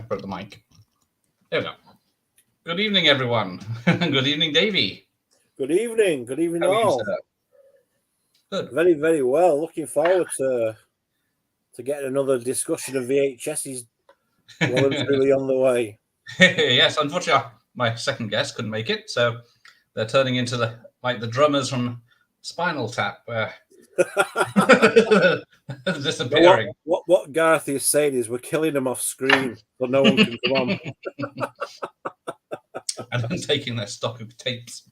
I broke the mic. There we go. Good evening, everyone. Good evening, Davey. Good evening. Good evening, How are you, all. sir? Good. Very, very well. Looking forward to getting another discussion of VHSs well and truly on the way. Yes, unfortunately, my second guest couldn't make it, so they're turning into the drummers from Spinal Tap, where disappearing. What Gareth is saying is we're killing them off screen, so no one can come on. And I'm taking their stock of tapes.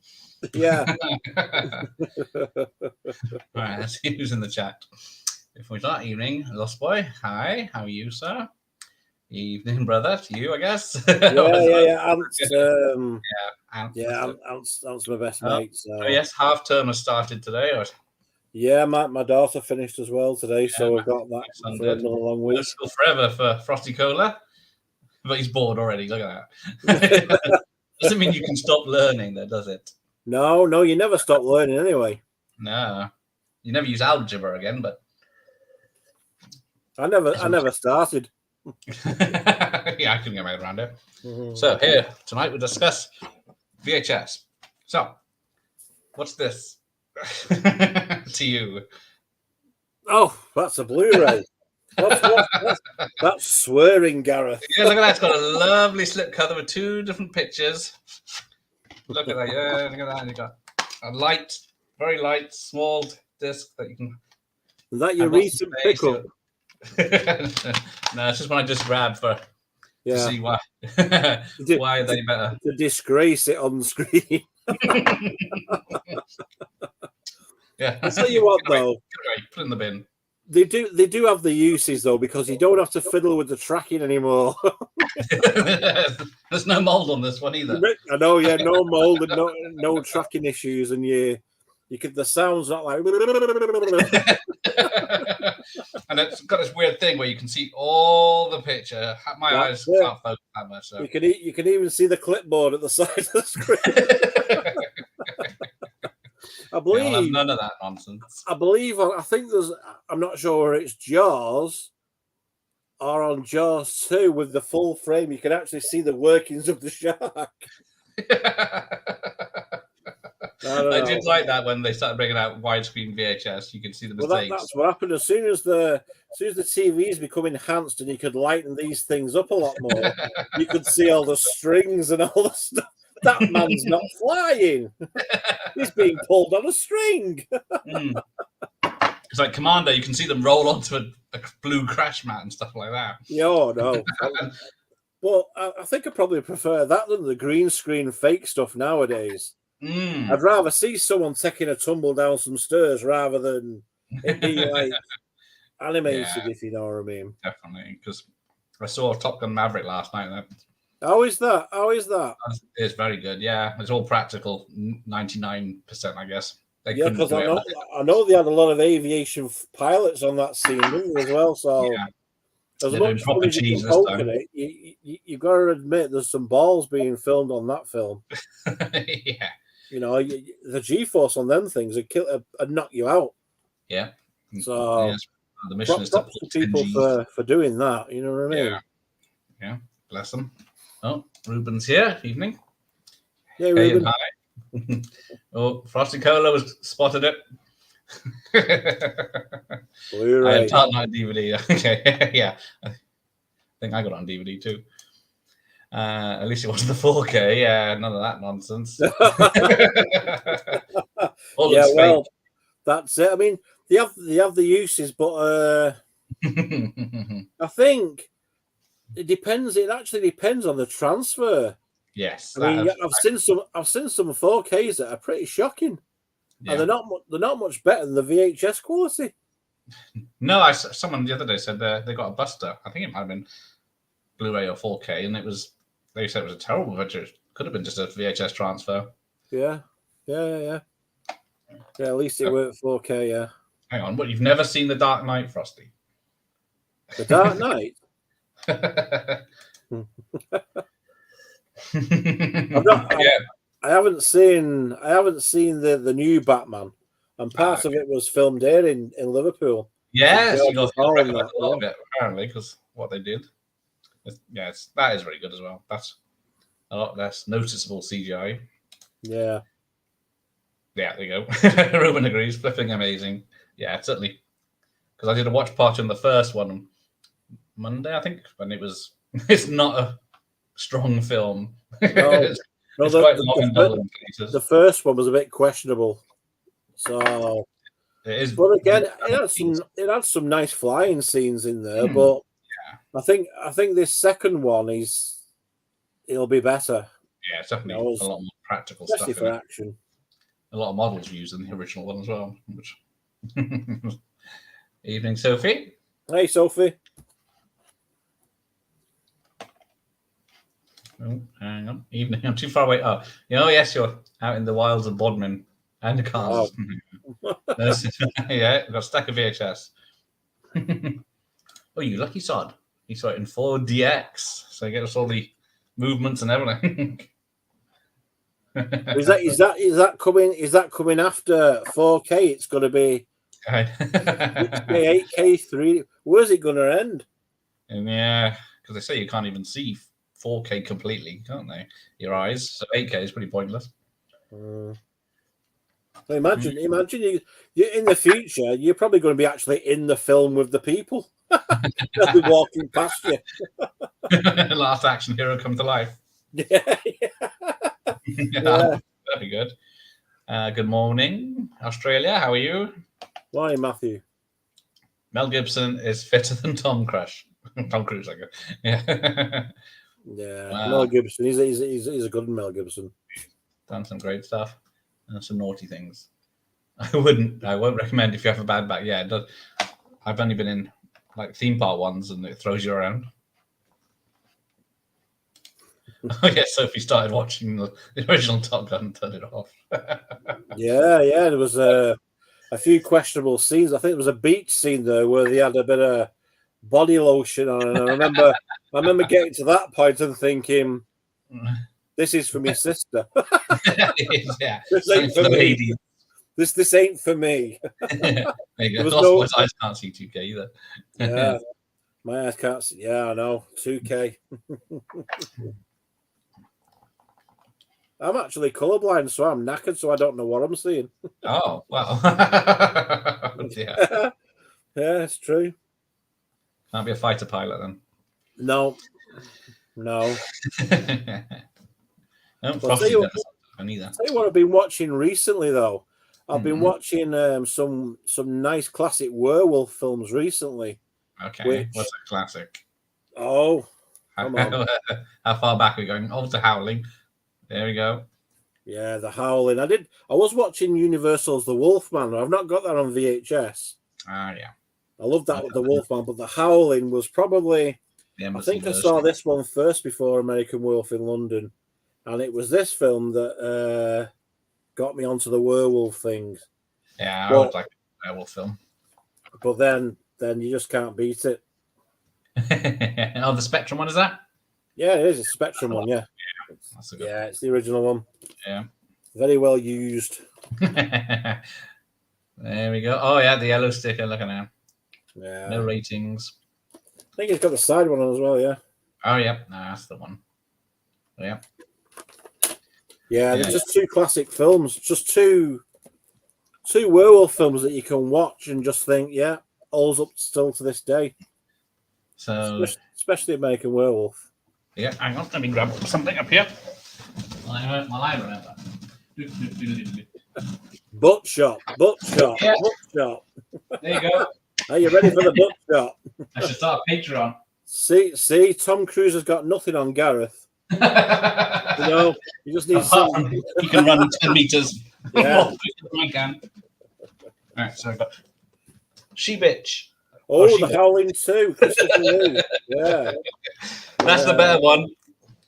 Yeah. Right, let's see who's in the chat. If we start, evening, Lost Boy. Hi, how are you, sir? Evening, brother. To you, I guess. Yeah. Ant's my best mate. So. Oh, yes, half term has started today. Or... Yeah, my daughter finished as well today, so we've got that for another long week. School forever for Frosty Cola, but he's bored already. Look at that. Doesn't mean you can stop learning, though, does it? No, you never stop learning anyway. No, you never use algebra again, but I never started. Yeah, I couldn't get my head around it. Mm-hmm. So here tonight we discuss VHS. So, what's this to you? Oh, that's a Blu-ray. That's swearing, Gareth. Yeah, look at that. It's got a lovely slip cover with two different pictures. Look at that. Yeah, look at that. You got a light, very light, small disc that you can. Is that your recent pickup? No, it's just one I just grabbed to see why why are they better. To disgrace it on screen. Yeah. I'll tell you what, though. Put it in the bin. They do have the uses, though, because you don't have to fiddle with the tracking anymore. There's no mold on this one either. I know, yeah, no mold and no tracking issues, and you could the sound's not like. And it's got this weird thing where you can see all the picture. My eyes can't focus that much. So. You can even see the clipboard at the side of the screen. I believe I'll have none of that nonsense. I think there's. I'm not sure whether it's Jaws or on Jaws 2 with the full frame. You can actually see the workings of the shark. I did like that when they started bringing out widescreen VHS. You can see the mistakes. Well, that's what happened as soon as the TVs become enhanced and you could lighten these things up a lot more. You could see all the strings and all the stuff. That man's not flying. He's being pulled on a string. It's like Commando. You can see them roll onto a blue crash mat and stuff like that. Yeah, no. Well, I think I probably prefer that than the green screen fake stuff nowadays. I'd rather see someone taking a tumble down some stairs rather than it be like animated, if you know what I mean. Definitely, because I saw Top Gun Maverick last night. How is that? It's very good. Yeah, it's all practical, 99%, I guess. Yeah, because I know they had a lot of aviation pilots on that scene, didn't they, as well? So as much as you can poke at it, you've got to admit there's some balls being filmed on that film. Yeah. You know, the G-force on them things would knock you out. Yeah. So the mission is to put people for doing that. You know what I mean? Yeah. Bless them. Oh, Ruben's here. Evening. Yeah, Ruben. Hi. Oh, Frosty Cola was spotted it. Blu-ray. I have Tartnite DVD. Okay, yeah. I think I got it on DVD too. At least it wasn't the 4K. Yeah, none of that nonsense. Well, that's it. I mean, they have the uses, but I think it depends. It actually depends on the transfer. Yes, I mean, I've seen some 4Ks that are pretty shocking, and they're not much better than the VHS quality. No, someone the other day said they got a buster. I think it might have been Blu-ray or 4K, and they said it was a terrible picture. It could have been just a VHS transfer. Yeah. At least it worked 4K. Yeah. Hang on, what? You've never seen The Dark Knight, Frosty? The Dark Knight. I haven't seen the new Batman, and part of it was filmed here in Liverpool. Yes, you got a lot of it apparently because what they did. That is very good as well. That's a lot less noticeable CGI. Yeah. Yeah, there you go. Ruben agrees. Flipping amazing. Yeah, certainly. Because I did a watch party on the first one Monday, I think, and it's not a strong film. No, it's quite long and dull in places. The first one was a bit questionable. So it is. But again, it had some nice flying scenes in there, but I think this second one it'll be better. Yeah, it's definitely a lot more practical especially stuff. For action. A lot of models used in the original one as well. Which... Evening, Sophie. Hey, Sophie. Oh, hang on. Evening. I'm too far away. Oh, yes, you're out in the wilds of Bodmin and the cars. Oh. Yeah, we've got a stack of VHS. Oh, you lucky sod. You saw it in 4DX. So you get us all the movements and everything. Is that coming after 4K? It's going to be 8K 3. Where's it going to end? And yeah, because they say you can't even see 4K completely, can't they? Your eyes. So 8K is pretty pointless. So imagine you in the future, you're probably going to be actually in the film with the people. They'll be walking past you. Last action hero come to life. Yeah. That'd be good. Good morning, Australia. How are you? Why, Matthew? Mel Gibson is fitter than Tom Cruise. Tom Cruise, I guess. Yeah. Yeah. Wow. Mel Gibson. He's a good Mel Gibson. Done some great stuff and some naughty things. I won't recommend if you have a bad back. Yeah, it does. I've only been in like theme park ones and it throws you around. Oh yeah, Sophie started watching the original Top Gun and turned it off. Yeah, there was a few questionable scenes. I think there was a beach scene there where they had a bit of body lotion on, and I remember getting to that point and thinking, "This is for my sister." Yeah, this ain't for me. This ain't for me. There you go. My eyes can't see 2K either. Yeah, my eyes can't see. Yeah, I know 2K. I'm actually colorblind, so I'm knackered, so I don't know what I'm seeing. Oh, wow. Yeah, it's true. Can't be a fighter pilot then. No. I'll tell you what I've been watching recently, though. I've been watching some nice classic werewolf films recently. Okay, what's a classic? Oh, come on. How far back are we going? Oh, to Howling. There we go. Yeah, The Howling. I was watching Universal's The Wolfman. I've not got that on VHS. Ah, yeah. I love that with The Wolfman, but The Howling was probably... I think I saw this one first before American Werewolf in London. And it was this film that got me onto the werewolf thing. Yeah, I would like a werewolf film. But then you just can't beat it. Oh, the Spectrum one, is that? Yeah, it is a Spectrum one, yeah. Yeah, it's the original one. Yeah. Very well used. There we go. Oh, yeah, the yellow sticker. Look at that. Yeah. No ratings. I think it's got the side one on as well, yeah. Oh, yeah. No, that's the one. Yeah. Yeah, there's just two classic films. Just two werewolf films that you can watch and just think, yeah, all's up still to this day. So, especially American Werewolf. Yeah, hang on. Let me grab something up here. While I remember. Butt shot. Yeah. Butt shot. There you go. Are you ready for the butt shot? I should start a Patreon. See, Tom Cruise has got nothing on Gareth. You just need some. You can run 10 meters. Yeah. I can. All right, so I've got She-Bitch. Oh, The Howling 2, Christopher Lee. Yeah. That's the better one.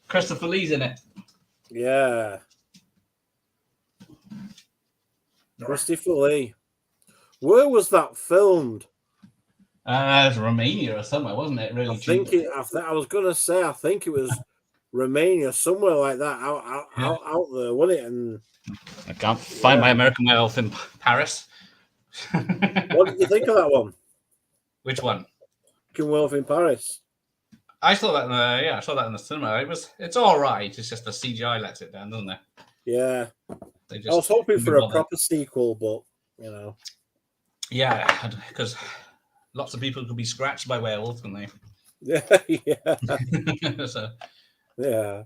Christopher Lee's in it. Yeah. Christopher Lee. Where was that filmed? It's Romania or somewhere, wasn't it? Really cheap. I was going to say, I think it was Romania, somewhere like that, out there, wasn't it? And I can't find my American Werewolf in Paris. What did you think of that one? Which one? American Werewolf in Paris. I saw that. I saw that in the cinema. It's all right. It's just the CGI lets it down, doesn't it? Yeah. They I was hoping for a proper sequel, but you know. Yeah, because lots of people could be scratched by werewolves, couldn't they? Yeah. So, yeah.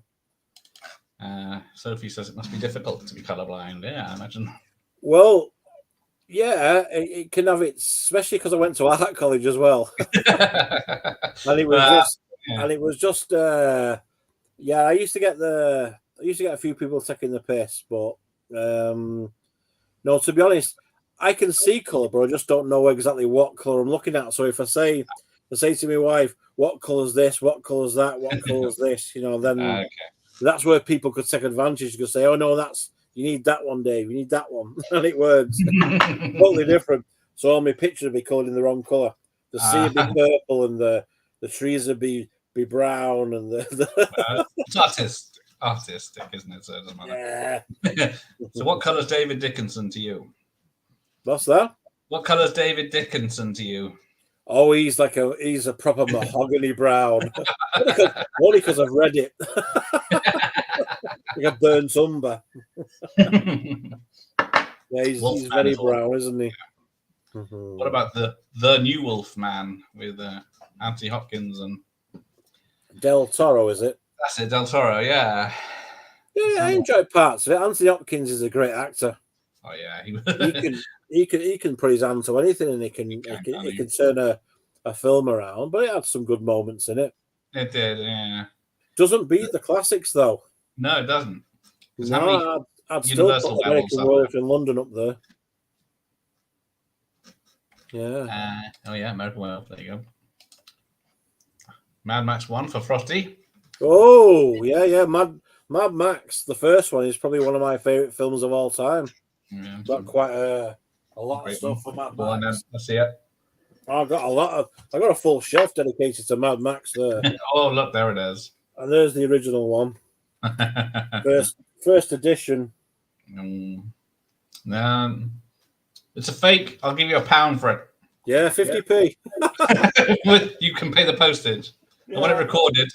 Sophie says it must be difficult to be colorblind. Yeah, I imagine. Well, yeah, it can have it, especially because I went to art college as well, and it was just, yeah. I used to get a few people taking the piss, but no, to be honest, I can see color, but I just don't know exactly what color I'm looking at. So if I say to my wife, "What color's this? What color's that? What color's this?" You know, then that's where people could take advantage. You could say, "Oh no, you need that one, Dave. You need that one," and it works totally different. So all my pictures would be colored in the wrong color. The sea would be purple, and the trees would be brown, and it's artistic, isn't it? So it doesn't matter. Yeah. So what color's David Dickinson to you? What's that? What color's David Dickinson to you? Oh, he's a proper mahogany brown. Only because I've read it. Like a burnt umber. Yeah, he's very brown, isn't he? Yeah. Mm-hmm. What about the New Wolf Man with Anthony Hopkins and Del Toro? Is it? That's it, Del Toro. Yeah. Yeah, I enjoy parts of it. Anthony Hopkins is a great actor. Oh yeah, he can put his hand to anything, and he can turn a film around. But it had some good moments in it. It did, yeah. Doesn't beat the classics though. No, it doesn't. No, I'd still put American Werewolf in London up there. Yeah. American Werewolf. There you go. Mad Max 1 for Frosty. Oh yeah. Mad Max, the first one, is probably one of my favorite films of all time. Yeah, got quite a lot of stuff for Mad Max. I see it. I've got a full shelf dedicated to Mad Max there. Oh look, there it is. And there's the original one. First edition. No, it's a fake. I'll give you £1 for it. Yeah, 50p. You can pay the postage. Yeah. I want it recorded.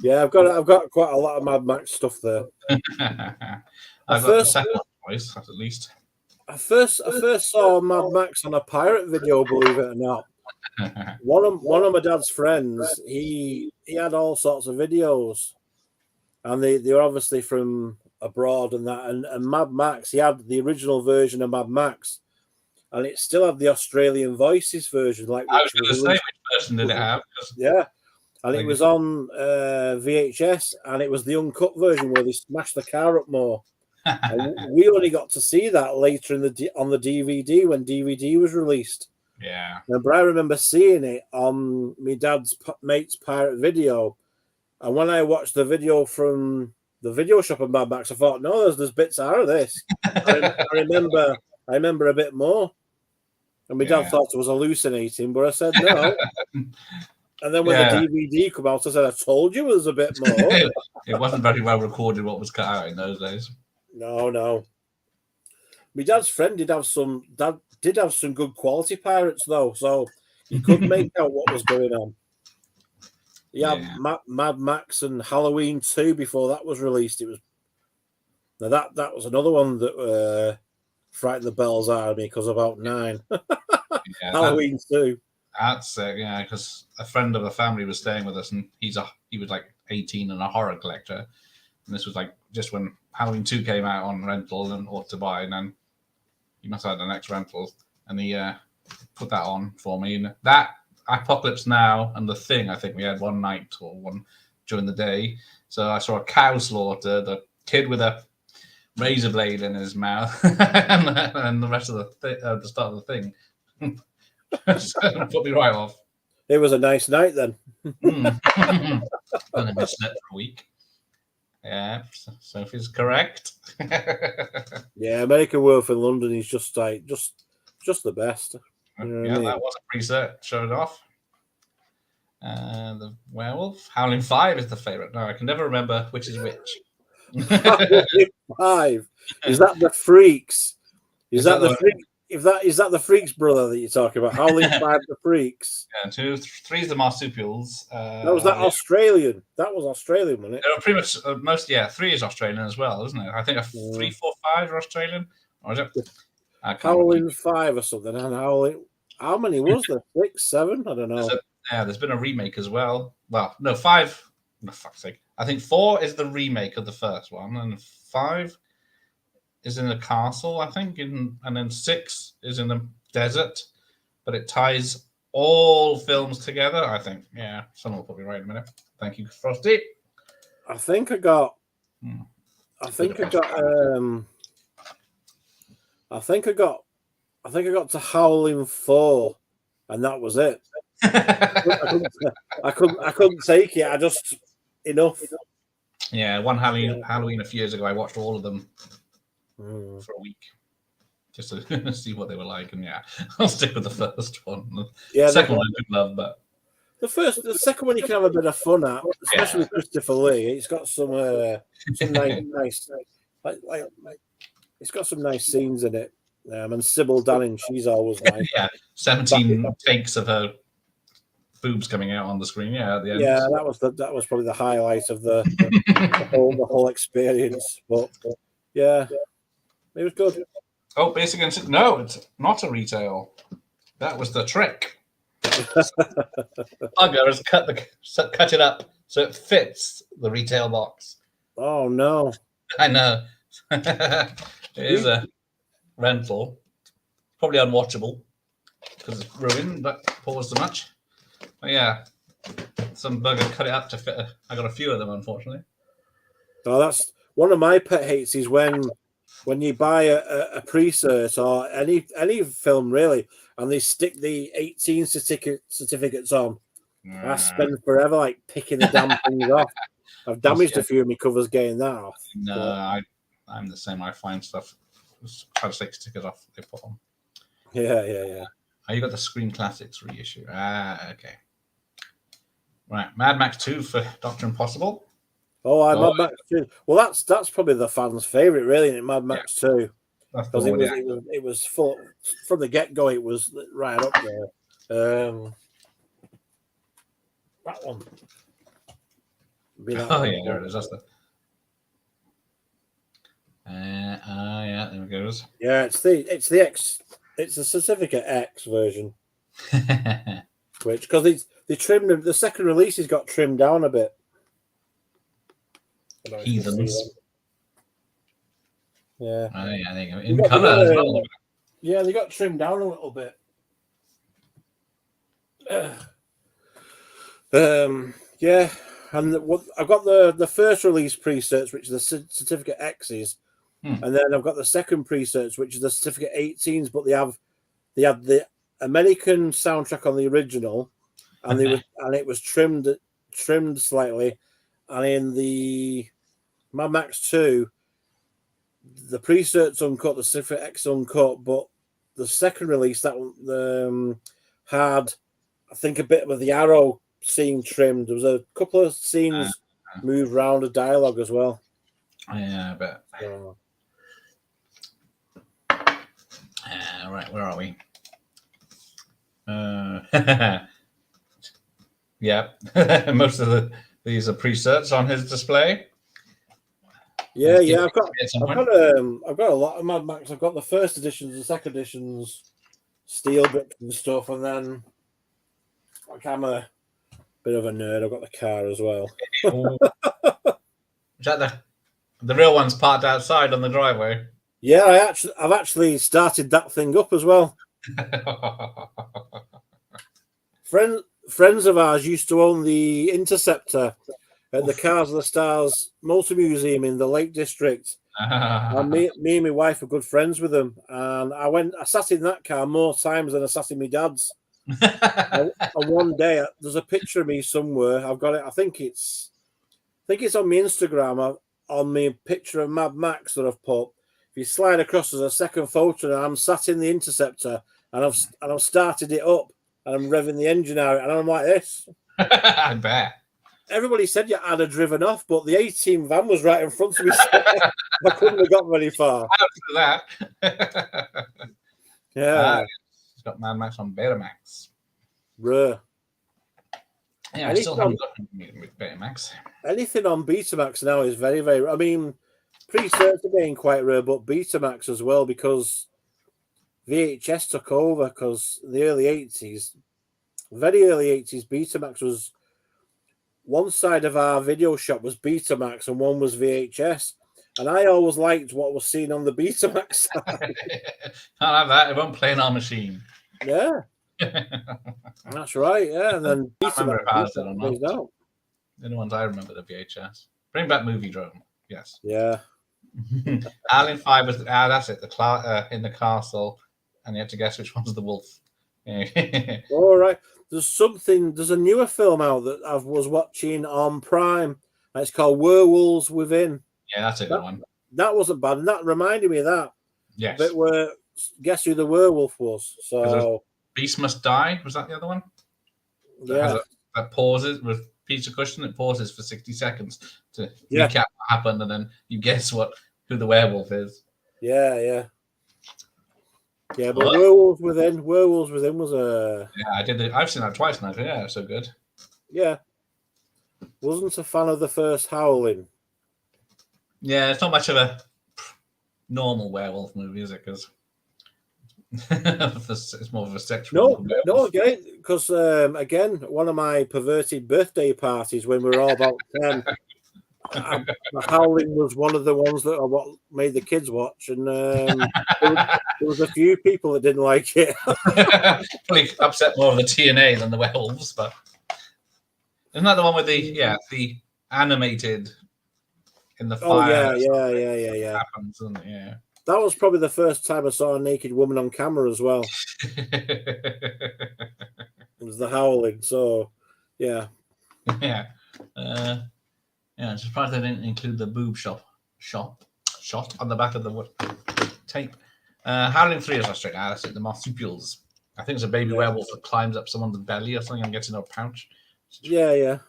Yeah, I've got quite a lot of Mad Max stuff there. I've got the second voice, at least. I first saw Mad Max on a pirate video, believe it or not. One of my dad's friends, he had all sorts of videos, and they were obviously from abroad and that. And Mad Max, he had the original version of Mad Max, and it still had the Australian Voices version. Like I was going to say, which version did it have? Yeah, and it was on VHS, and it was the uncut version where they smashed the car up more. And we only got to see that later on the DVD when DVD was released. Yeah. But I remember seeing it on my dad's mate's pirate video, and when I watched the video from the video shop of Mad Max, I thought, no, there's bits out of this. I remember a bit more, and my dad thought I was hallucinating, but I said no. And then when the DVD came out, I said, I told you there's a bit more. It wasn't very well recorded what was cut out in those days. No. My dad's friend did have some good quality pirates though, so you could make out what was going on. Yeah, Mad Max and Halloween 2 before that was released. It was that was another one that frightened the bells out of me because about 9. Halloween 2. That's it, yeah, because a friend of the family was staying with us, and he was like 18 and a horror collector, and this was like just when Halloween 2 came out on rental and ought to buy, and then he must have had the next rental, and he put that on for me. And that Apocalypse Now and The Thing, I think we had one night or one during the day. So I saw a cow slaughter, the kid with a razor blade in his mouth, and the rest of the start of The Thing. Put me right off. It was a nice night then. And then we slept for a week. Yeah, Sophie's correct. Yeah, American Werewolf in London is just the best. You know that was a pre-set showed off. The werewolf. Howling 5 is the favorite. No, I can never remember which is which. Howling 5. Is that the Freaks? Is that the if that is that the Freaks brother that you're talking about, Howling 5 the Freaks. Yeah, 2, 3 is the marsupials. That was Australian. That was Australian, wasn't it? They're pretty much most. Yeah, 3 is Australian as well, isn't it? I think 3, 4, 5 are Australian, or is it? Howling 5 or something. And Howling. How many was there? 6, 7? I don't know. There's been a remake as well. Well, no, 5. For fuck's sake. I think 4 is the remake of the first one, and 5 is in a castle, I think, and then 6 is in the desert. But it ties all films together, I think. Yeah, someone will put me right in a minute. Thank you, Frosty. I think I got. I think I got to Howling 4, and that was it. I couldn't take it. I just enough. Yeah, one Halloween a few years ago, I watched all of them for a week just to see what they were like. And yeah, I'll stick with the first one. The second one I did love, but the second one you can have a bit of fun at, especially with Christopher Lee. It's got some nice, it's got some nice scenes in it. And Sybil Danning, she's always nice. 17 takes of her boobs coming out on the screen. Yeah, at the end. Yeah, that was probably the highlight of the whole experience. But yeah, it was good. Oh, Basic Instinct. No, it's not a retail. That was the trick. Bugger has cut it up so it fits the retail box. Oh no! I know. It is a rental. Probably unwatchable because it's ruined, but paused so much. But yeah, some bugger cut it up to fit. I got a few of them, unfortunately. Oh, that's one of my pet hates is when you buy a pre-cert or any film really, and they stick the 18 certificates on. I spend forever like picking the damn things off. I've damaged a few of my covers getting that off. No, I'm the same. I find stuff. Try to take stickers off they put on. Yeah. Oh, you got the Screen Classics reissue. Okay. Right, Mad Max 2 for Dr. Impossible. Mad Max 2. Well, that's probably the fans' favourite, really, isn't it? Mad Max 2. Because it was full from the get-go. It was right up there. That one. There it is. That's the. Yeah, there it goes. Yeah, it's the X. It's the Certificate X version. Which, because they trimmed them, the second release has got trimmed down a bit. Heathens. Yeah. There you go. In colour as well. Yeah, they got trimmed down a little bit. Yeah, and I've got the first release pre-certs, which are the Certificate X's, and then I've got the second pre-certs, which is the Certificate 18s, but they have the American soundtrack on the original, and it was trimmed slightly, and in the Mad Max 2, the pre-certs uncut, the Certificate X uncut, but the second release that had, I think, a bit of the arrow scene trimmed. There was a couple of scenes moved around the dialogue as well. Yeah, I bet. Right, where are we? Yeah, most of these are presets on his display. Yeah, I've got a lot of Mad Max. I've got the first editions and second editions, steel bits and stuff, and then I'm a bit of a nerd. I've got the car as well. Is that the real one's parked outside on the driveway? Yeah, I've actually started that thing up as well. Friends of ours used to own the Interceptor at the Cars of the Stars Motor Museum in the Lake District. And me and my wife are good friends with them. And I sat in that car more times than I sat in my dad's. And one day, there's a picture of me somewhere. I've got it. I think it's on my Instagram. On my picture of Mad Max that I've put. If you slide across, there's a second photo, and I'm sat in the Interceptor, and I've started it up, and I'm revving the engine out, and I'm like this. I bet. Everybody said you had driven off, but the A-Team van was right in front of me. So I couldn't have got very far. After that. Yeah. It's got Mad Max on Betamax. Rare. Yeah, I still haven't got anything with Betamax. Anything on Betamax now is very, very. I mean, pre-certs are getting quite rare, but Betamax as well, because VHS took over. Because the early 80s, very early 80s, Betamax was one side of our video shop was Betamax and one was VHS. And I always liked what was seen on the Betamax side. Can't have that. It won't play on our machine. Yeah. That's right, yeah. And then Betamax has it or not. Out. The ones I remember, the VHS. Bring back Movie Drone. Yes. Yeah. Alien 5 was that's it. The in the castle, and you have to guess which one's the wolf. All right. There's a newer film out that I was watching on Prime. It's called Werewolves Within. Yeah, that's a good one. That wasn't bad, and that reminded me of that. Yes. But guess who the werewolf was? So Beast Must Die, was that the other one? Yeah. That pauses with Peter Cushing. It pauses for 60 seconds to recap what happened, and then you guess who the werewolf is. Yeah. Yeah, but Werewolves Within was a. Yeah, I've seen that twice now. Yeah, so good. Yeah. Wasn't a fan of the first Howling. Yeah, it's not much of a normal werewolf movie, is it? Because it's more of a sexual. No, again, because again, one of my perverted birthday parties when we were all about 10, the Howling was one of the ones that I made the kids watch, and there was a few people that didn't like it. Probably upset more of the TNA than the werewolves, but isn't that the one with the animated in the fire? Yeah. Happens, isn't it? Yeah. That was probably the first time I saw a naked woman on camera as well. It was the Howling, so yeah. Yeah. I'm surprised they didn't include the boob shot on the back of the tape. Howling 3 is straight. That's it. The marsupials. I think it's a baby werewolf that climbs up someone's belly or something and gets in a pouch. Yeah.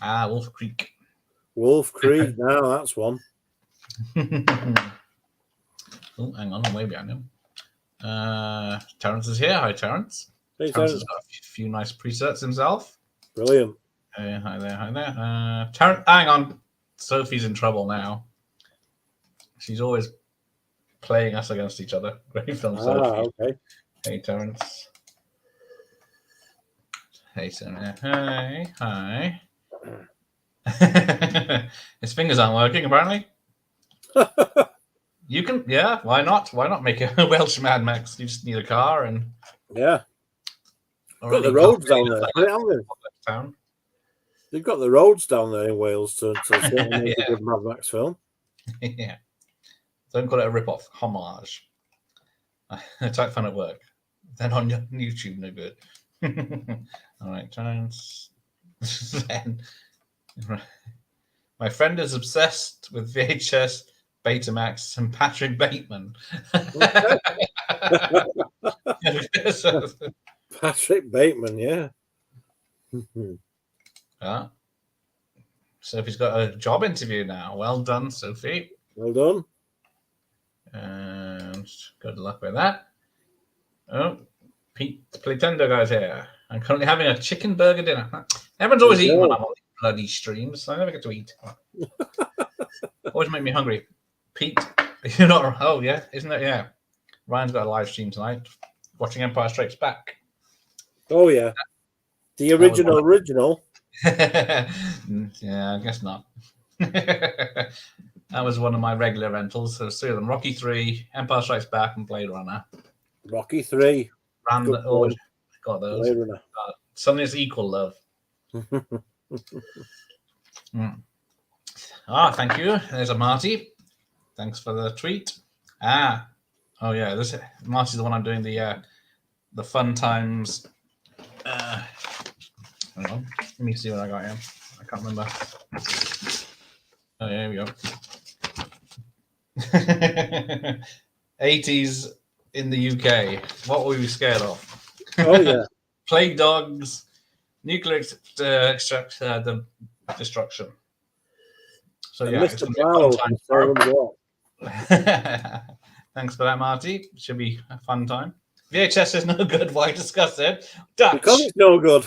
Wolf Creek. Wolf Creek. Now that's one. Oh, hang on, I'm way behind him. Terrence is here. Hi, Terrence. Hey, Terrence has got a few nice presets himself. Brilliant. Hi there. Terrence, hang on. Sophie's in trouble now. She's always playing us against each other. Great film, Sophie. Okay. Hey, Terrence. Hey, Sophie. Hi. His fingers aren't working, apparently. You can, why not? Why not make a Welsh Mad Max? You just need a car and. Yeah. Got the roads down there. They've got the roads down there in Wales to make a good Mad Max film. Yeah. Don't call it a rip-off. Homage. Type fun at work. Then on YouTube, no good. All right, Terrence. Then. My friend is obsessed with VHS, Betamax, and Patrick Bateman. Patrick Bateman, yeah. Sophie's got a job interview now. Well done, Sophie. Well done. And good luck with that. Oh, Pete, the Pretender guy's here. I'm currently having a chicken burger dinner. Everyone's always eating when I'm on these bloody streams. So I never get to eat. Always make me hungry. Pete, you're not. Oh, yeah. Isn't it? Yeah. Ryan's got a live stream tonight watching Empire Strikes Back. Oh, yeah. The original. Yeah, I guess not. That was one of my regular rentals. So 3 of them: Rocky 3, Empire Strikes Back, and Blade Runner. Rocky 3. Always got those. Blade Runner. Something is equal love. Thank you. There's a Marty. Thanks for the tweet. Oh yeah, this Marty's the one I'm doing the fun times. Hang on, let me see what I got here. I can't remember. Oh yeah, here we go. 80s in the UK. What were we scared of? Oh yeah. Plague dogs, nuclear destruction. So yeah, Mr. Barlow. Thanks for that, Marty. Should be a fun time. VHS is no good. Why discuss it? Dutch. Because it's no good.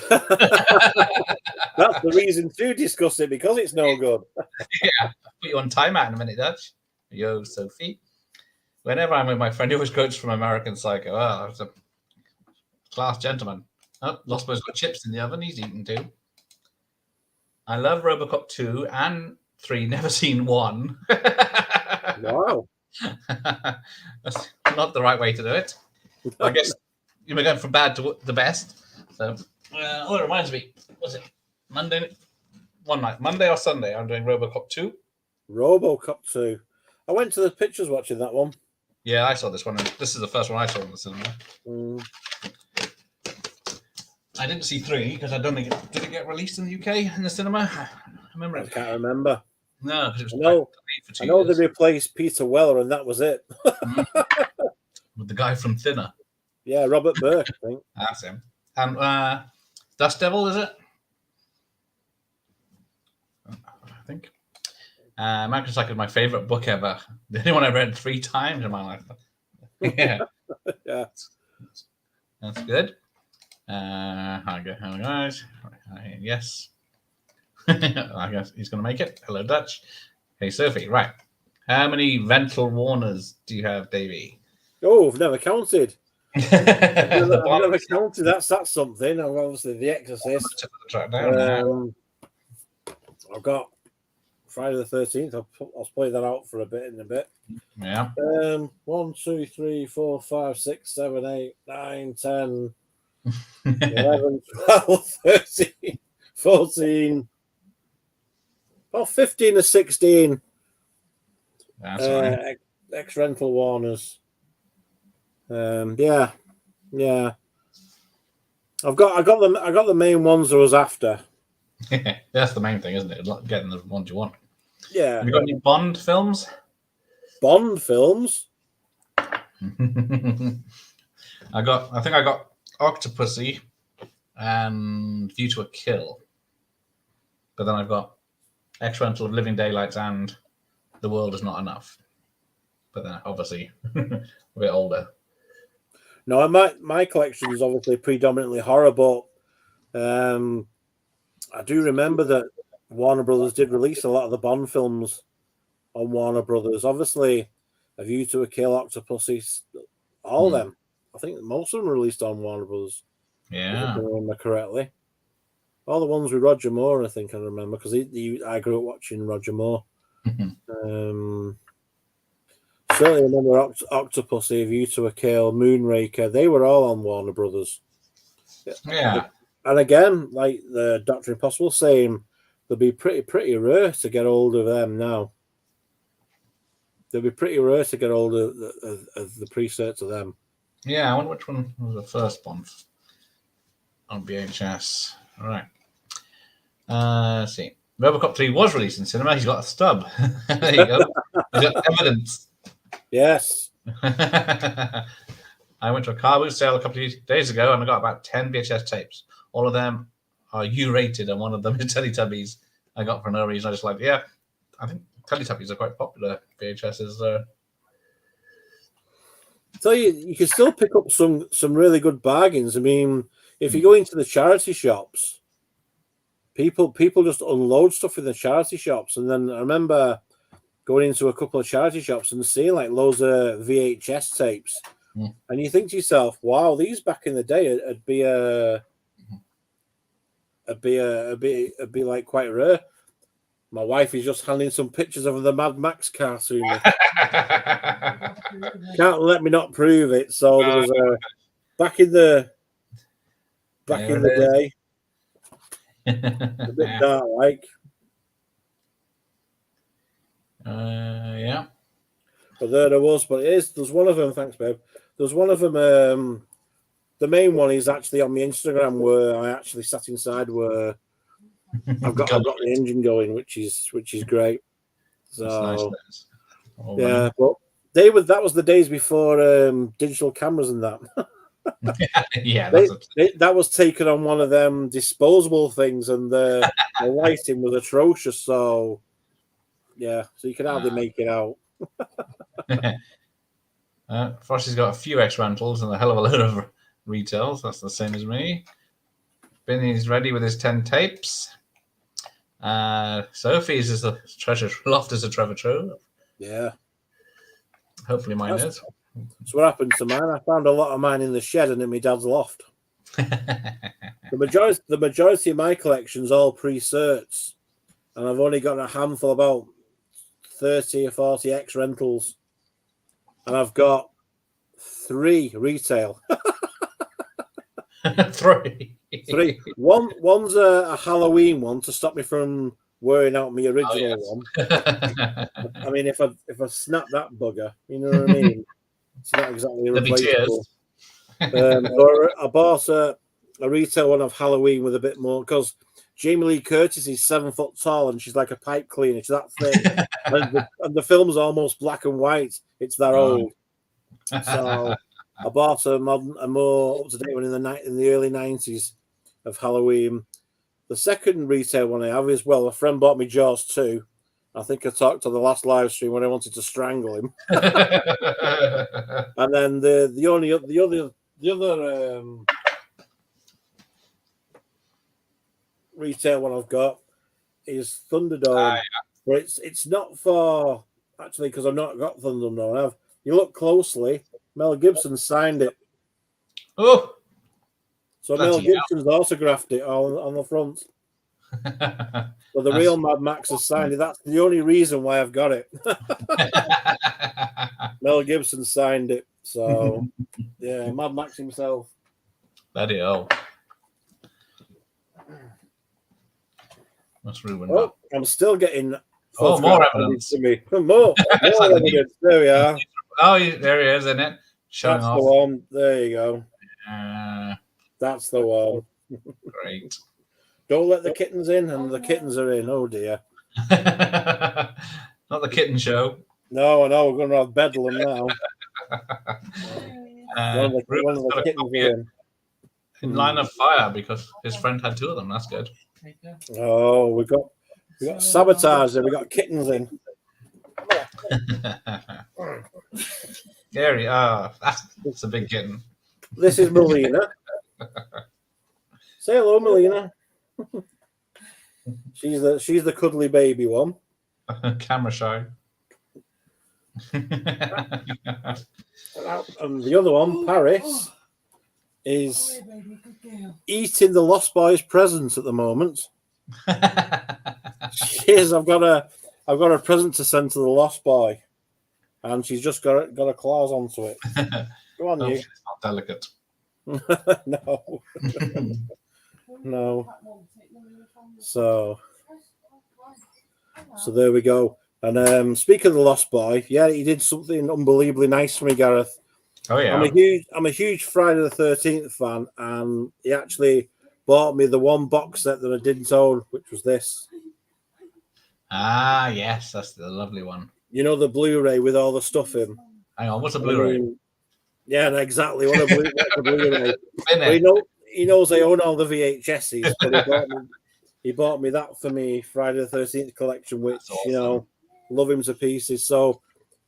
That's the reason to discuss it, because it's no good. Yeah, I'll put you on timeout in a minute, Dutch. Yo, Sophie. Whenever I'm with my friend, he always quotes from American Psycho. Oh, it's a class gentleman. Oh, Lost Boy's got chips in the oven. He's eating too. I love RoboCop 2 and 3. Never seen 1. Wow. That's not the right way to do it. I guess you were going from bad to the best. So, it reminds me, was it Monday? One night, Monday or Sunday, I'm doing RoboCop 2. RoboCop 2. I went to the pictures watching that one. Yeah, I saw this one. This is the first one I saw in the cinema. I didn't see 3 because I don't think did it get released in the UK in the cinema? I remember. I can't remember. No, because it was I know they replaced Peter Weller, and that was it. With the guy from Thinner. Yeah, Robert Burke, I think. That's him. And Dust Devil, is it? I think. American Psycho is my favorite book ever. The only one I read 3 times in my life. Yeah. Yeah. That's good. Guys. Yes. I guess he's going to make it. Hello, Dutch. Hey, Sophie. Right. How many rental Warners do you have, Davey? Oh, I've never counted. I've never counted. That's something. I've obviously The Exorcist. I've got Friday the 13th. I'll play that out for a bit in a bit. Yeah. 1, 2, 3, 4, 5, 6, 7, 8, 9, 10, 11, 12, 13, 14. Well, 15 or 16. That's right. Ex-rental Warners. Yeah. I got the main ones I was after. That's the main thing, isn't it? Getting the ones you want. Yeah. Have you got any Bond films? Bond films? I think I got Octopussy and View to a Kill. But then I've got Ex-Rental of Living Daylights and The World Is Not Enough. But then obviously a bit older. No, my collection is obviously predominantly horror, but I do remember that Warner Brothers did release a lot of the Bond films on Warner Brothers. Obviously, A View to a Kill, Octopussy, all of them. I think most of them were released on Warner Brothers. Yeah. If I remember correctly. All the ones with Roger Moore, I think I remember, because I grew up watching Roger Moore. Certainly remember Octopussy, A View to a Kill, Moonraker. They were all on Warner Brothers. Yeah. And again, like the Dr. Impossible saying, they'll be pretty rare to get hold of them now. They'll be pretty rare to get hold of the presets of them. Yeah, I wonder which one was the first Bond on VHS. All right. Let's see. RoboCop 3 was released in cinema. He's got a stub. There you go. He's got evidence. Yes. I went to a car boot sale a couple of days ago and I got about 10 VHS tapes. All of them are U-rated and one of them is Teletubbies. I got for no reason. I just like, yeah, I think Teletubbies are quite popular. VHSs. So you can still pick up some really good bargains. I mean, if you go into the charity shops, people just unload stuff in the charity shops. And then I remember going into a couple of charity shops and seeing like loads of VHS tapes. And you think to yourself, wow, these back in the day would be like quite rare. My wife is just handing some pictures of the Mad Max cartoon. Can't let me not prove it. So there was back in the day, a bit dark like. Yeah. But there was. But there's one of them. Thanks, babe. There's one of them. The main one is actually on my Instagram, where I actually sat inside where I've got the engine going, which is great. So nice. Yeah, but that was the days before digital cameras and that. Yeah, that was taken on one of them disposable things, and the lighting was atrocious. So yeah, so you can hardly make it out. Frosty's got a few X rentals and a hell of a load of retails. That's the same as me. Binny's ready with his 10 tapes. Sophie's is a treasure loft is a treasure trove. Yeah. Hopefully mine is. That's what happened to mine. I found a lot of mine in the shed and in my dad's loft. The majority of my collection's all pre-certs, and I've only got a handful, about 30 or 40 X rentals, and I've got 3 retail. 3. One's a Halloween one to stop me from wearing out my original one. I mean, if I snap that bugger, you know what I mean? It's not exactly replaceable. So I bought a retail one of Halloween with a bit more, because Jamie Lee Curtis is 7 foot tall and she's like a pipe cleaner. She's that thin, and the film's almost black and white. It's that old. So I bought a more up to date one in the early 90s of Halloween. The second retail one I have is, well, a friend bought me Jaws 2. I think I talked on the last live stream when I wanted to strangle him. And then the other retail one I've got is Thunderdome. But it's not for, actually, because I've not got Thunderdome. You look closely, Mel Gibson signed it. Oh, so Mel Gibson's autographed it on the front. So the real Mad Max has signed it. That's the only reason why I've got it. Mel Gibson signed it. So yeah, Mad Max himself. Bloody hell. That's ruined. Oh, I'm still getting more evidence to me. More evidence. There we are. Oh, there he is, isn't it? Showing That's off. the one. There you go. That's the one. Great. Don't let the kittens in, and the kittens are in. Oh dear. Not the kitten show. No, I know. We're going to have bedlam now. One of the kittens are in line of fire because his friend had 2 of them. That's good. Oh, we got sabotage there. We got kittens in. Gary, that's a big kitten. This is Melina. Say hello, Melina. She's the cuddly baby one. Camera shy. And the other one, Paris, is eating the Lost Boys presents at the moment. She is. I've got a present to send to the Lost Boy, and she's just got her claws onto it. Go on, you. It's not delicate. No. No. So there we go. And speaking of the Lost Boy, yeah, he did something unbelievably nice for me, Gareth. Oh yeah. I'm a huge Friday the 13th fan, and he actually bought me the one box set that I didn't own, which was this. Ah, yes, that's the lovely one. You know, the Blu-ray with all the stuff in. Hang on, what's a Blu-ray? Yeah, exactly. What a Blu-ray. Well, he knows I own all the VHSs, but he bought me that for me Friday the 13th collection, which awesome. Love him to pieces. So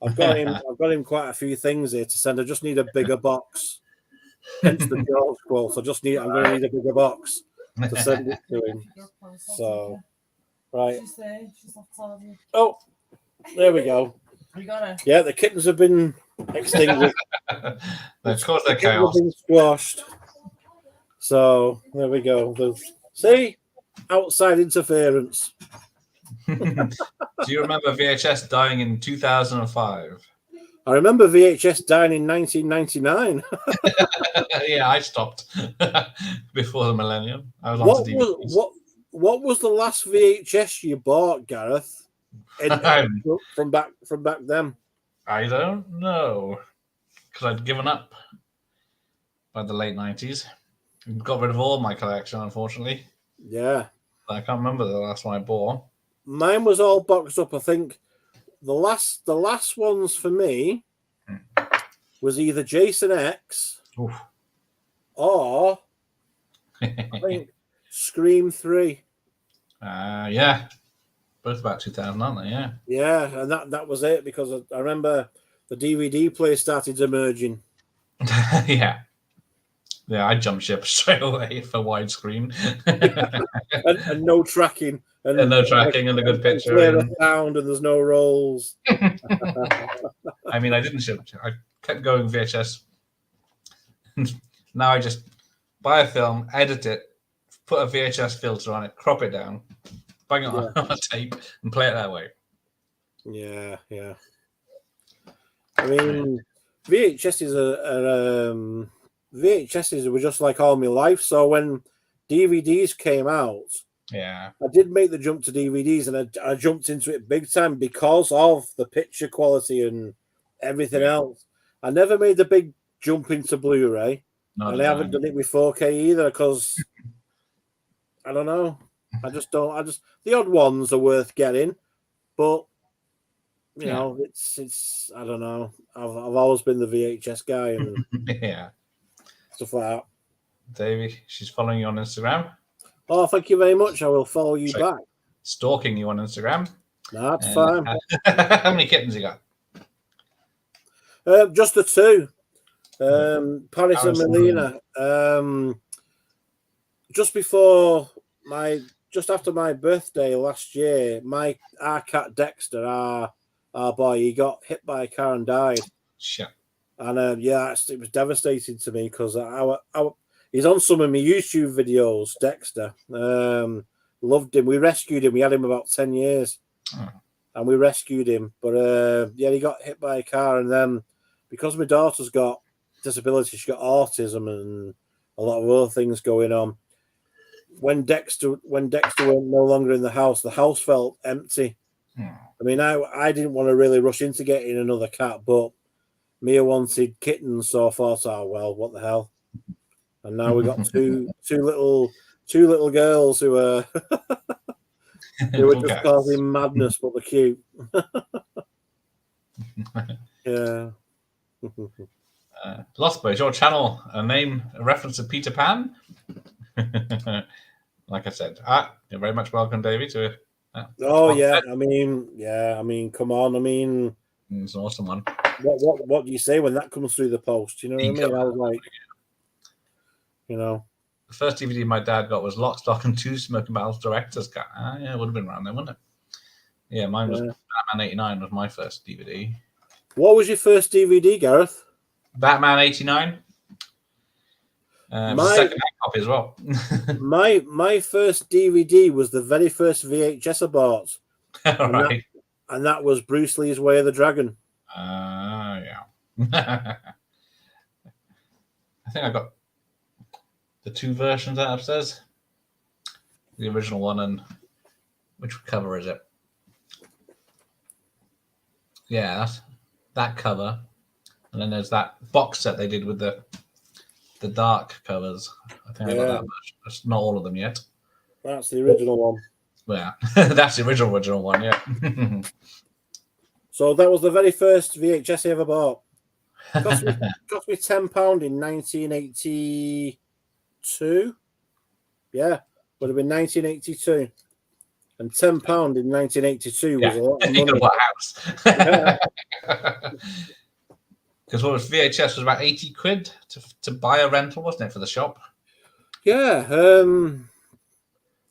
I've got him quite a few things here to send. I just need a bigger box. Hence the George quote. I'm going to need a bigger box to send it to him. So right. Oh, there we go. Yeah, the kittens have been extinguished. Of course, they're chaos. Have been squashed. So there we go. See, outside interference. Do you remember VHS dying in 2005? I remember VHS dying in 1999. Yeah, I stopped before the millennium. I was on to DVDs. What was the last VHS you bought, Gareth? From back then? I don't know, because I'd given up by the late 90s. Got rid of all my collection, unfortunately. Yeah. I can't remember the last one I bought. Mine was all boxed up. I think the last ones for me was either Jason X or I think Scream 3. Yeah. Both about 2000, aren't they? Yeah. Yeah, and that was it, because I remember the DVD player started emerging. Yeah, I jumped ship straight away for widescreen. and no tracking. And no tracking and a good picture. Clear sound and there's no rolls. I mean, I didn't ship. I kept going VHS. Now I just buy a film, edit it, put a VHS filter on it, crop it down, bang it on a tape, and play it that way. Yeah. I mean, VHSs were just like all my life. So when DVDs came out, I did make the jump to DVDs, and I jumped into it big time because of the picture quality and everything else. I never made the big jump into Blu-ray, and I haven't done it with 4K either because I don't know. The odd ones are worth getting, but you know, it's I don't know. I've always been the VHS guy and stuff like that. Davey, she's following you on Instagram. Oh, thank you very much. I will follow you back. Stalking you on Instagram. No, that's fine. How many kittens you got? Just the two. Paris and Melina. Just after my birthday last year, our cat Dexter, our boy, he got hit by a car and died. Shit. And it was devastating to me because he's on some of my YouTube videos, Dexter. Loved him. We rescued him. We had him about 10 years. And we rescued him. But he got hit by a car. And then because my daughter's got disability, she's got autism and a lot of other things going on. When Dexter went no longer in the house felt empty. I mean, I didn't want to really rush into getting another cat, but Mia wanted kittens, so I thought, oh well, what the hell? And now we got two little girls who are just causing madness, but they're cute. Yeah. Lost Boys, your channel, a reference to Peter Pan. Like I said, you're very much welcome, Davey. I mean, come on. I mean, it's an awesome one. What do you say when that comes through the post? You know what I mean? I was like, you know, the first DVD my dad got was Lock, Stock, and Two Smoking Barrels Director's Cut. It would have been around then, wouldn't it? Yeah, mine was Batman '89 was my first DVD. What was your first DVD, Gareth? Batman '89. My second hand copy as well. my first DVD was the very first VHS I bought. Right. And that was Bruce Lee's Way of the Dragon. Yeah. I think I got the two versions out upstairs. The original one and which cover is it? Yeah, that's that cover. And then there's that box set they did with the dark covers. I think I got that much. That's not all of them yet. That's the original one. Yeah, that's the original one, yeah. So that was the very first VHS I ever bought. Cost me £10 in 1982. Yeah, would have been 1982. And £10 in 1982 was a lot of money. What house? Because what was VHS was about 80 quid to buy a rental, wasn't it, for the shop? Yeah,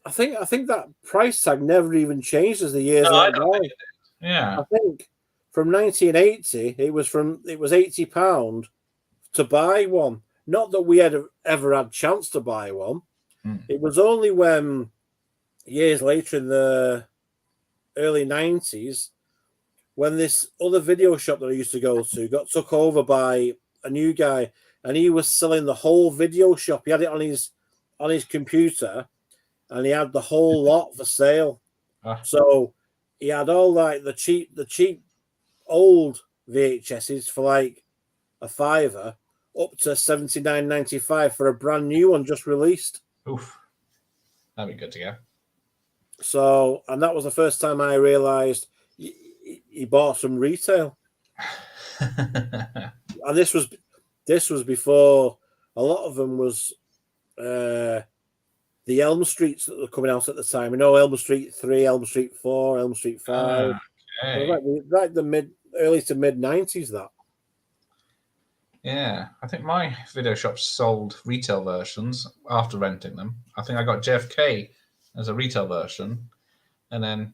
I think that price tag never even changed as the years went by. Yeah, I think from 1980 it was £80 to buy one. Not that we had ever had chance to buy one. It was only when years later in the early 90s when this other video shop that I used to go to got took over by a new guy, and he was selling the whole video shop. He had it on his computer, and he had the whole lot for sale. So he had all like the cheap old VHSs for like a £5 up to $79.95 for a brand new one just released. Oof, that'd be good to go. So, and that was the first time I realized he bought some retail. And this was before a lot of them was the Elm Streets that were coming out at the time. You know, Elm Street 3, Elm Street 4, Elm Street 5. Okay. Like the mid early to mid 90s. That. Yeah, I think my video shop sold retail versions after renting them. I think I got JFK as a retail version, and then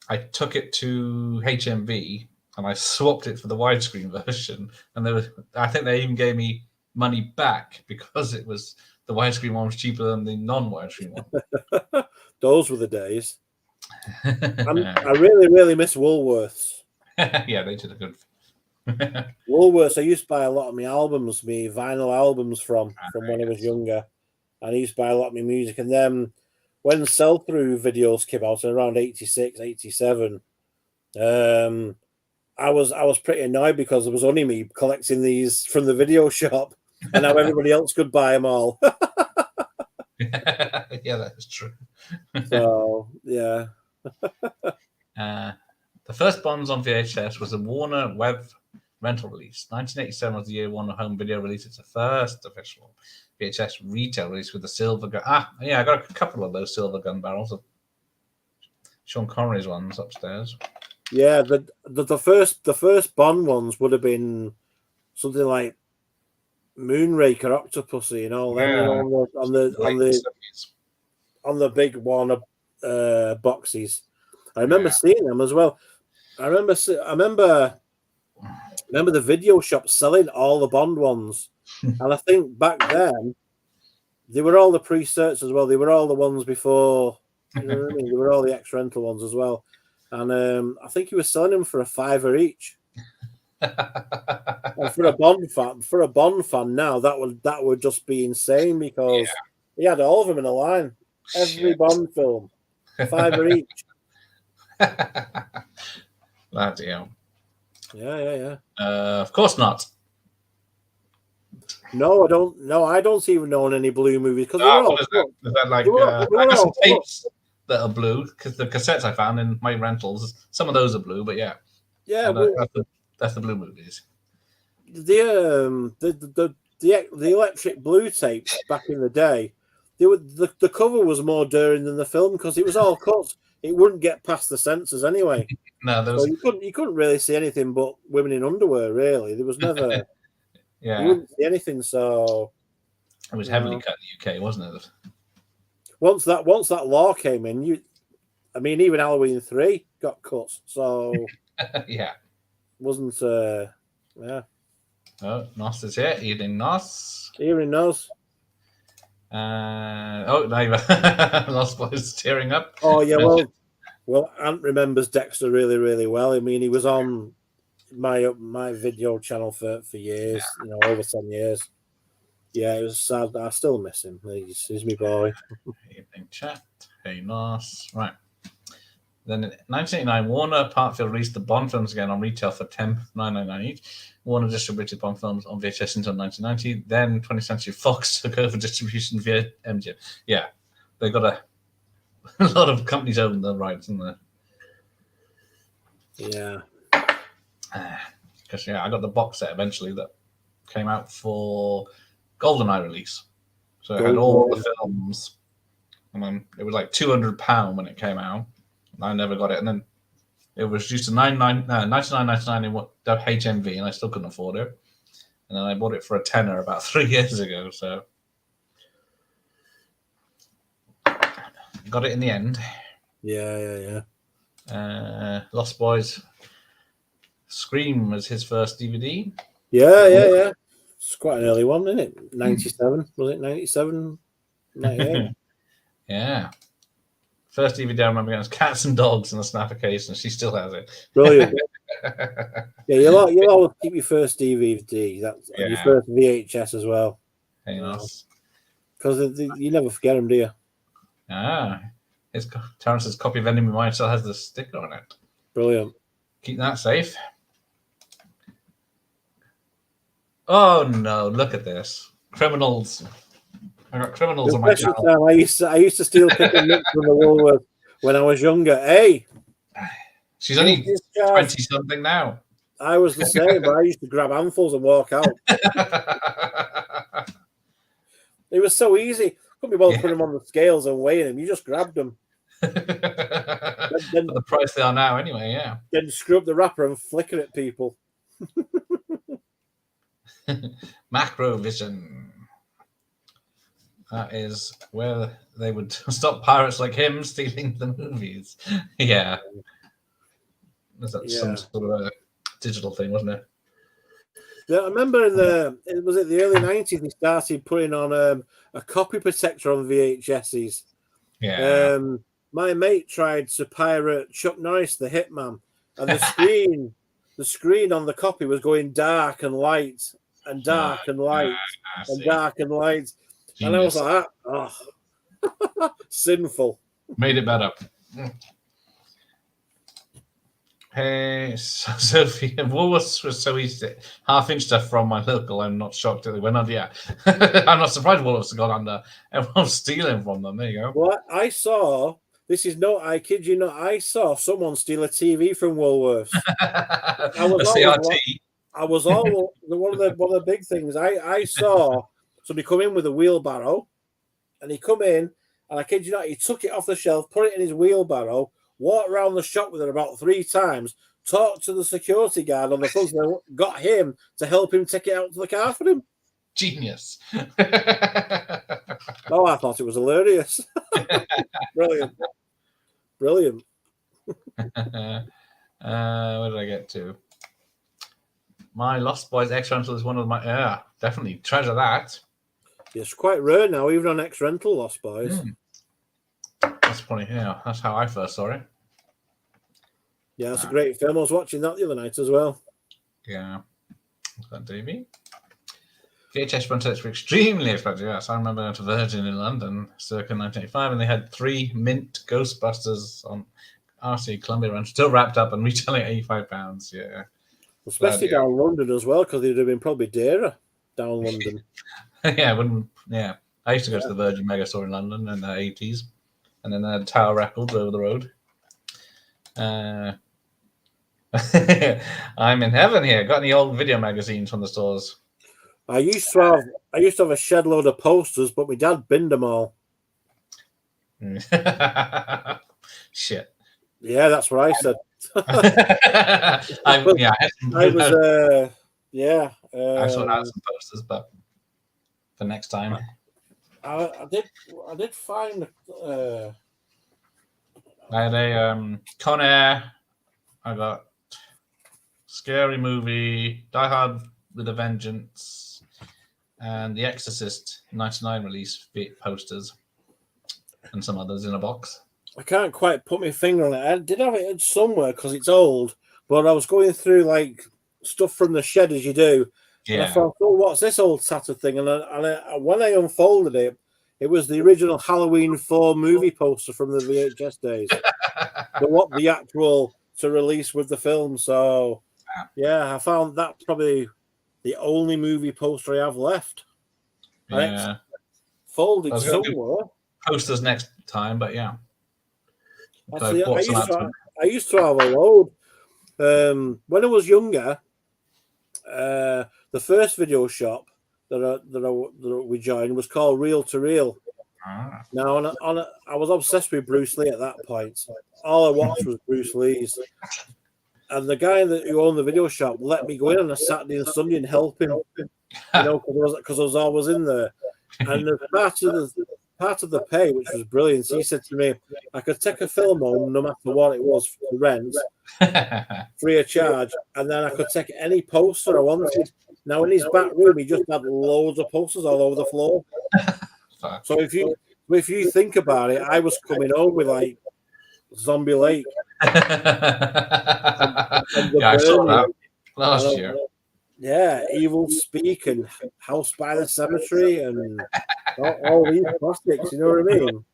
I took it to HMV and I swapped it for the widescreen version. And I think they even gave me money back because the widescreen one was cheaper than the non-widescreen one. Those were the days. I really, really miss Woolworths. Yeah, they did a good. Woolworths, I used to buy a lot of my albums, my vinyl albums from when I was younger. And I used to buy a lot of my music. And then when sell-through videos came out around 86, 87, I was pretty annoyed because it was only me collecting these from the video shop, and now everybody else could buy them all. Yeah, that is true. So, yeah. The first Bonds on VHS was a Warner Web rental release. 1987 was the year Warner Home Video released its first official VHS retail release with the silver gun. I got a couple of those silver gun barrels of Sean Connery's ones upstairs. Yeah, the first Bond ones would have been something like Moonraker, Octopussy, and all them on the big Warner boxes. I remember seeing them as well. I remember the video shop selling all the Bond ones, and I think back then they were all the pre-search as well. They were all the ones before. You know what I mean? They were all the ex-rental ones as well. And I think he was selling them for $5 each. And for a Bond fan now, that would just be insane because he had all of them in a line. Every Bond film, $5 each. Bloody hell. Yeah. Of course not. No, I don't. No, I don't even own any blue movies because is that like I got some tapes that are blue because the cassettes I found in my rentals, some of those are blue, but yeah, that's the blue movies. The electric blue tapes back in the day, the cover was more daring than the film because it was all cut. It wouldn't get past the censors anyway. No, so you couldn't really see anything but women in underwear. Really, there was never. You wouldn't see anything. So it was heavily cut in the UK, wasn't it? Once that law came in, even Halloween 3 got cut. So yeah, wasn't yeah. Oh, Nos is here. Evening, Nos. Evening, Nos. Now Lost Boys tearing up. Oh yeah, well, Ant remembers Dexter really, really well. I mean, he was on my video channel for years, over 10 years. Yeah, it was sad. I still miss him. He's my boy. Evening chat. Hey, Nos. Right. Then in 1989, Warner Parkfield released the Bond films again on retail for $10.99 each. Warner distributed Bond films on VHS until 1990. Then 20th Century Fox took over distribution via MGM. Yeah, they got a lot of companies own the rights in there. Yeah. Because I got the box set eventually that came out for GoldenEye release. So it had all the films. And then it was like £200 when it came out. I never got it. And then it was reduced to $99.99 in HMV, and I still couldn't afford it. And then I bought it for a tenner about 3 years ago. So got it in the end. Yeah. Lost Boys. Scream was his first DVD. Yeah. It's quite an early one, isn't it? 97. Was it 97? 98? Yeah. First DVD I remember was Cats and Dogs in a snapper case, and she still has it. Brilliant. Yeah, you'll always keep your first DVD. And your first VHS as well. Hey, nice. Because you never forget them, do you? Terrence's copy of Enemy Mine still has the sticker on it. Brilliant. Keep that safe. Oh no! Look at this, criminals. I got criminals on my channel. I used to steal pick and mix from the Woolworths when I was younger. Hey, she's only 20 something now. I was the same. But I used to grab handfuls and walk out. It was so easy. Couldn't be bothered putting them on the scales and weighing them. You just grabbed them. For the price they are now, anyway, yeah. Then screw up the wrapper and flicker at people. Macrovision. That is where they would stop pirates like him stealing the movies. Yeah. Was that some sort of a digital thing, wasn't it? Yeah, I remember in the early 90s they started putting on a copy protector on VHSs. Yeah. My mate tried to pirate Chuck Norris, the Hitman, and the screen on the copy was going dark and light and dark and light and dark and light. Genius. And I was like, oh, sinful. Made it better. Hey, Sophie, Woolworths was so easy. Half-inch stuff from my local. I'm not shocked that they went under. Yeah, I'm not surprised Woolworths have gone under. Everyone's stealing from them. There you go. Well, I saw. This is no. I kid you not. I saw someone steal a TV from Woolworths. I was all one of the big things. I saw somebody come in with a wheelbarrow, and he come in, and I kid you not, he took it off the shelf, put it in his wheelbarrow, walked around the shop with it about 3 times, talked to the security guard on the front, and got him to help him take it out to the car for him. Genius. Oh, I thought it was hilarious. Brilliant. Brilliant. Where did I get to? My Lost Boys X Rental is one of my... definitely treasure that. It's quite rare now, even on X Rental, Lost Boys. That's funny. Yeah, that's how I first saw it. Yeah, it's a great film. I was watching that the other night as well. Yeah. Was that Davey? VHS run sets were extremely expensive. Yes, I remember going to Virgin in London circa 1985, and they had 3 mint Ghostbusters on RC Columbia Run, still wrapped up and retailing at £85. Yeah. Especially down London as well, because they'd have been probably dearer down London. Yeah. I used to go to the Virgin Megastore in London in the 80s, and then they had Tower Records over the road. I'm in heaven here. Got any old video magazines from the stores? I used to have a shed load of posters, but my dad binned them all. Shit. Yeah, that's what I said. I sort out some posters, but for next time. I did find. I had a Con Air. I got Scary Movie, Die Hard with a Vengeance, and The Exorcist '99 release posters, and some others in a box. I can't quite put my finger on it. I did have it somewhere because it's old, but I was going through like stuff from the shed as you do. Yeah. And I thought, oh, what's this old tattered thing? And when I unfolded it, it was the original Halloween 4 movie poster from the VHS days. the actual to release with the film. So, yeah, I found that's probably the only movie poster I have left. Yeah. Folded somewhere. Posters next time, but yeah. Actually, I used to have a load. When I was younger, the first video shop that we joined was called Reel to Reel. Now, I was obsessed with Bruce Lee at that point. All I watched was Bruce Lee's. And the guy who owned the video shop let me go in on a Saturday and Sunday and help him, because I was always in there. And the part of the pay, which was brilliant, he said to me, I could take a film home no matter what it was for rent, free of charge, and then I could take any poster I wanted. Now, in his back room, he just had loads of posters all over the floor. So if you think about it, I was coming home with like Zombie Lake. I saw that last year. Yeah, Evil Speak and House by the Cemetery and all these classics. You know what I mean?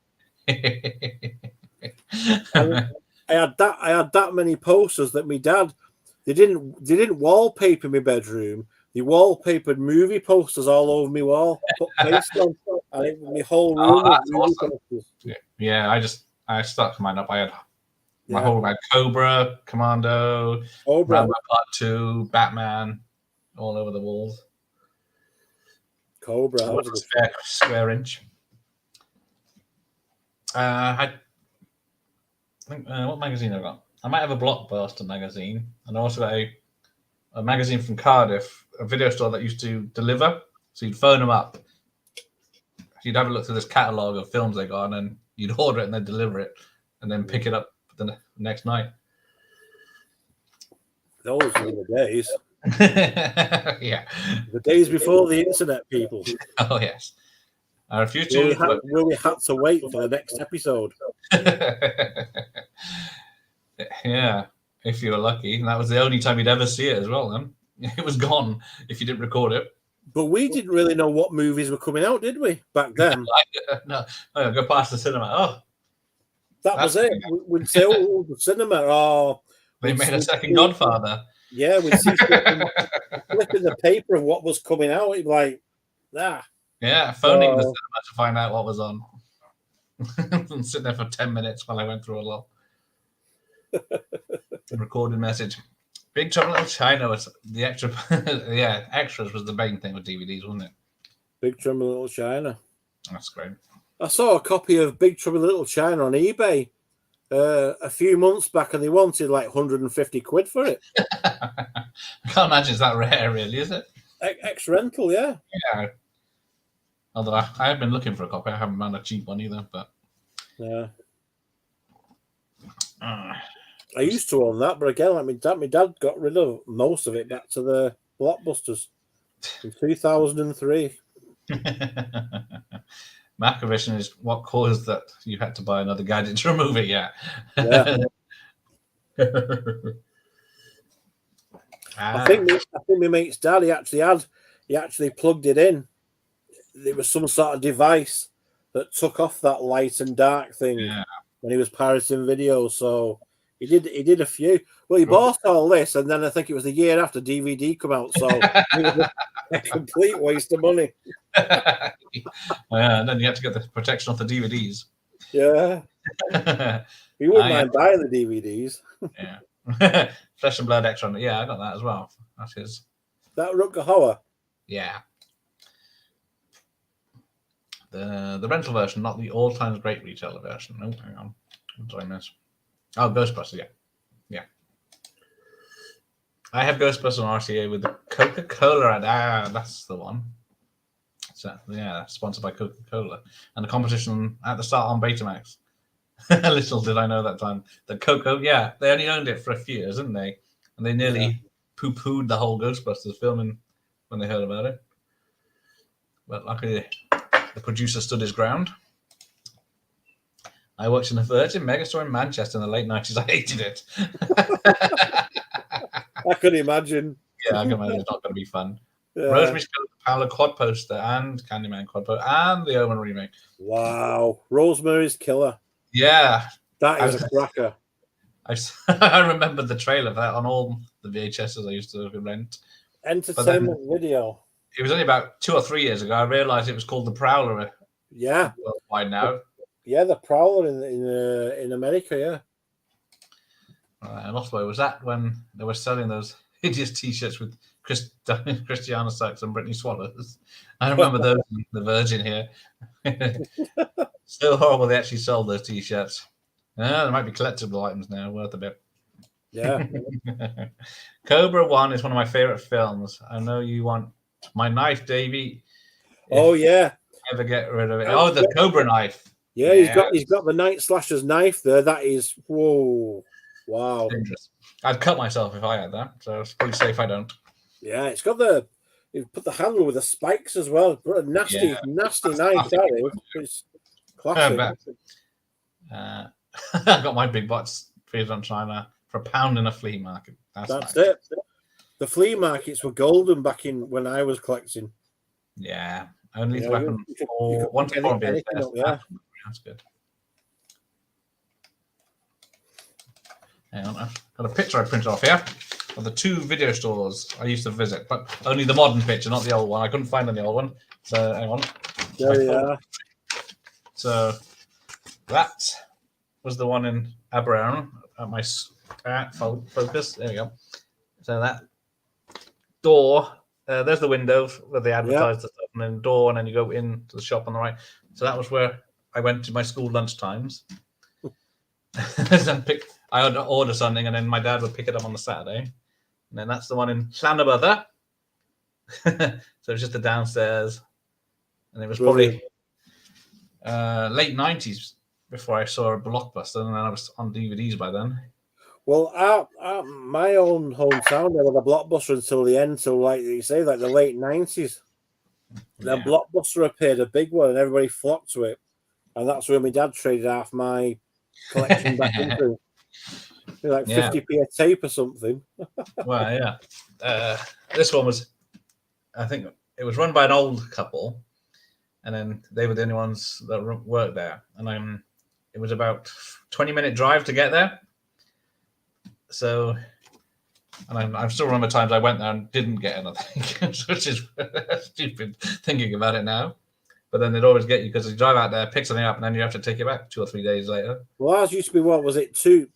I had that many posters that my dad. They didn't wallpaper my bedroom. They wallpapered movie posters all over my wall. Put paste on, and my whole room was movie posters. Yeah, I stuck mine up. I had my whole like Cobra, Commando, Rambo Part 2, Batman, all over the walls. Cobra, square inch. think, what magazine I got? I might have a Blockbuster magazine, and I also got a magazine from Cardiff, a video store that used to deliver. So you'd phone them up, you'd have a look through this catalogue of films they got, and then you'd order it and they'd deliver it, and then pick it up the next night. Those were the days. Yeah. The days before the internet, people. Oh, yes. I refuse to. Will we have to wait for the next episode? Yeah, if you were lucky. And that was the only time you'd ever see it as well, then. It was gone if you didn't record it. But we didn't really know what movies were coming out, did we, back then? No, go past the cinema. Oh, that was it. We'd say, oh, the cinema. Oh, they made a second Godfather. Yeah, we'd see flipping the paper of what was coming out. It'd be like, Yeah, phoning the cinema to find out what was on. And sitting there for 10 minutes while I went through a lot. Recorded message. Big Trouble in Little China was the extra. Yeah, extras was the main thing with DVDs, wasn't it? Big Trouble in Little China. That's great. I saw a copy of Big Trouble in Little China on eBay a few months back, and they wanted like 150 quid for it. I can't imagine it's that rare, really, is it? Ex rental, yeah. Yeah. Although I have been looking for a copy, I haven't found a cheap one either. But yeah. I used to own that, but again, like my dad got rid of most of it back to the Blockbusters in 2003. Macrovision is what caused that you had to buy another gadget to remove it. Yeah. I think my mate's dad, he actually plugged it in. There was some sort of device that took off that light and dark thing when he was pirating videos. So he did a few. Well, he bought all this, and then I think it was the year after DVD come out. So it was a complete waste of money. Yeah, and then you had to get the protection off the DVDs. Yeah. We wouldn't mind buying the DVDs. Yeah. Flesh and Blood extra. Yeah, I got that as well. That is. That Rutger Hauer? Yeah. The rental version, not the all times great retailer version. No, hang on. What did I miss? Oh, Ghostbusters, yeah. I have Ghostbusters on RCA with the Coca-Cola ad. That's the one. So, yeah, sponsored by Coca-Cola. And the competition at the start on Betamax. Little did I know that time. The Coco, yeah, they only owned it for a few years, didn't they? And they nearly poo-pooed the whole Ghostbusters filming when they heard about it. But luckily, the producer stood his ground. I worked in a Virgin Megastore in Manchester in the late 90s. I hated it. I could imagine. Yeah, I can imagine it's not going to be fun. Yeah. Rosemary's Paolo quad poster and Candyman quad poster and the Omen remake. Wow. Rosemary's Killer. Yeah. That is a cracker. I remember the trailer for that on all the VHSs I used to rent. Entertainment video. It was only about 2 or 3 years ago. I realized it was called The Prowler. Yeah. Worldwide now. Yeah, The Prowler in America, yeah. And also, was that when they were selling those hideous T-shirts with Christiana Sachs and Britney Swallows? I remember those in the Virgin here. Still horrible they actually sold those T-shirts. There might be collectible items now, worth a bit. Yeah. Cobra 1 is one of my favorite films. I know you want my knife, Davey. Oh, yeah. Never get rid of it. Oh, the Cobra knife. Yeah, he's got the Night Slasher's knife there. That is, whoa, wow. Dangerous. I'd cut myself if I had that, so it's pretty safe I don't. Yeah, it's got you put the handle with the spikes as well. What a nasty knife that is. It's classic. I got my big box feed on China for £1 in a flea market. That's nice. It. The flea markets were golden back when I was collecting. Yeah, only to happen for 1 to 4 beers. That's good. Hang on, I've got a picture I printed off here of the 2 video stores I used to visit, but only the modern picture, not the old one. I couldn't find the old one, so hang on. There we are. So that was the one in Aberystwyth at my focus. There we go. So that door, there's the window where they advertise the stuff, and then the door, and then you go into the shop on the right. So that was where I went to my school lunch times. I would order something, and then my dad would pick it up on the Saturday, and then that's the one in Llanybother. So it's just the downstairs, and it was probably late 90s before I saw a Blockbuster, and then I was on DVDs by then. Well, my own hometown, there was a Blockbuster until the end, so like you say, like the late 90s. Then Blockbuster appeared, a big one, and everybody flocked to it. And that's where my dad traded half my collection back into. Like 50p a tape or something. Well, yeah. This one was, I think it was run by an old couple, and then they were the only ones that worked there. And it was about 20-minute drive to get there. So, and I still remember times I went there and didn't get anything, which is stupid thinking about it now. But then they'd always get you because you drive out there, pick something up, and then you have to take it back 2 or 3 days later. Well, ours used to be, what was it, two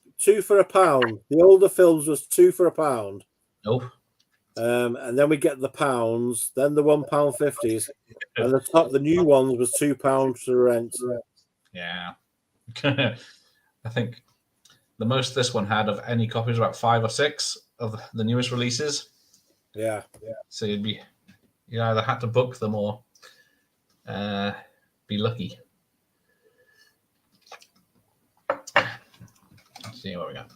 for £1? The older films was 2 for £1. Nope. And then we get the pounds, then the £1.50s, and the new ones was £2 to rent. Yeah. I think the most this one had of any copies was about 5 or 6 of the newest releases. Yeah. So you either had to book them or be lucky. Let's see what we got.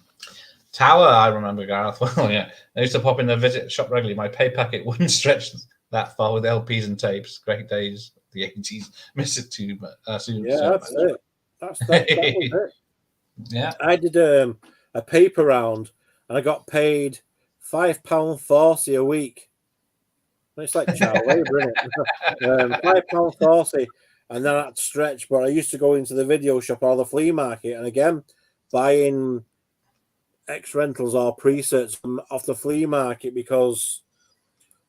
Tower, I remember, Gareth. Well, yeah. I used to pop in the visit shop regularly. My pay packet wouldn't stretch that far with LPs and tapes. Great days, the 80s. Miss it too, but soon. Yeah, that's it. That was it. Yeah. I did a paper round, and I got paid £5.40 a week. It's like child labor, isn't it? £5.40, and then I had to stretch. But I used to go into the video shop or the flea market, and again, buying X rentals or presets off the flea market, because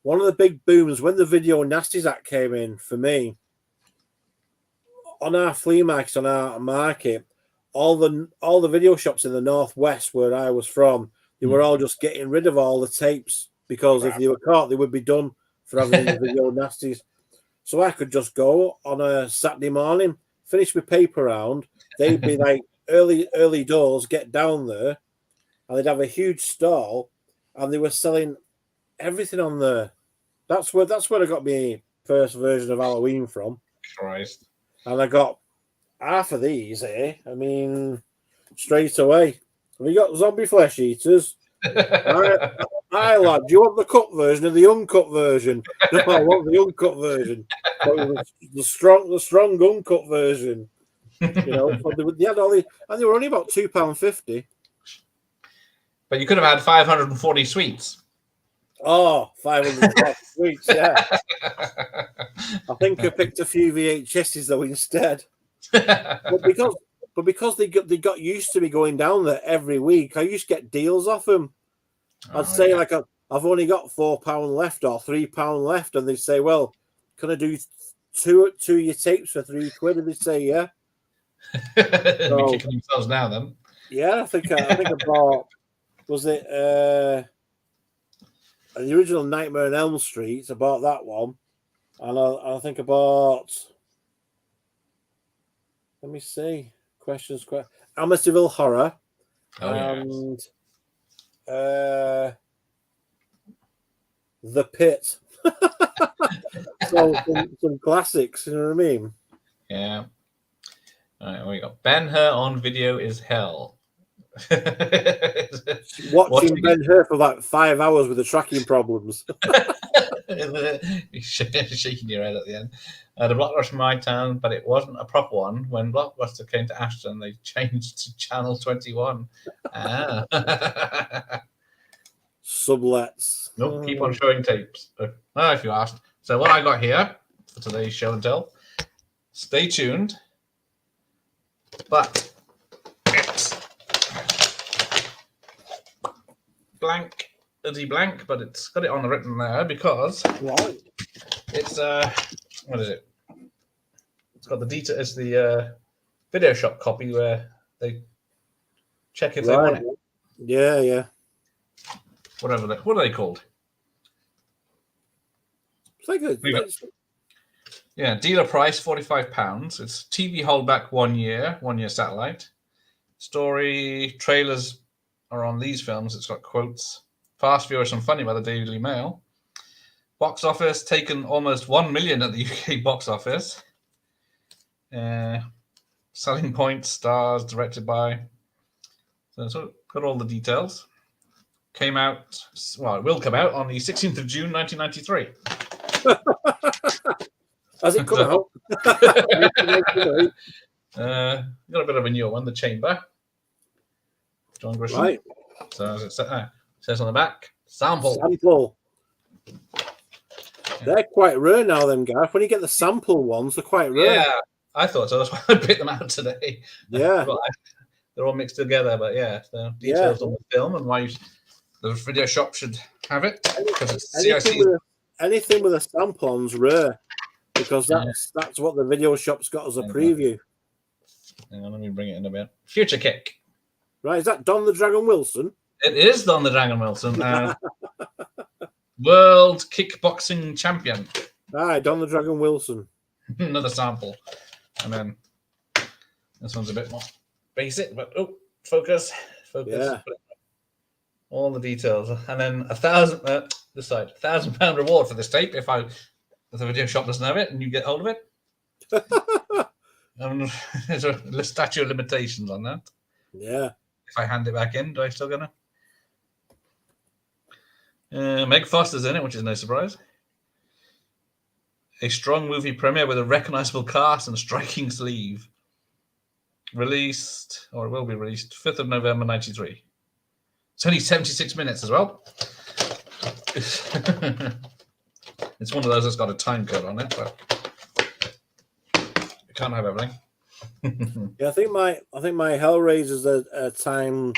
one of the big booms when the Video Nasties Act came in for me on our flea markets, on our market, all the video shops in the northwest where I was from, they were all just getting rid of all the tapes, because if they were caught, they would be done for having the Video Nasties. So I could just go on a Saturday morning, finish my paper round. They'd be like early doors, get down there, and they'd have a huge stall, and they were selling everything on there. That's where I got my first version of Halloween from. Christ. And I got half of these here. I mean, straight away. We got zombie flesh eaters. Hi, lad. Do you want the cut version or the uncut version? No, I want the uncut version. The strong uncut version. You know, they had all these, and they were only about £2.50. But you could have had 540 sweets. Oh, 540 sweets, yeah. I think I picked a few VHSs though instead. But because they got used to me going down there every week, I used to get deals off them. I'd say like I've only got £4 left or £3 left, and they'd say, "Well, can I do two of your tapes for £3?" And they'd say, "Yeah." They'll be kicking themselves now then. Yeah, I think I bought. Was it the original Nightmare on Elm Street? I bought that one, and I think I bought. Let me see. Questions. Amityville Horror, and The Pit. So some classics. You know what I mean? Yeah. All right, we got Ben-Hur on video is hell. Watching Ben-Hur for like 5 hours with the tracking problems. Shaking your head at the end. The Blockbuster from my town, but it wasn't a proper one. When Blockbuster came to Ashton, they changed to Channel 21. Sublets. Nope, keep on showing tapes. If you asked. So what I got here for today's show and tell, stay tuned. But it's blank, but it's got it on the written there because it's what is it? It's got the detail. It's the video shop copy where they check if they want it. Yeah. What are they called? Yeah, dealer price £45. It's TV holdback 1 year, 1 year satellite. Story trailers are on these films. It's got quotes. Fast, Furious, and Funny by the Daily Mail. Box office taken almost 1 million at the UK box office. Selling points, stars, directed by. So got all the details. Came out, well, it will come out on the 16th of June, 1993. Has it come out? Got a bit of a newer one, The Chamber. John Grisham. Right. So as it says on the back, sample. They're quite rare now, them guys. When you get the sample ones, they're quite rare. Yeah, I thought so. That's why I picked them out today. Yeah. They're all mixed together, but yeah, the details on the film and why the video shop should have it. Anything with a sample on's rare, because that's what the video shop's got as a preview. Hang on, let me bring it in a bit. Future Kick. Right, is that Don the Dragon Wilson? It is Don the Dragon Wilson. World kickboxing champion. Aye, Don the Dragon Wilson. Another sample. And then this one's a bit more basic, but focus. Yeah. All the details. And then £1,000 reward for this tape if the video shop doesn't have it and you get hold of it. There's a statute of limitations on that. Yeah. If I hand it back in, do I still gonna? Meg Foster's in it, which is no surprise. A strong movie premiere with a recognizable cast and striking sleeve. Released, or it will be released, 5th of November, 93. It's only 76 minutes as well. It's one of those that's got a time code on it, but you can't have everything. Yeah, I think my Hellraiser's a time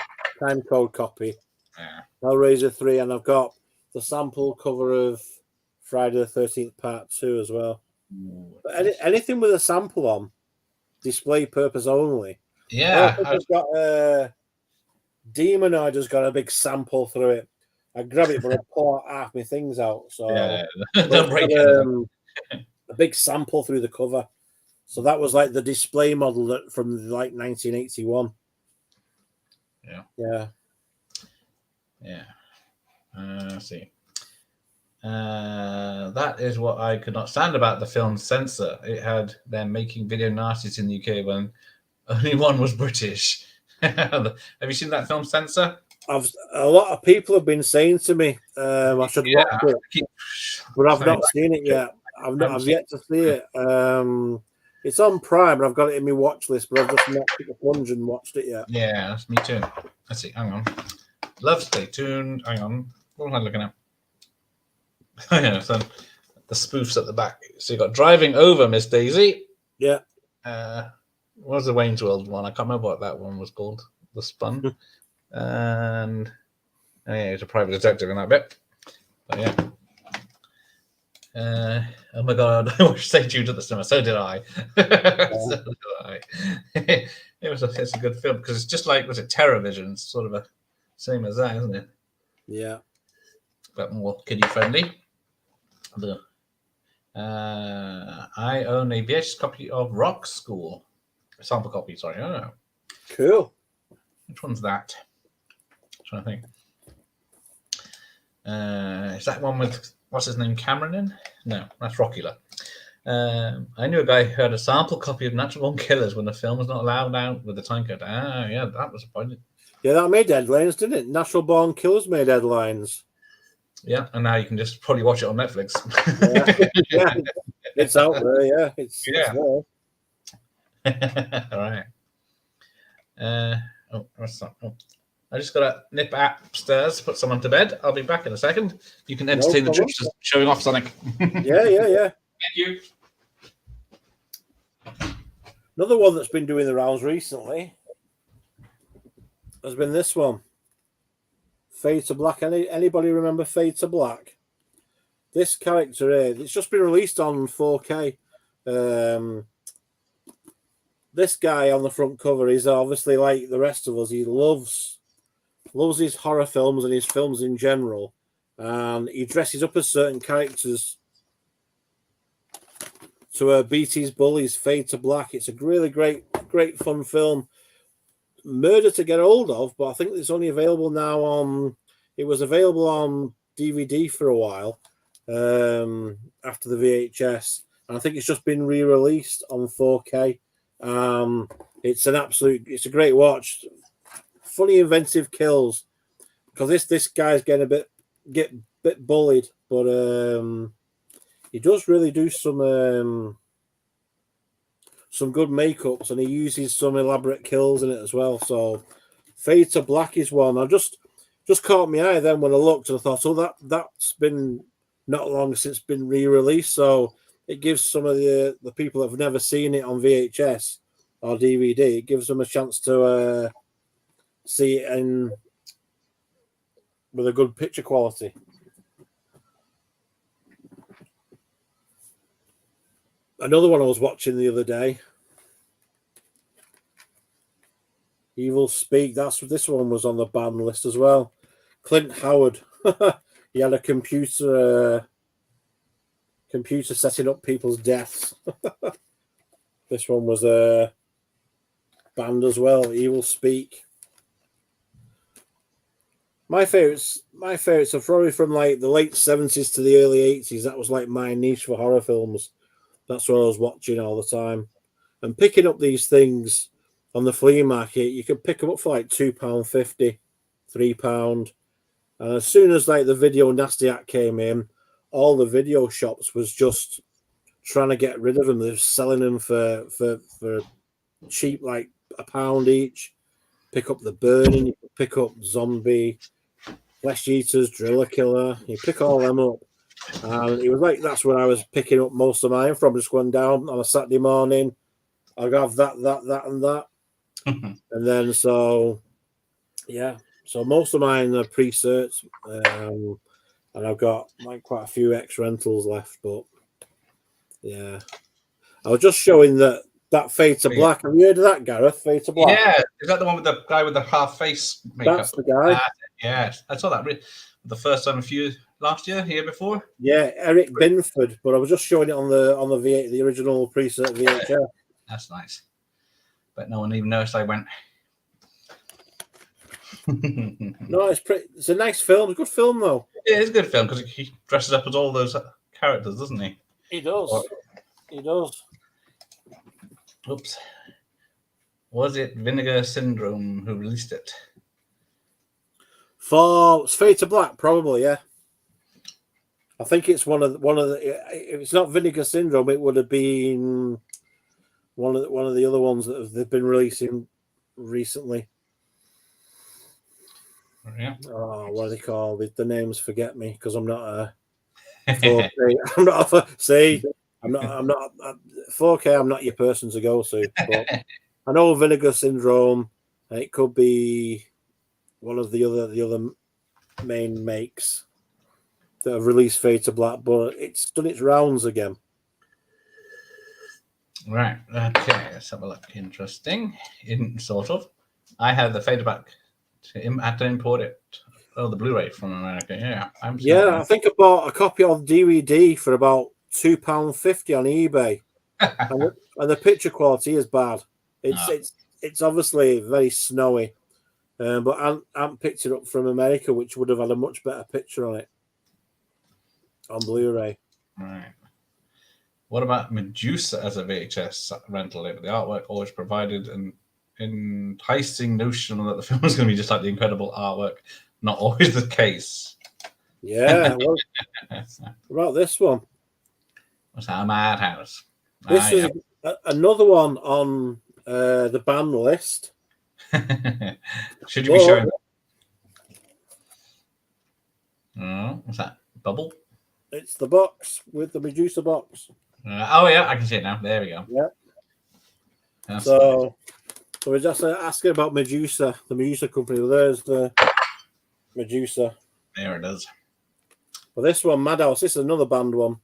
code copy. Yeah. Hellraiser 3, and I've got the sample cover of Friday the 13th Part 2 as well. But anything with a sample on, display purpose only. Yeah. I've got Demonoid has got a big sample through it. I grab it, but I pull half my things out. So don't break it. A big sample through the cover. So that was like the display model from like 1981. Yeah. Yeah. Yeah. Let's see. That is what I could not stand about the film's censor. It had them making video nasties in the UK when only one was British. Have you seen that film Censor? A lot of people have been saying to me, I should watch it, but I've not seen it yet. I've yet to see it. It's on Prime, and I've got it in my watch list, but I've just not took the plunge and watched it yet. Yeah, that's me too. Let's see. Hang on. Love, stay tuned. Hang on. What am I looking at? Yeah, so the spoofs at the back. So you got Driving Over Miss Daisy. Yeah. What was the Wayne's World one? I can't remember what that one was called. The Spun. And he's a private detective in that bit. But yeah. Oh my god, I watched Stay Tuned at the cinema. So did I. So did I. It's a good film because it's just like, was it Terror Vision? It's sort of a same as that, isn't it? Yeah. But more kiddie friendly. I own a VHS copy of Rock School. A sample copy, sorry. Oh. Cool. Which one's that? I'm trying to think. Is that one with, what's his name, Cameron in? No, that's Rockula. I knew a guy who had a sample copy of Natural Born Killers when the film was not allowed out with the time code. Yeah, that was a point. Yeah, that made headlines, didn't it? Natural Born Killers made headlines. Yeah, and now you can just probably watch it on Netflix. Yeah, it's out there. Yeah, it's there. All right. What's that? I just got to nip upstairs, put someone to bed. I'll be back in a second. You can entertain the troops just showing off Sonic. Yeah. Thank you. Another one that's been doing the rounds recently has been this one. Fade to Black. Anybody remember Fade to Black? This character here, it's just been released on 4K. This guy on the front cover is obviously like the rest of us. He loves his horror films and his films in general. And he dresses up as certain characters to beat his bullies, Fade to Black. It's a really great fun film. murder to get hold of, but I think it's only available now on. It was available on DVD for a while after the VHS, and I think it's just been re-released on 4K. It's a great watch. Funny, inventive kills, because this guy's getting a bit bullied, but he does really do some good makeups, and he uses some elaborate kills in it as well. So Fade to Black is one. I just caught my eye then when I looked, and I thought, oh, that's been not long since been re-released. So it gives some of the people that have never seen it on VHS or DVD, it gives them a chance to see it in with a good picture quality. Another one I was watching the other day, Evil Speak. This one was on the banned list as well. Clint Howard. He had a computer setting up people's deaths. This one was banned as well. Evil Speak. My favorites are probably from like the late 70s to the early 80s. That was like my niche for horror films. That's what I was watching all the time. And picking up these things on the flea market, you could pick them up for like £2.50, £3. And as soon as like the Video Nasty Act came in, all the video shops was just trying to get rid of them. They're selling them for cheap, like £1 each. Pick up the Burning, you pick up Zombie, Flesh Eaters, Driller Killer. You pick all them up. And it was like that's where I was picking up most of mine from. Just going down on a Saturday morning. I'll have that, and that. And then so most of mine are pre-certs. And I've got like quite a few X rentals left, but yeah. I was just showing that Fade to Black. Have you heard of that, Gareth? Fade to Black. Yeah, is that the one with the guy with the half face makeup? That's the guy. Yeah, I saw that the first time last year before. Yeah, Eric Binford. But I was just showing it on the original preset VHS. That's nice. But no one even noticed I went. No, it's a nice film. It's a good film though. Yeah, it's a good film because he dresses up as all those characters, doesn't he? He does. He does. Oops. Was it Vinegar Syndrome who released it? For Fade to Black, probably, yeah. I think it's one of the. If it's not Vinegar Syndrome, it would have been one of the other ones that they've been releasing recently. Yeah. Oh, what are they called? The names forget me because I'm not a 4K. I'm not a, see. I'm not 4K. I'm not your person to go to. But I know Vinegar Syndrome. It could be one of the other main makes that have released Fade to Black, but it's done its rounds again. Right. Okay. Let's have a look. Interesting. Sort of. I had the Fade to Black. I had to import it. Oh, the Blu-ray from America. Yeah. I think I bought a copy of DVD for about £2.50 on eBay, and the picture quality is bad. It's obviously very snowy, but I haven't picked it up from America, which would have had a much better picture on it on Blu-ray. Right. What about Medusa as a VHS rental? The artwork always provided an enticing notion that the film was going to be just like the incredible artwork. Not always the case. Yeah. What about this one? What's that? A Madhouse. This is another one on the ban list. Should you be showing? Oh, what's that? Bubble? It's the box with the Medusa box. Oh yeah, I can see it now. There we go. Yeah. So we're just asking about Medusa, the Medusa company. Well, there's the Medusa. There it is. Well, this one, Madhouse. This is another banned one.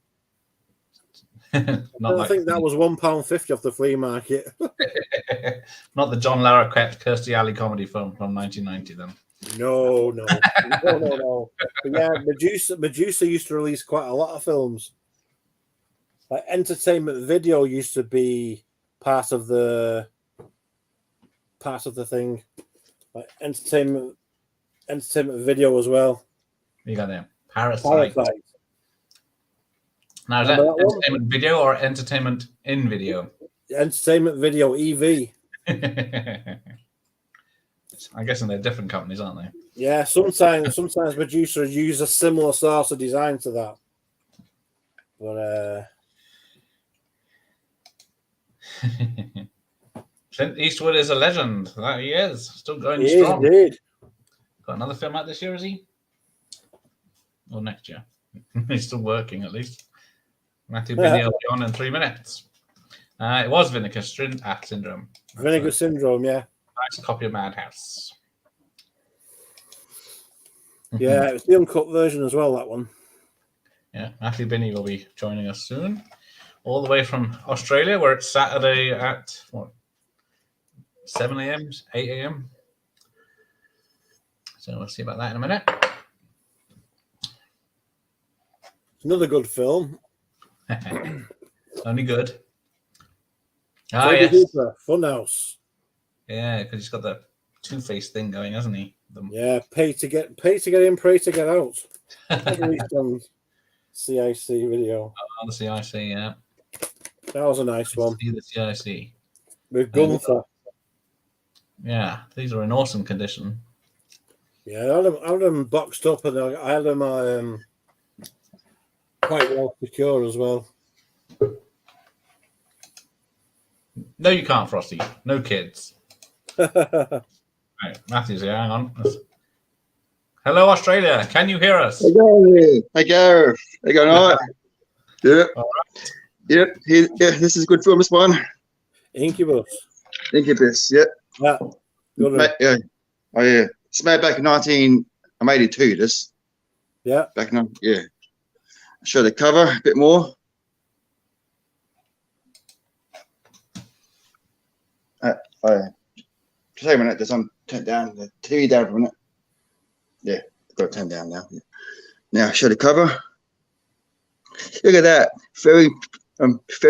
I think that was £1.50 off the flea market. Not the John Larroquette Kirstie Alley comedy film from 1990, then. No. But yeah, Medusa used to release quite a lot of films. Like Entertainment Video used to be part of the part of the thing. Like entertainment video as well. You got there. Parasite. Now, is that entertainment video or entertainment in video? Entertainment video, EV. I'm guessing they're different companies, aren't they? Yeah, sometimes producers use a similar sort of design to that. But Clint Eastwood is a legend. That he is. Still going strong. Indeed. Got another film out this year, is he? Or next year? He's still working, at least. Matthew Binney will be on in 3 minutes. It was Vinegar Syndrome. Vinegar Syndrome, yeah. Nice copy of Madhouse. Yeah, it was the uncut version as well, that one. Yeah, Matthew Binney will be joining us soon. All the way from Australia, where it's Saturday at, 7 a.m., 8 a.m.? So we'll see about that in a minute. Another good film. Only good. Yes. Funhouse. Yeah, because he's got the Two-Face thing going, hasn't he? Yeah, pay to get in, pray to get out. CIC video. Oh, the CIC, yeah. That was a nice one. See the CIC. With Gunther. Yeah, these are in awesome condition. Yeah, I had them boxed up, and I had them quite well secure as well. No, you can't, Frosty. No kids. Right, Matthew's here. Hang on. Hello, Australia. Can you hear us? Hey, Gary. Hey, Gareth. Hey, going all right? Yeah. All right. Yep. Yeah, this is a good film, this one. Incubus. Yep. Yeah. Yeah. Oh, yeah. It's made back in 1982, this. Yeah. Back in, yeah. I'll show the cover a bit more. Just a minute, there's some turn down the TV down for a minute. Yeah, got it turned down now. Yeah. Now show the cover. Look at that, very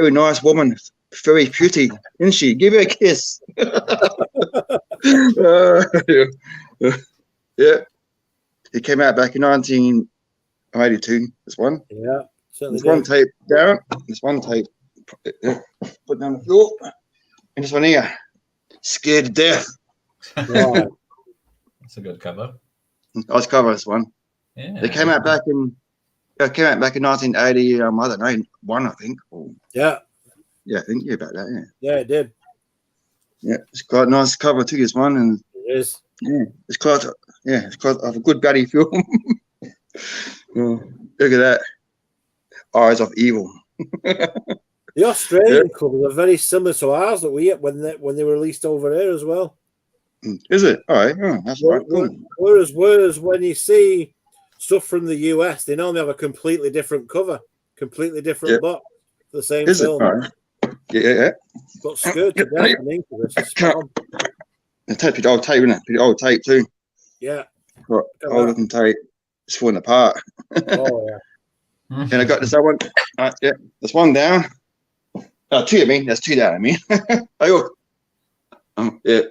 nice woman, very pretty, isn't she? Give her a kiss. Yeah, it came out back in 1982. This one. Yeah. There's one tape down. There's one tape put down the floor, and this one here. Scared to death. Right. That's a good cover. Nice cover, this one. Yeah. They came out back in 1980. I don't know, one, I think. Or, yeah. Yeah, I think about that. Yeah. Yeah, it did. Yeah, it's quite a nice cover too. This one, and it is. Yeah, it's quite a good baddie film. Look at that. Eyes of Evil. The Australian covers are very similar to ours that we get when they were released over here as well. Is it? All right. Oh, that's right. Cool. Whereas when you see stuff from the US, they normally have a completely different cover, completely different box for the same film. All right. Yeah. But Scared to Death and Incubus is strong. The tape, pretty old tape, isn't it? Pretty old tape too. Yeah. Old looking tape. It's falling apart. Oh yeah. And I got this other one. Yeah, there's one down. Two, I mean. There's two down, I mean. Yeah.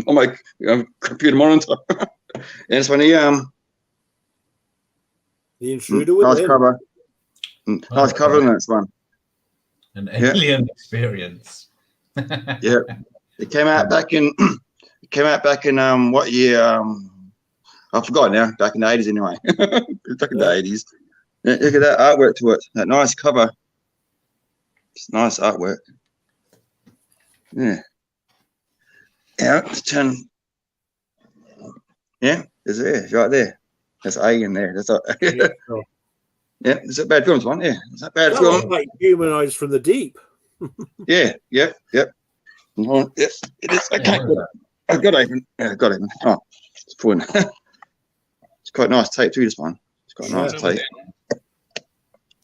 On my computer monitor. And this one here. The Intruder with nice cover. Nice cover in this one. An alien experience. Yeah. It came out back in what year? I forgot now. Back in the 80s anyway. Back in the 80s. Yeah, look at that artwork to it. That nice cover. It's nice artwork. Yeah. Yeah, it's 10. Yeah, it's there, it's right there. That's A in there. That's yeah, it's a bad film, this one. Yeah, it's a bad film. Like Humanoids from the Deep. Yeah, yep. Well, yes, it is. Okay, I got it. Yeah, got it. Oh, it's fun. It's quite nice tape too. This one. It's quite nice tape.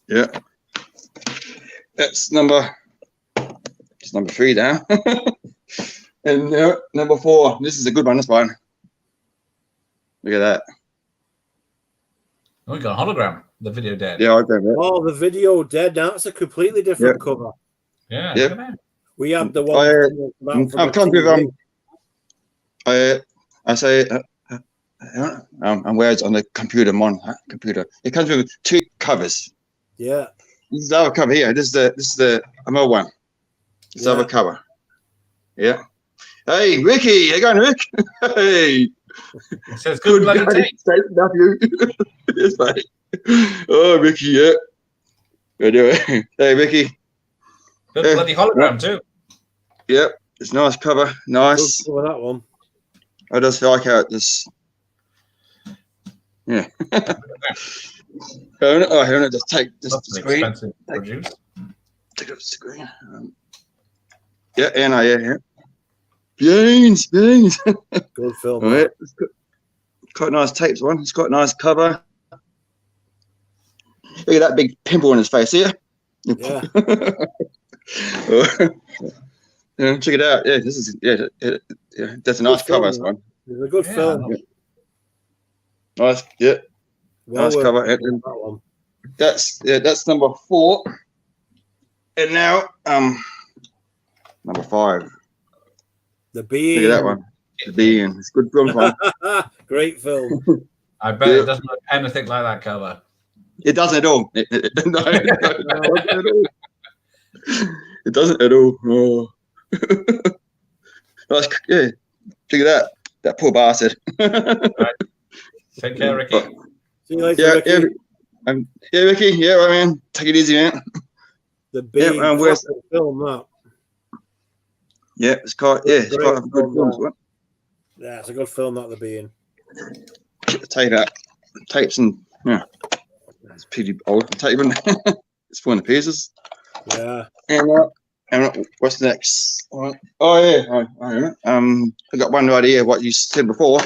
Yeah. That's number 3 now. And number 4. This is a good one. This one. Look at that. Oh, we got a hologram. The Video Dead. Yeah, I got that. Oh, the Video Dead. Now that's a completely different cover. Yeah. Yep. We have the one. I'm trying to I say, and where's on the computer, computer. It comes with 2 covers. Yeah. This is the other cover here. This is the another one. This is the other cover. Yeah. Hey, Ricky, how you going, Rick? Hey. It says good bloody tape. Love you. Yes, mate. Oh, Ricky, yeah. Anyway, hey, Ricky. Good bloody hologram too. Yep, it's nice cover. Nice. Good for that one. I just like how it just. Yeah. I just take this screen. Expensive to produce. Take up the screen. Yeah, and yeah. Beans. Good film. All right. It's quite nice tapes one. It's got a nice cover. Look at that big pimple on his face here. Yeah. Yeah, check it out. Yeah, this is that's a nice cover. This one. It's a good film. Nice. Yeah. Well nice cover. That one. That's number 4. And now number 5. The Being. Look at that one. The Being. It's a good film one. Great film. I bet it doesn't look anything like that cover. It doesn't at all. No, it doesn't at all. Oh. Nice, yeah. Check it out. That poor bastard. Right. Take care, Ricky. See you later, Ricky. Yeah, Ricky. Yeah, right, man. Take it easy, man. The Being. Yeah, man, where's the film that? Yeah, it's quite. Yeah, it's quite a good film. Yeah, it's a good film. That The Being. Get the tape out. Tapes and yeah, it's pretty old. Tape and it's falling to pieces. Yeah. And what's next? Oh yeah. I got one right here. What you said before.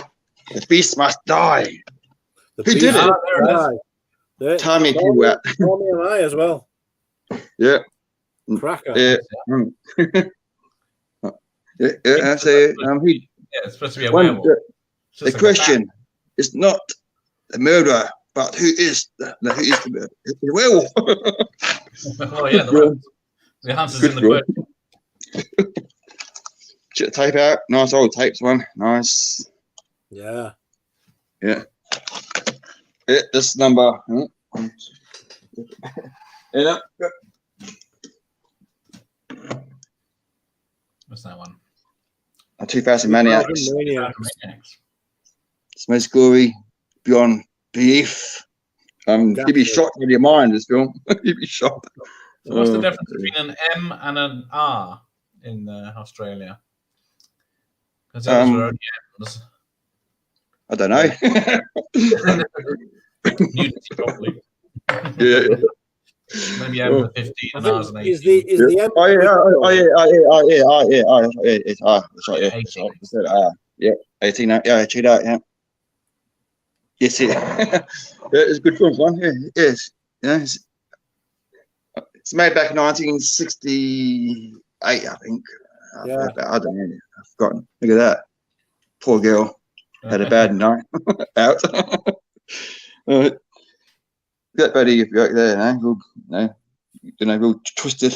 The beast must die. Who did it? Tommy Tommy and I as well. Yeah. Cracker. Yeah. Yeah. So it's supposed to be a werewolf. The question is not the murderer, but who is the murderer? It's the werewolf. Oh yeah, the answer's in the word. Check the tape out. Nice old tapes one. Nice. Yeah. Yeah. This number. Yeah. What's that one? 2000 Maniacs. It's most glory beyond belief. You'd be shocked with your mind, this film. You'd be shocked. So what's the difference between an M and an R in Australia? Because those were only M's. I don't know. Nudity, probably. Yeah. Maybe M for 15 and R's an 18. Is the M? That's right. Yeah. Yeah. 18. Yeah. Check it out. Yeah. Yes. Yeah. It's a good film, one. Yeah. Yes. Yeah. It's made back in 1968, I think. Yeah. I don't know. I've forgotten. Look at that. Poor girl had a bad night out. That buddy, if you're out there, real twisted.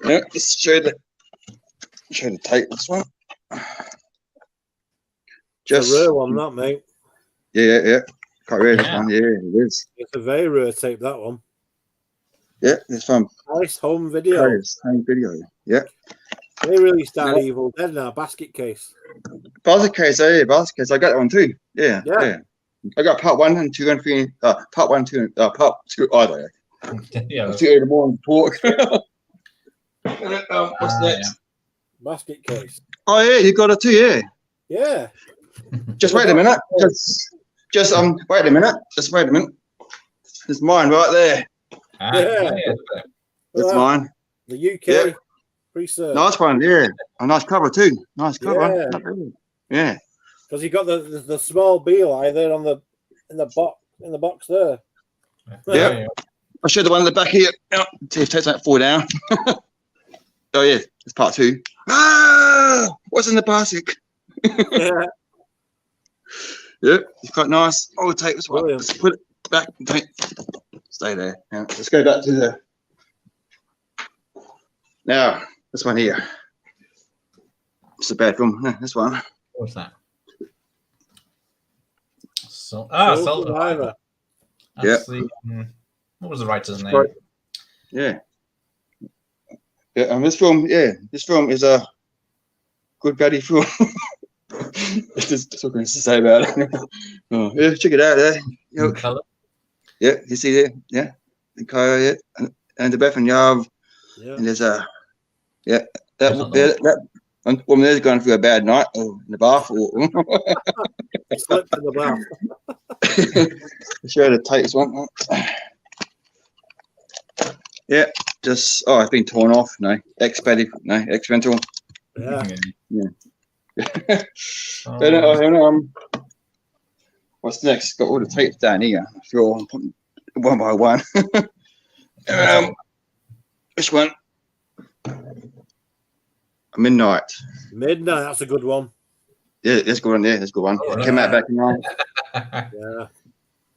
Yeah, just show the tape. This one. Just a rare one, that mate. Yeah. Quite rare. This one. Yeah, it is. It's a very rare tape. That one. Yeah, it's from Nice home video. Home video. Yeah. They released that Evil Dead in our basket case. Basket case. Yeah, basket case. I got that one too. Yeah. I got part 1 and 2 and 3. Part 1, 2, part 2. I don't know. Yeah. 2 in the morning talk. What's next? Yeah. Basket case. Oh yeah, you got it too. Yeah. Yeah. Just wait a minute. Just wait a minute. Just wait a minute. It's mine right there. Yeah. It's mine. The UK. Yeah. Pre-serve. Nice one. Yeah. A nice cover too. Nice cover. Yeah. Because you got the small beeline there in the box there. Yeah. I'll show the one in the back here. See if it takes that 4 down. Oh yeah, it's part 2. Ah, what's in the basket? Yeah. Yeah, it's quite nice. Oh, take this one. Let's put it back. Stay there. Yeah. Let's go back to now this one here. it's a bad film. This one. What's that? Soul Survivor. Survivor. That's the what was the writer's name? Right. Yeah. And this film is a good baddie film. That's what I'm going to say about it. Oh, yeah, check it out there. Color. Yeah, you see there? Yeah. The color, yeah. And the Beth and Yav. Yeah. And there's a that woman there's going through a bad night in the bath. Or Slipped in the bath. Show the tightest one. Yeah, just it's been torn off. No, ex-rental. Yeah. What's next? Got all the tapes down here. I feel I'm putting one by one. This one. Midnight. That's a good one. Yeah, let's go on there. That's a good one. Oh, Came out back in Yeah.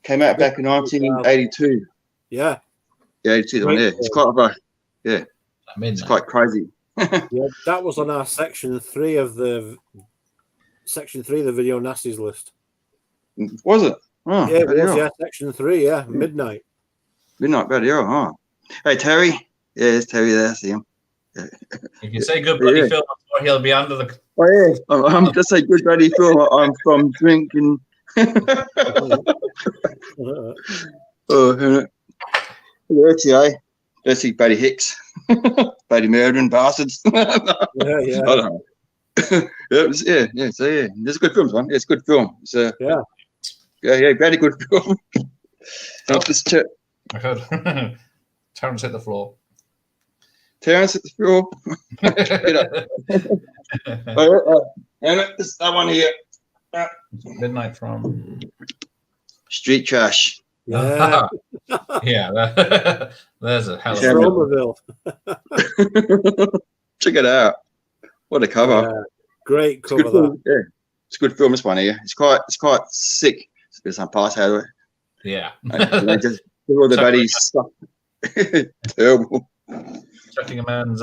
1982. Yeah. Yeah, 82. Yeah, it's quite it's quite crazy. Yeah, that was on our section 3 of the video nasties list. Was it? Oh, Yeah, it was. Yeah, section 3. Yeah, Midnight. Bloody hell. Oh. Hey, Terry. Yeah, it's Terry there. I see him. Yeah. If you say good bloody film, he'll be under the. Oh yeah, I'm just a good bloody film. I'm from drinking. Hello, TA. Let's see, Buddy Hicks, Buddy murdering bastards. Yeah. I don't know. So it's a good film, man. It's a good film. It's very good film. Just check. I heard Terrence hit the floor. Terrence at the floor. And this that one here. Midnight from Street Trash. Yeah. Yeah. There's a hell of a Romerville. Check it out. What a cover. Yeah. Great cover. Yeah. It's a good film, this one here. It's quite sick. There's some parts out of it. Yeah. Just all the bloody stuff. Terrible. Chucking a man's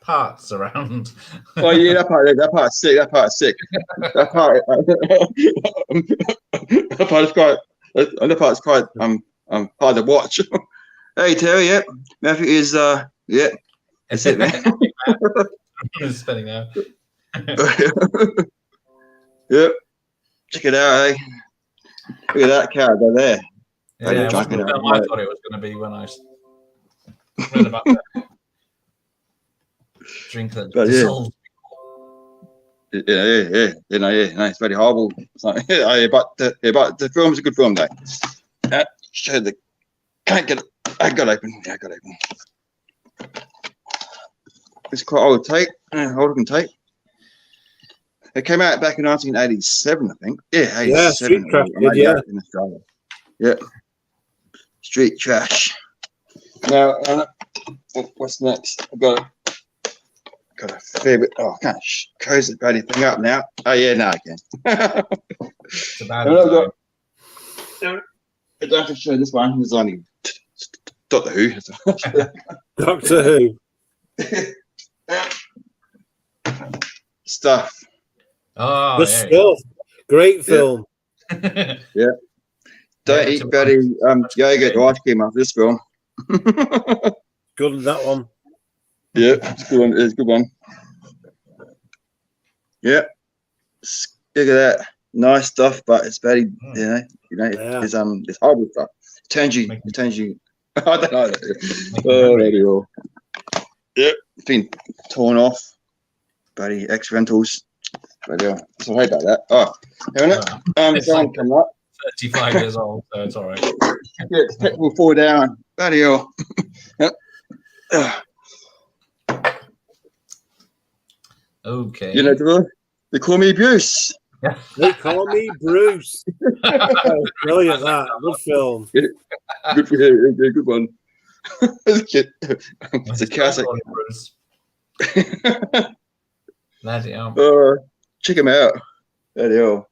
parts around. Oh yeah, that part's sick. That part is quite hard to watch. Hey Terry, yeah. Matthew is yeah. That's it, man. He's spinning out. Yep. Check it out, hey. Look at that car go there. Yeah, I thought it was going to be when I read about that drink that dissolves. Yeah. It's very horrible. But the film's a good film, though. Show the. Can't get it. I got open. It's quite old tape. Old tape. It came out back in 1987, I think. Yeah, 87. Yeah, Street Trash. Yeah. In Australia. Yeah. Street Trash. Now, what's next? I've got a fair bit. Oh, I can't close the bloody thing up now. Oh, yeah, now I can. It's a bad I don't have to show this one. There's only Doctor Who. Doctor Who. Stuff. Oh, The Stuff. Great film. Yeah. Don't eat bloody yogurt or ice cream after this film. Good in that one. Yeah, it's a good one. It's a good one. Yeah. Look at that. Nice stuff, but it's very, it's horrible stuff. It turns you. I don't know. Oh, there you go. Yeah, it's been torn off. Bloody ex-rentals. But yeah, so hate about that. Oh, it's someone like come up. 35 years old, so it's all right. Yeah, the pet will fall down. Bloody hell. Okay. You know, they call me Bruce. They call me Bruce. Oh, brilliant, that. Good film. Yeah. Good for you. Yeah, good one. It's a classic. Bloody hell. Check him out. Bloody hell.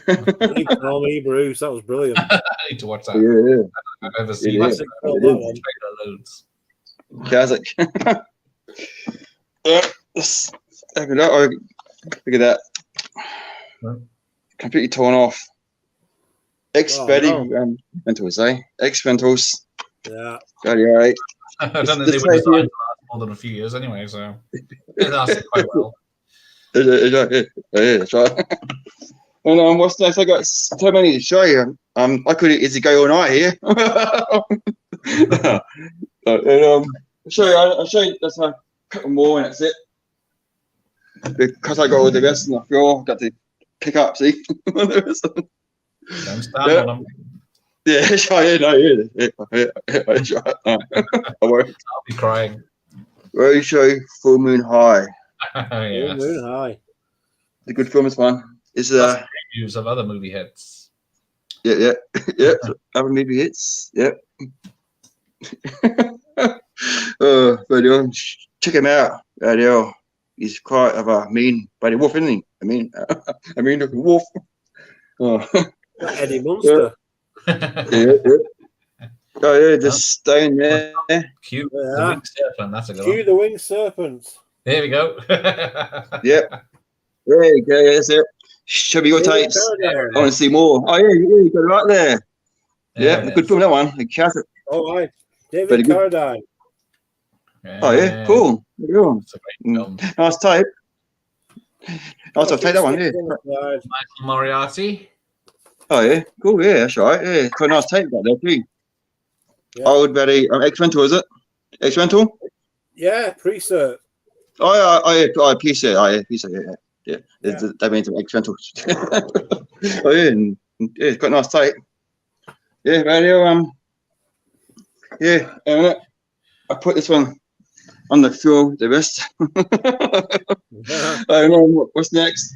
They call me Bruce. That was brilliant. I need to watch that. Yeah. I've never seen Yeah. that. That one. Classic. Look at that. Look at that. Huh? Completely torn off. Rentals, eh? Rentals. Yeah. Bloody all right. I don't think they were designed to last more than a few years anyway, so it lasted quite well. Yeah, that's right. And what's next? I got so many to show you. I could easily go all night here. I'll show you just a couple more and that's it. Because I got all the rest on the floor, got to pick up, see? Don't stand on them. Yeah, sure, yeah, sure. I won't. I'll be crying. Road show, Full Moon High. Yes. Moon High. The good film is one. It's reviews of other movie hits. Yeah. Other movie hits. Yep. But check him out. He's quite of a mean bloody wolf, isn't he? I mean looking wolf. Oh. Eddie Munster. Yeah. Oh yeah, just staying there. Cue the winged serpent. That's a good Cue one. the winged serpent. There we go. Yep. There you go. That's it. Show me your tapes. I want to see more. Oh yeah, you got it right there. Yeah, good film that one. A classic. Oh, right. David Carradine. Oh yeah, cool. Good one. It's a great film. Nice tape. Nice to take that one. Yeah. Michael Moriarty. Oh yeah, cool. Yeah, that's right. Yeah, quite a nice tape back there too. Yeah. Old Betty, X-Rental, is it? X-Rental? Yeah, pre-cert. Oh yeah, P-cert. Oh yeah, P-cert. Yeah. That means X-Rental. Oh yeah, and yeah, it's got a nice tape. Yeah, radio. Yeah, I put this one on the floor. The rest. I don't know what's next.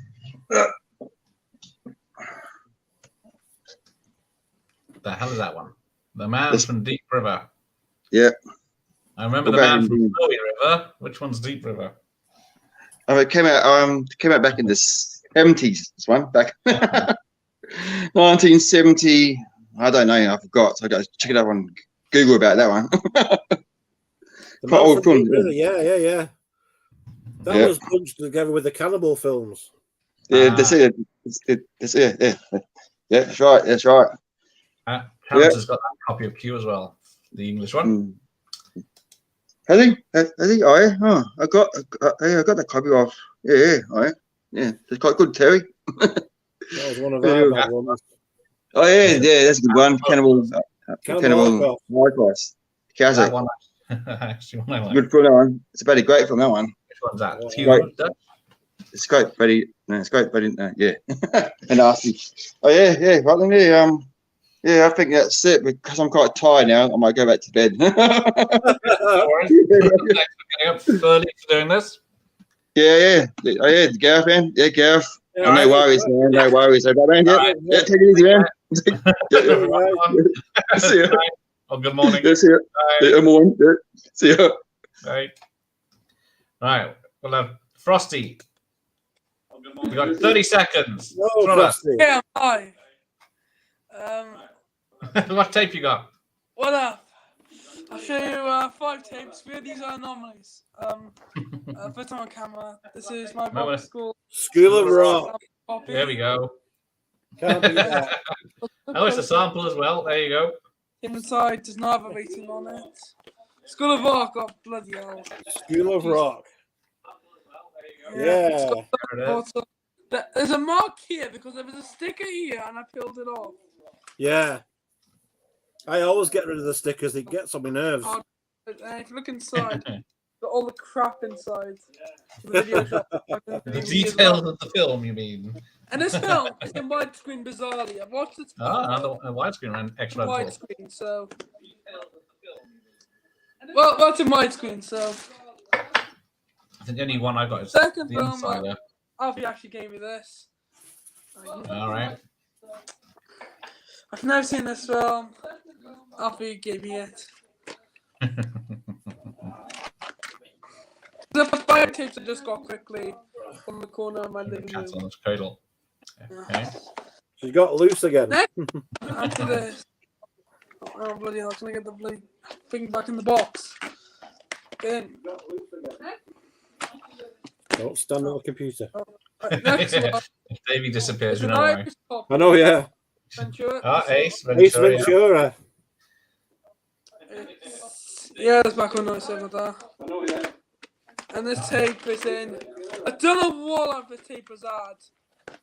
The hell is that one? The Man from Deep River. Yeah. I remember The Man from Snowy River. Which one's Deep River? Oh, it came out back in the 70s. This one back 1970. I don't know. I forgot. So I got to check it out on Google about that one. Quite old film. Yeah. That was bunched together with the cannibal films. Yeah, that's it. Yeah, that's right. That's right. Harris has got that copy of Q as well, the English one. Has he? Oh, yeah. Oh, I got that copy of. Yeah. It's quite good, Terry. That was one of our bad ones. Oh yeah, that's a good one. Cannibal Holocaust. That one, actually, one I like. Good for that one. It's about a great film. That one. Which one's that? It's great, buddy. No, it's great, buddy. Yeah, and nasty. Oh yeah. Right then, yeah. Yeah, I think that's it because I'm quite tired now. I might go back to bed. Thanks for getting up early for doing this. Yeah. Oh yeah, Gareth, man. Yeah, Gareth. Yeah, no worries, man. No worries. So, man, yeah, take it easy, man. See you. Oh, good morning. See you. Good morning. See you. Right. We'll have Frosty. We've got 30 seconds. No, Frosty. Yeah, hi. What tape you got? What up? I'll show you 5 tapes. These are anomalies. First time on camera. This is my Rock School of Rock. There we go. Can't be that. Oh, it's a sample as well. There you go. Inside does not have a rating on it. School of Rock. Oh, bloody hell. School of Rock. Yeah. There's a mark here because there was a sticker here and I peeled it off. Yeah. I always get rid of the stickers. It gets on my nerves. If you look inside, got all the crap inside. The details of the film, you mean? And this film is in widescreen, bizarrely. I've watched it. A widescreen and extra. Widescreen, so. Well, that's in widescreen, so. I think the only one I got is second the film. Insider. Alfie actually gave me this. All right. I've never seen this film. Alfie gave me it. The 5 tapes I just got quickly from the corner of my living room. Cat on the cradle. Okay. She got loose again. After this. Oh, bloody hell. Can I get the bloody thing back in the box? Get in. Don't stand on the computer. Next one. If Davey disappears, It's you an know why. Irish copy. I know, yeah. Ventura. Ah, So Ace Ace Ventura. Ventura. yeah, it's back on noise over there. And this tape is in. I don't know what life this tape was at. I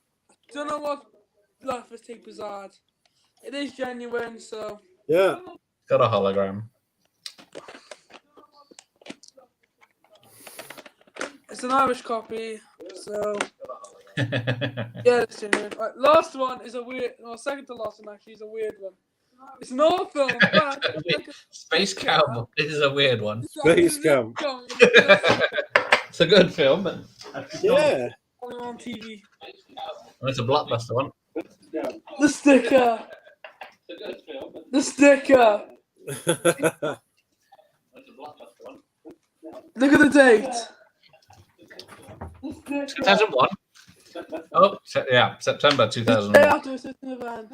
don't know what life this tape was at. It is genuine, so. Yeah. Got a hologram. It's an Irish copy, so. Yeah, it's genuine. Right, last one is a weird. Well, second to last one actually is a weird one. It's an old film, but Space Cowboy. This is a weird one. Space Camp. It's a good film, but Yeah. Only on TV. it's a blockbuster one. The sticker. The sticker. Look at the date. 2001. Oh, yeah, September Day 2001. after a certain event.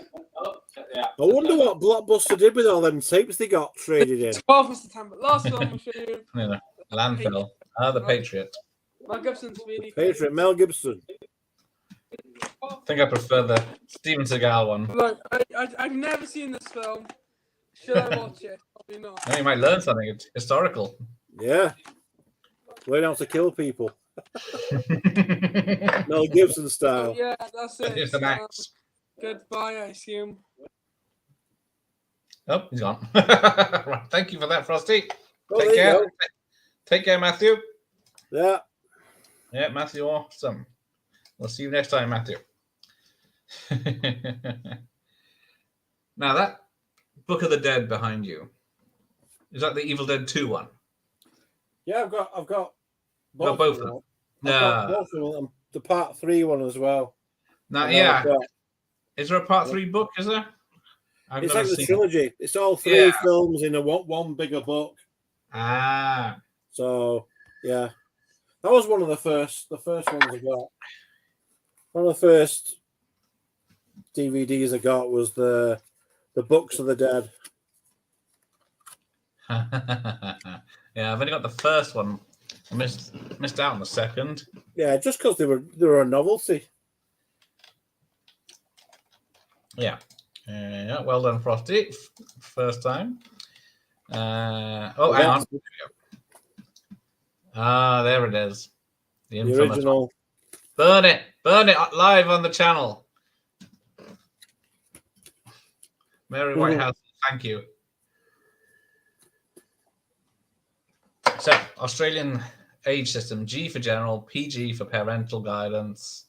I wonder what Blockbuster did with all them tapes they got traded in. 12th of September. Last one we'll show you. Yeah, Landfill. Ah, the Patriot. Mel Gibson's really. Patriot, Mel Gibson. I think I prefer the Steven Seagal one. Look, I've never seen this film. Should I watch it? Probably not. I think you might learn something. It's historical. Yeah. Learn how to kill people. Mel Gibson style. Yeah, that's it. Here's the max. Goodbye, I assume. Oh, he's gone. Right, thank you for that, Frosty. Oh, Take there you care. go. Take care, Matthew. Yeah. Yeah, Matthew, awesome. We'll see you next time, Matthew. Now, that Book of the Dead behind you, is that the Evil Dead 2 one? Yeah, I've got Got both of them. I've got both of them. The part 3 one as well. Now, And yeah. I've got- Is there a part 3 book, is there? I've it's never like the seen trilogy. It's all 3 Yeah. films in a one bigger book. Ah. So yeah, that was one of the first ones I got. One of the first DVDs I got was the Books of the Dead. Yeah, I've only got the first one. I missed out on the second. Yeah, just because they were a novelty. Yeah. Yeah, well done, Frosty. First time. Hang on. There we go. Ah, there it is. The The infamous original. one. Burn it live on the channel. Mary Whitehouse, thank you. So, Australian age system: G for general, PG for parental guidance,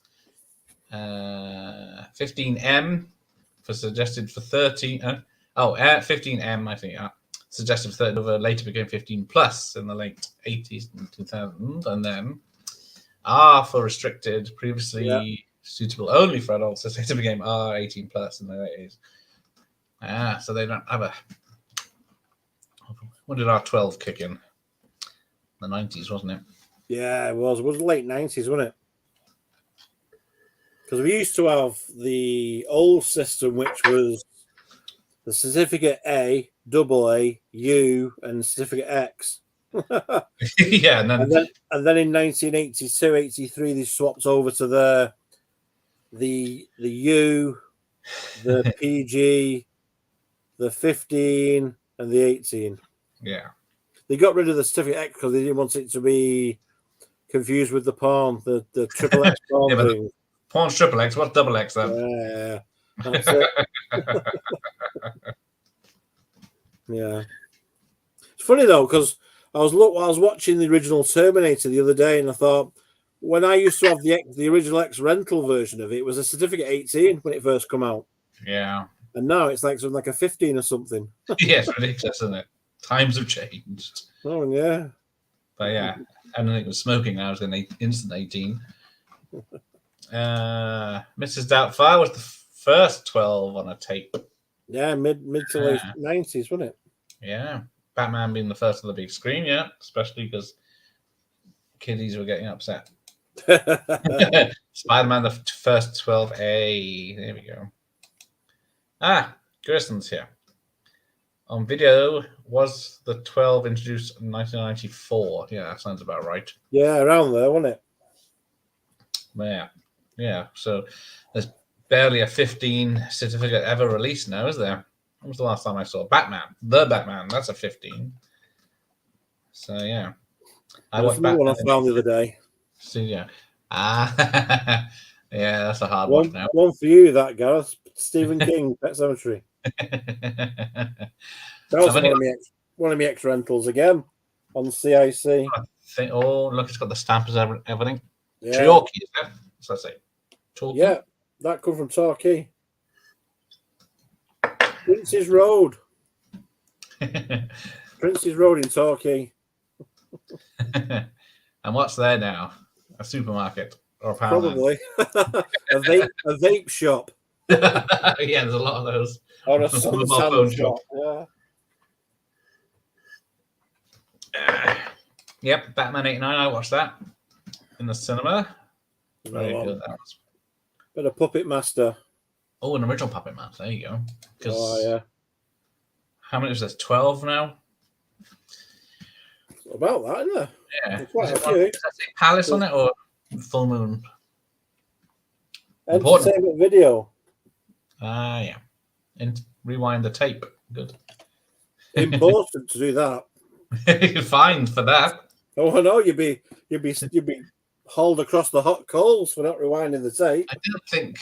15M for suggested for 13. 15M, I think. Suggested for 13, later became 15 plus in the late 80s and 2000, and then R for restricted, previously suitable only for adults, so later became R 18 plus in the 80s. So they don't have a. When did R12 kick in? The 90s, wasn't it? Yeah, it was. It was the late 90s, wasn't it? Because we used to have the old system, which was the certificate A, double A, U, and certificate X. Yeah, and then in 1982, 83, they swapped over to the U, the PG, the 15, and the 18. yeah. They got rid of the certificate X because they didn't want it to be confused with the porn, the triple X porn Yeah, thing. Porn's triple X. What's double X then? Yeah, that's it. Yeah, it's funny though because I was watching the original Terminator the other day, and I thought when I used to have the original X rental version of it, it was a certificate 18 when it first come out, Yeah. and now it's like something like a 15 or something. Yeah, it's ridiculous, isn't it? Times have changed. Oh yeah, But yeah, anything with smoking now is an instant 18. Mrs. Doubtfire was the first 12 on a tape. yeah, mid to late 90s, wasn't it? Yeah. Batman being the first on the big screen, yeah. Especially because kiddies were getting upset. Spider-Man, the first 12A. There we go. Gerson's here. On video, was the 12 introduced in 1994? Yeah, that sounds about right. Yeah, around there, wasn't it? Yeah. So there's barely a 15 certificate ever released now, is there? When was the last time I saw Batman? The Batman. That's a 15. So yeah, I watched Batman. One I found the other day. So yeah, yeah, that's a hard one now. One for you, that Gareth. Stephen King, Pet Cemetery. That was one of my ex rentals again on CIC. Oh, look, it's got the stamp and everything. Yeah. Torquay, is that? So I say, Torquay? Yeah, that come from Torquay. Prince's Road. Prince's Road in Torquay. And what's there now? A supermarket or a probably a vape shop. Yeah, there's a lot of those. Or a phone shop. Yeah. Yep, Batman '89. I watched that in the cinema. Very good. That was. Bit of Puppet Master. Oh, an original Puppet Master. There you go. Oh yeah. How many is this? 12 now. About that, isn't there? Yeah. Quite a few. Does that say Palace on it or Full Moon? Entertainment video. Yeah. And rewind the tape. Good. Important to do that. You're fined for that. Oh, I know. You'd be hauled across the hot coals for not rewinding the tape. I didn't think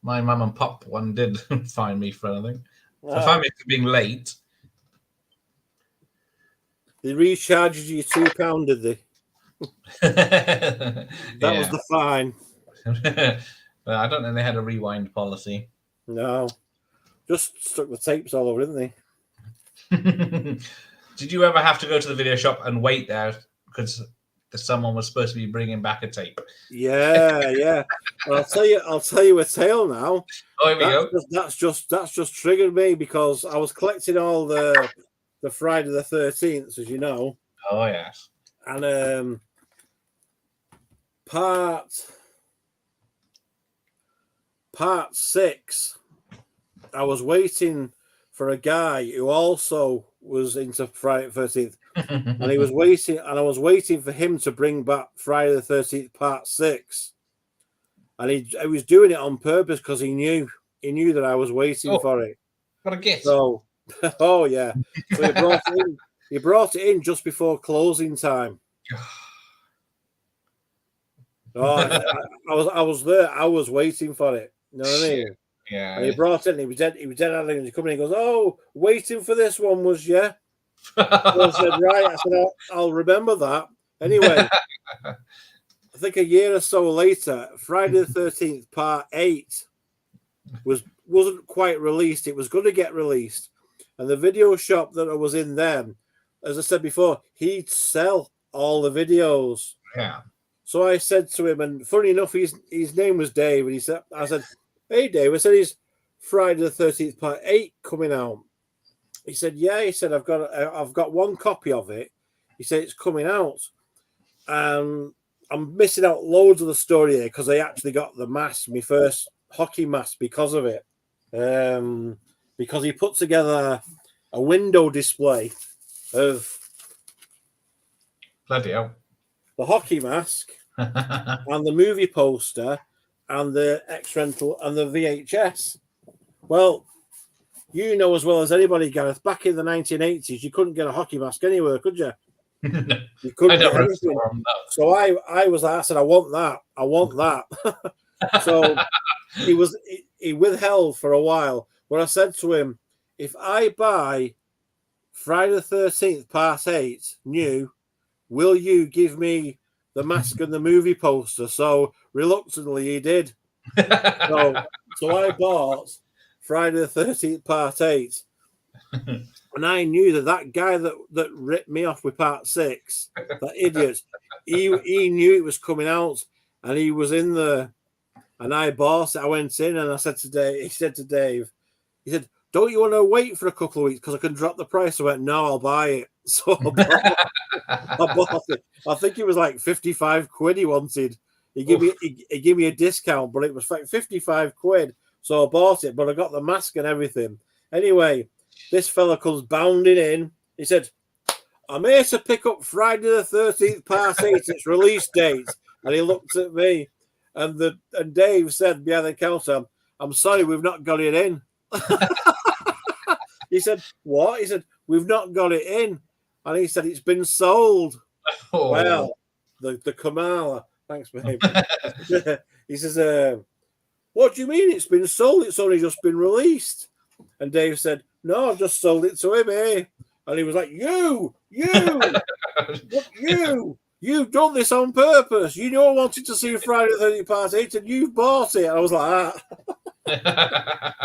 my mum and pop one did fine me for anything. So I find me for being late. They recharged you £2, did they? That was the fine. But I don't think they had a rewind policy. No. Just stuck the tapes all over, didn't they? Did you ever have to go to the video shop and wait there because someone was supposed to be bringing back a tape? Yeah. Well, I'll tell you a tale now. Oh, here we go. That's just triggered me because I was collecting all the Friday the 13th, as you know. Oh yes. And part 6, I was waiting for a guy who also was into Friday the 13th, and he was waiting, and I was waiting for him to bring back Friday the 13th part 6, and he was doing it on purpose because he knew that I was waiting for it. What a gift! So, oh yeah, so he brought it in. He brought it in just before closing time. Oh, I was there. I was waiting for it. You know what I mean? Yeah. And he brought it in. He was dead. He coming. He goes, "Oh, waiting for this one was yeah." So I said, "Right." I said, "I'll remember that." Anyway, I think a year or so later, Friday the 13th, part 8 wasn't quite released. It was going to get released, and the video shop that I was in then, as I said before, he'd sell all the videos. Yeah. So I said to him, and funny enough, his name was Dave, and I said, "Hey Dave," I said, "Is Friday the 13th part 8 coming out?" He said, "Yeah." He said, "I've got one copy of it." He said, "It's coming out." I'm missing out loads of the story here because I actually got the mask, my first hockey mask, because of it. Because he put together a window display of bloody hell, the hockey mask and the movie poster and the X rental and the VHS. Well, you know as well as anybody, Gareth, back in the 1980s, you couldn't get a hockey mask anywhere, could you? No. You couldn't get anything. So I said, I want that. So he withheld for a while. But I said to him, if I buy Friday the 13th part 8 new, will you give me the mask and the movie poster? So reluctantly he did. So I bought Friday the 13th part 8. And I knew that guy that ripped me off with part 6, that idiot, he knew it was coming out, and he was in there, and I bought it. I went in and I said to Dave, he said, "Don't you want to wait for a couple of weeks because I can drop the price?" I went, "No, I'll buy it." So I bought it. I think it was like 55 quid he wanted. He gave me a discount, but it was like 55 quid. So I bought it, but I got the mask and everything. Anyway, this fella comes bounding in. He said, I'm here to pick up Friday the 13th Part 8, its release date. And he looked at me, and Dave said behind the counter, I'm sorry, we've not got it in. He said, what? He said, we've not got it in. And he said, it's been sold. Oh. Well, the Kamala. Thanks, babe. He says, what do you mean it's been sold? It's only just been released. And Dave said, no, I've just sold it to him, eh? And he was like, you've done this on purpose. You know I wanted to see Friday the 13th Part 8 and you've bought it. And I was like,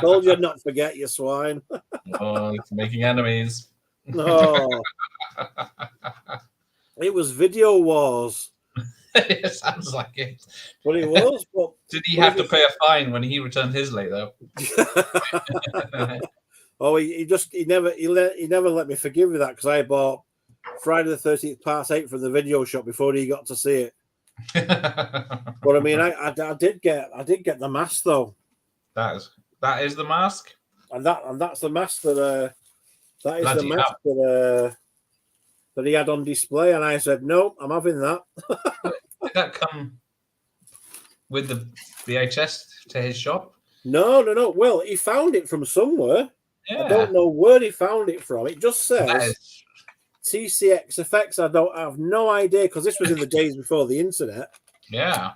told you not to forget, you swine. Oh, it's making enemies. No. It was Video Wars. It sounds like it. But it was. But did he have to pay a fine when he returned his late though? Oh, he never let me forgive you that because I bought Friday the 13th Part 8 from the video shop before he got to see it. But I mean, I did get the mask though. That is the mask, and that's the mask that that he had on display, and I said no, I'm having that. Did that come with the VHS to his shop? No. Well, he found it from somewhere. Yeah. I don't know where he found it from. It just says TCX effects. I have no idea because this was in the days before the internet. Yeah.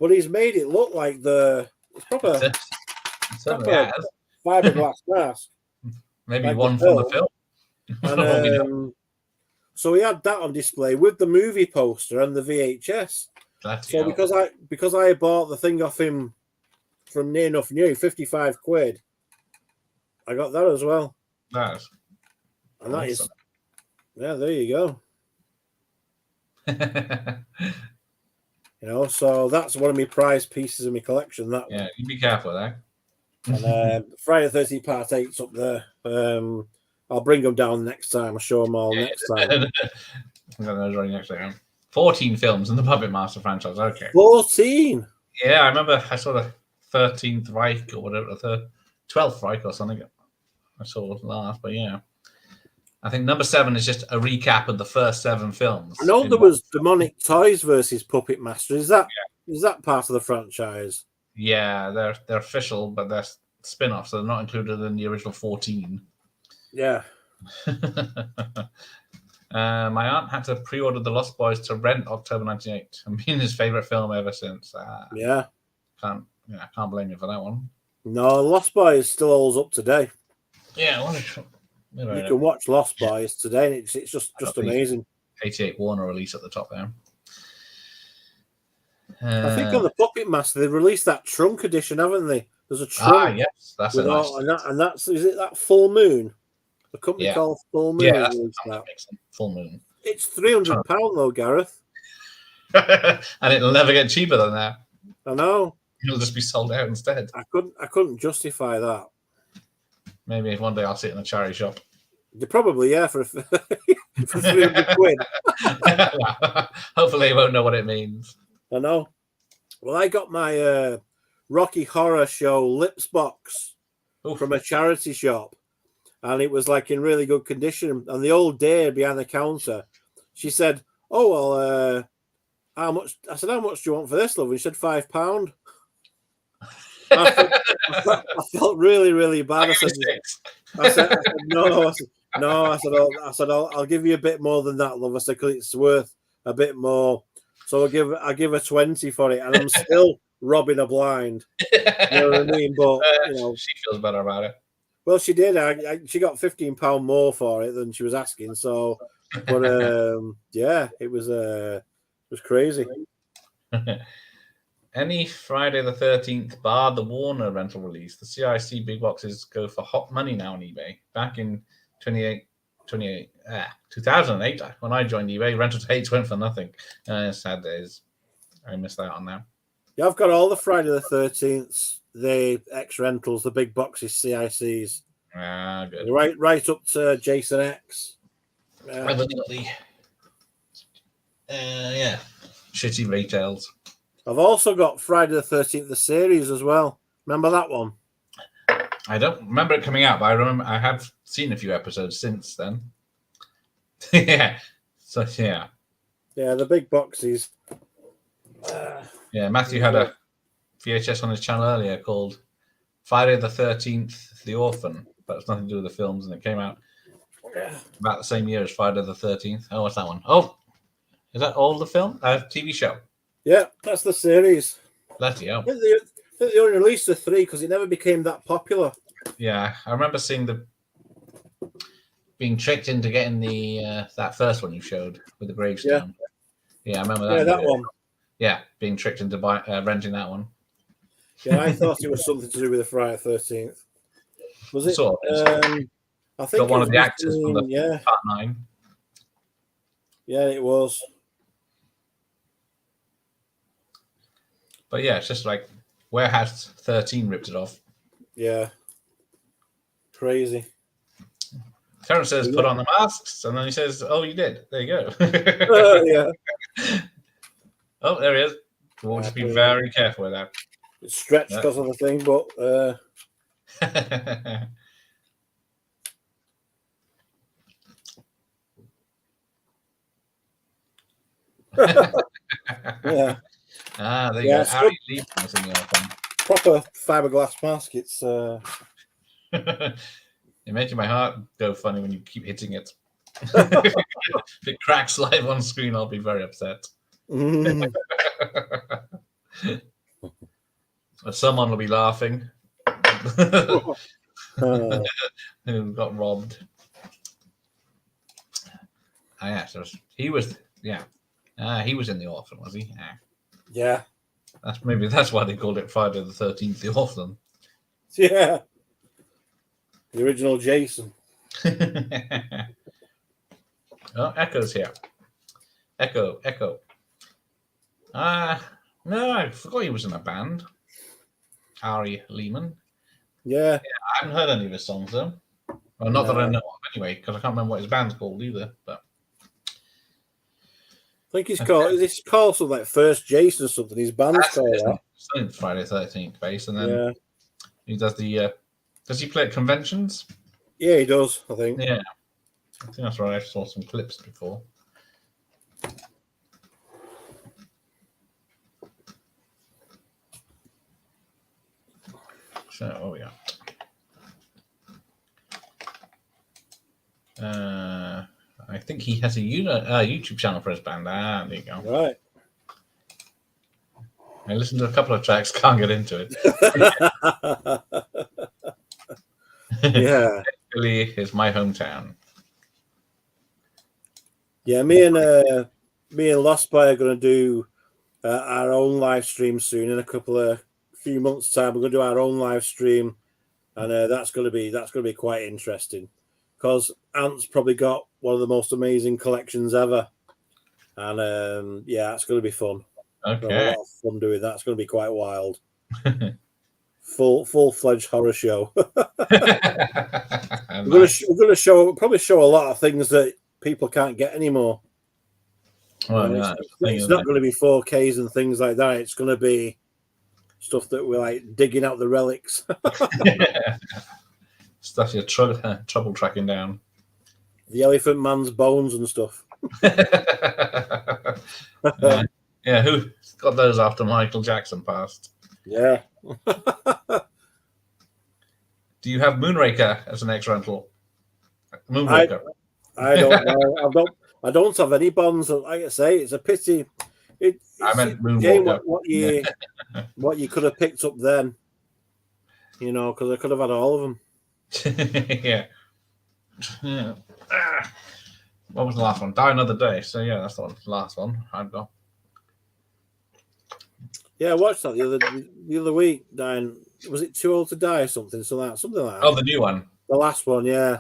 But he's made it look like it's proper fiberglass mask. Maybe like one from the film. And, so he had that on display with the movie poster and the VHS. So because I bought the thing off him from Near Enough New, 55 quid. I got that as well. Nice. And that is, yeah, there you go. So that's one of my prized pieces of my collection. That yeah, you be careful there. And Friday the 13th Part 8's up there. I'll bring them down next time. I'll show them all next time. I'm going to next time. 14 films in the Puppet Master franchise. Okay. 14. Yeah, I remember I saw the 13th Reich or whatever, the 12th Reich or something. I saw last, but yeah. I think number 7 is just a recap of the first 7 films. I know there was Demonic Toys versus Puppet Master. Is that part of the franchise? Yeah, they're official, but they're spin-offs. So they're not included in the original 14. Yeah. My aunt had to pre-order The Lost Boys to rent October 98. And been his favorite film ever since. Yeah. I can't blame you for that one. No, Lost Boys still holds up today. Yeah, you can watch Lost Boys today, and it's just amazing. 88 Warner release at the top there. I think on the Puppet Master they released that trunk edition, haven't they? There's a trunk. Yes, that's a nice. And that's is it that Full Moon? The company called Full Moon. Yeah, Full Moon. It's £300 though, Gareth. And it'll never get cheaper than that. I know. It'll just be sold out instead. I couldn't justify that. Maybe one day I'll sit in a charity shop. You probably, for 300 quid. Hopefully, you won't know what it means. I know. Well, I got my Rocky Horror Show Lips box from a charity shop, and it was like in really good condition. And the old dame behind the counter, she said, "Oh well, how much?" I said, "How much do you want for this, love?" And she said, £5. I felt really, really bad. I said, no. I said, I'll give you a bit more than that, love. I said, because it's worth a bit more. So I'll give her 20 for it, and I'm still robbing her blind. You know what I mean? But she feels better about it. Well, she did. She got £15 more for it than she was asking. So, but it was crazy. Any Friday the 13th bar the Warner rental release, the CIC big boxes go for hot money now on eBay. Back in 2008, when I joined eBay, rental tapes went for nothing. Sad days. I missed out on that. Yeah, I've got all the Friday the 13th, the X rentals, the big boxes, CICs. Good. Right up to Jason X. Evidently. Shitty retails. I've also got Friday the 13th, the series as well. Remember that one? I don't remember it coming out, but I remember I have seen a few episodes since then. Yeah. So yeah. Yeah, the big boxes. Yeah, Matthew had a VHS on his channel earlier called Friday the 13th, The Orphan, but it's nothing to do with the films, and it came out about the same year as Friday the 13th. Oh, what's that one? Oh, is that all the film? TV show? Yeah, that's the series. Bloody hell. I think they only released the 3 because it never became that popular. Yeah, I remember seeing being tricked into getting the that first one you showed with the gravestone. Yeah, I remember that. Yeah, that one. Yeah, being tricked into renting that one. Yeah, I thought it was something to do with the Friday 13th. Was it? Sort of. I think got one of the actors from the Part 9. Yeah, it was. But yeah, it's just like, where has 13 ripped it off? Yeah. Crazy. Terrence says, put on the masks, and then he says, oh, you did. There you go. Yeah. Oh, there he is. We'll just be very careful with that. It's stretched because of the thing, but yeah. Ah, there you go. Harry Lee was in the open. Proper fiberglass mask. It's You're making my heart go funny when you keep hitting it. If it cracks live on screen, I'll be very upset. Someone will be laughing. Who got robbed. Oh, yeah, so he was, he was in The Orphan, was he? Yeah. That's why they called it Friday the 13th, The Orphan. Yeah. The original Jason. Oh, Echo's here. Echo. No, I forgot he was in a band. Ari Lehman. Yeah. I haven't heard any of his songs though. Well, not that I know of anyway, because I can't remember what his band's called either. But I think it's called something like First Jason or something. His band's called that. Something Friday 13th base, and then he does the. Does he play at conventions? Yeah, he does. I think. Yeah, I think that's right. I saw some clips before. So, oh yeah. I think he has a YouTube channel for his band. Ah, there you go. Right. I listened to a couple of tracks, can't get into it. Yeah. Philly is my hometown. Yeah, me and Lost Boy are going to do our own live stream soon. In a few months' time, we're going to do our own live stream, and that's going to be quite interesting because Ant's probably got one of the most amazing collections ever, and it's going to be fun. Okay, a lot of fun doing that. It's going to be quite wild. Full-fledged horror show. We're going to show a lot of things that people can't get anymore. Well, it's not going to be 4Ks and things like that. It's going to be stuff that we're like digging out the relics. Stuff you're trouble tracking down. The Elephant Man's bones and stuff. Yeah, who got those after Michael Jackson passed? Yeah. Do you have Moonraker as an X rental? Moonraker. I don't know. I don't have any bonds. Like I say, it's a pity. I meant Moonwalker. What you could have picked up then, because I could have had all of them. Yeah. What was the last one? Die Another Day. So yeah, that's the last one I've got. Yeah, I watched that the other week. Dying. Was it Too Old to Die or something? Something like that. Oh, the new one. The last one, yeah.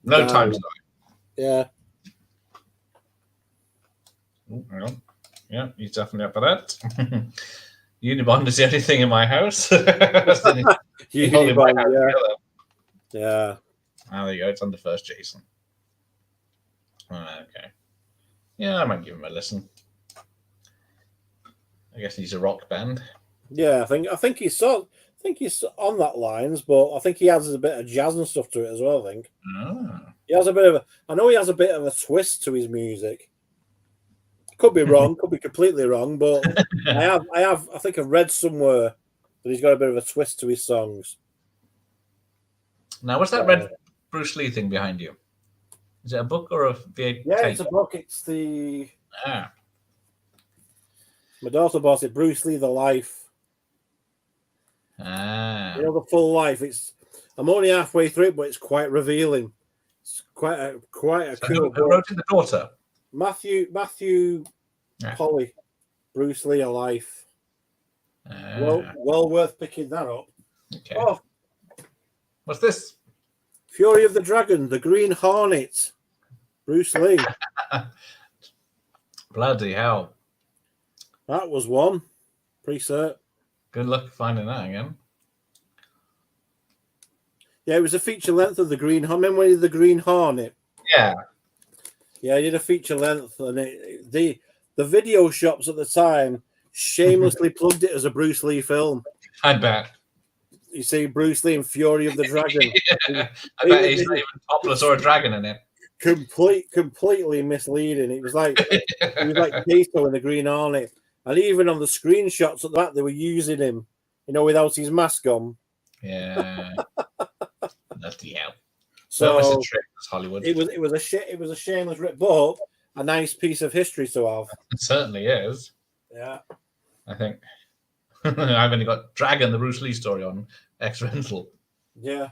No Time to Die. Yeah. Oh, hang on. Yeah, he's definitely up for that. Unibond is the only thing in my house. Unibond, yeah. Ah, there you go. It's under First Jason. Okay. Yeah, I might give him a listen. I guess he's a rock band. Yeah, I think he's sort. I think he's on that lines, but I think he adds a bit of jazz and stuff to it as well. I think he has a bit of a. I know he has a bit of a twist to his music. Could be wrong, could be completely wrong, but I think I've read somewhere that he's got a bit of a twist to his songs. Now, what's that red Bruce Lee thing behind you? Is it a book or a VHS? Yeah, it's a book. It's the. Ah. My daughter bought it. Bruce Lee: The Life. Ah. You know, the full life. I'm only halfway through it, but it's quite revealing. It's quite a So cool who wrote it? The daughter. Matthew Polly, Bruce Lee: A Life. Well worth picking that up. Okay. Oh, What's this? Fury of the Dragon, the Green Hornet, Bruce Lee. Bloody hell! That was one. Pre-cert. Good luck finding that again. Yeah, it was a feature length of the Green Hornet. Remember when he did the Green Hornet? Yeah. Yeah, he did a feature length, and the video shops at the time shamelessly plugged it as a Bruce Lee film. I bet. You see Bruce Lee and Fury of the Dragon. I bet he's not even topless or a dragon in it. Completely misleading. It was like Kato in the Green Hornet, and even on the screenshots at the back, they were using him, without his mask on. Yeah. Bloody hell. So it's a trick, Hollywood. It was a shameless rip, but a nice piece of history to have. It certainly is. Yeah. I think I've only got Dragon, the Bruce Lee story on X Rental. Yeah.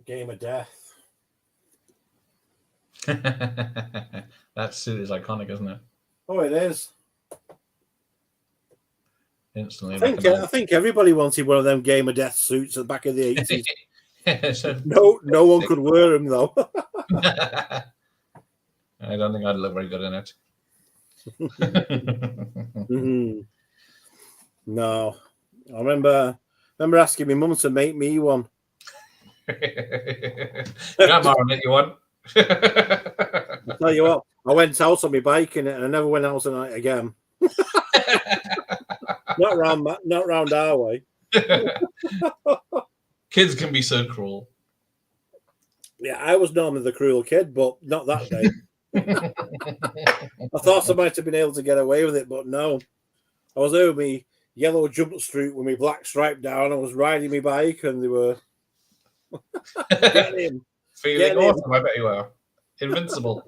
Game of Death. That suit is iconic, isn't it? Oh, it is. Instantly. I think everybody wanted one of them Game of Death suits at the back of the 80s. So, No one could wear them though. I don't think I'd look very good in it. Mm-hmm. No, I remember asking my mum to make me one. Grandma will make you one. I'll tell you what, I went out on my bike in it, and I never went out tonight again. not round our way. Kids can be so cruel. Yeah, I was normally the cruel kid, but not that day. I thought I might have been able to get away with it, but no. I was over my yellow jumpsuit with my black stripe down. I was riding my bike, and they were getting him. Feeling awesome, I bet you are. Invincible.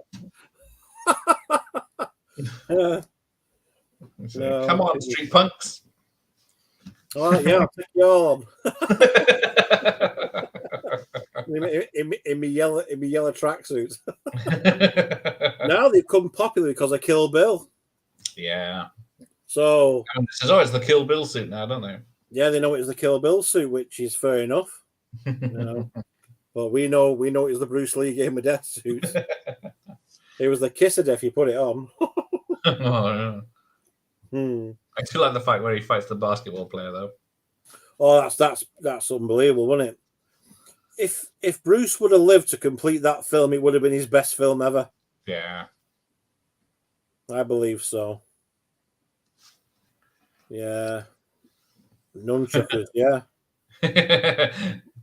No, come on, street punks. Oh, yeah, I'll take you on. in my yellow tracksuit. Now they've become popular because of Kill Bill. Yeah. So this is always the Kill Bill suit now, don't they? Yeah, they know it's the Kill Bill suit, which is fair enough. But we know it was the Bruce Lee Game of Death suit. It was the kiss of death you put it on. Oh, yeah. I still like the fight where he fights the basketball player, though. Oh, that's unbelievable, wasn't it? If Bruce would have lived to complete that film, it would have been his best film ever. Yeah, I believe so. Yeah, nunchuckers. Yeah,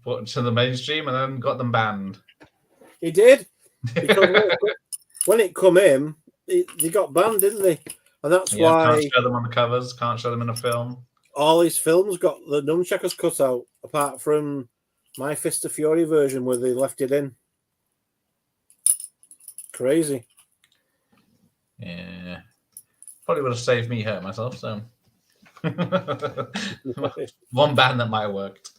put them to the mainstream and then got them banned. He did. Because when it come in, they got banned, didn't they? And that's why can't show them on the covers, can't show them in a film. All his films got the nunchuckers cut out, apart from My Fist of Fury version where they left it in. Crazy. Yeah. Probably would have saved me hurt myself, so one band that might have worked.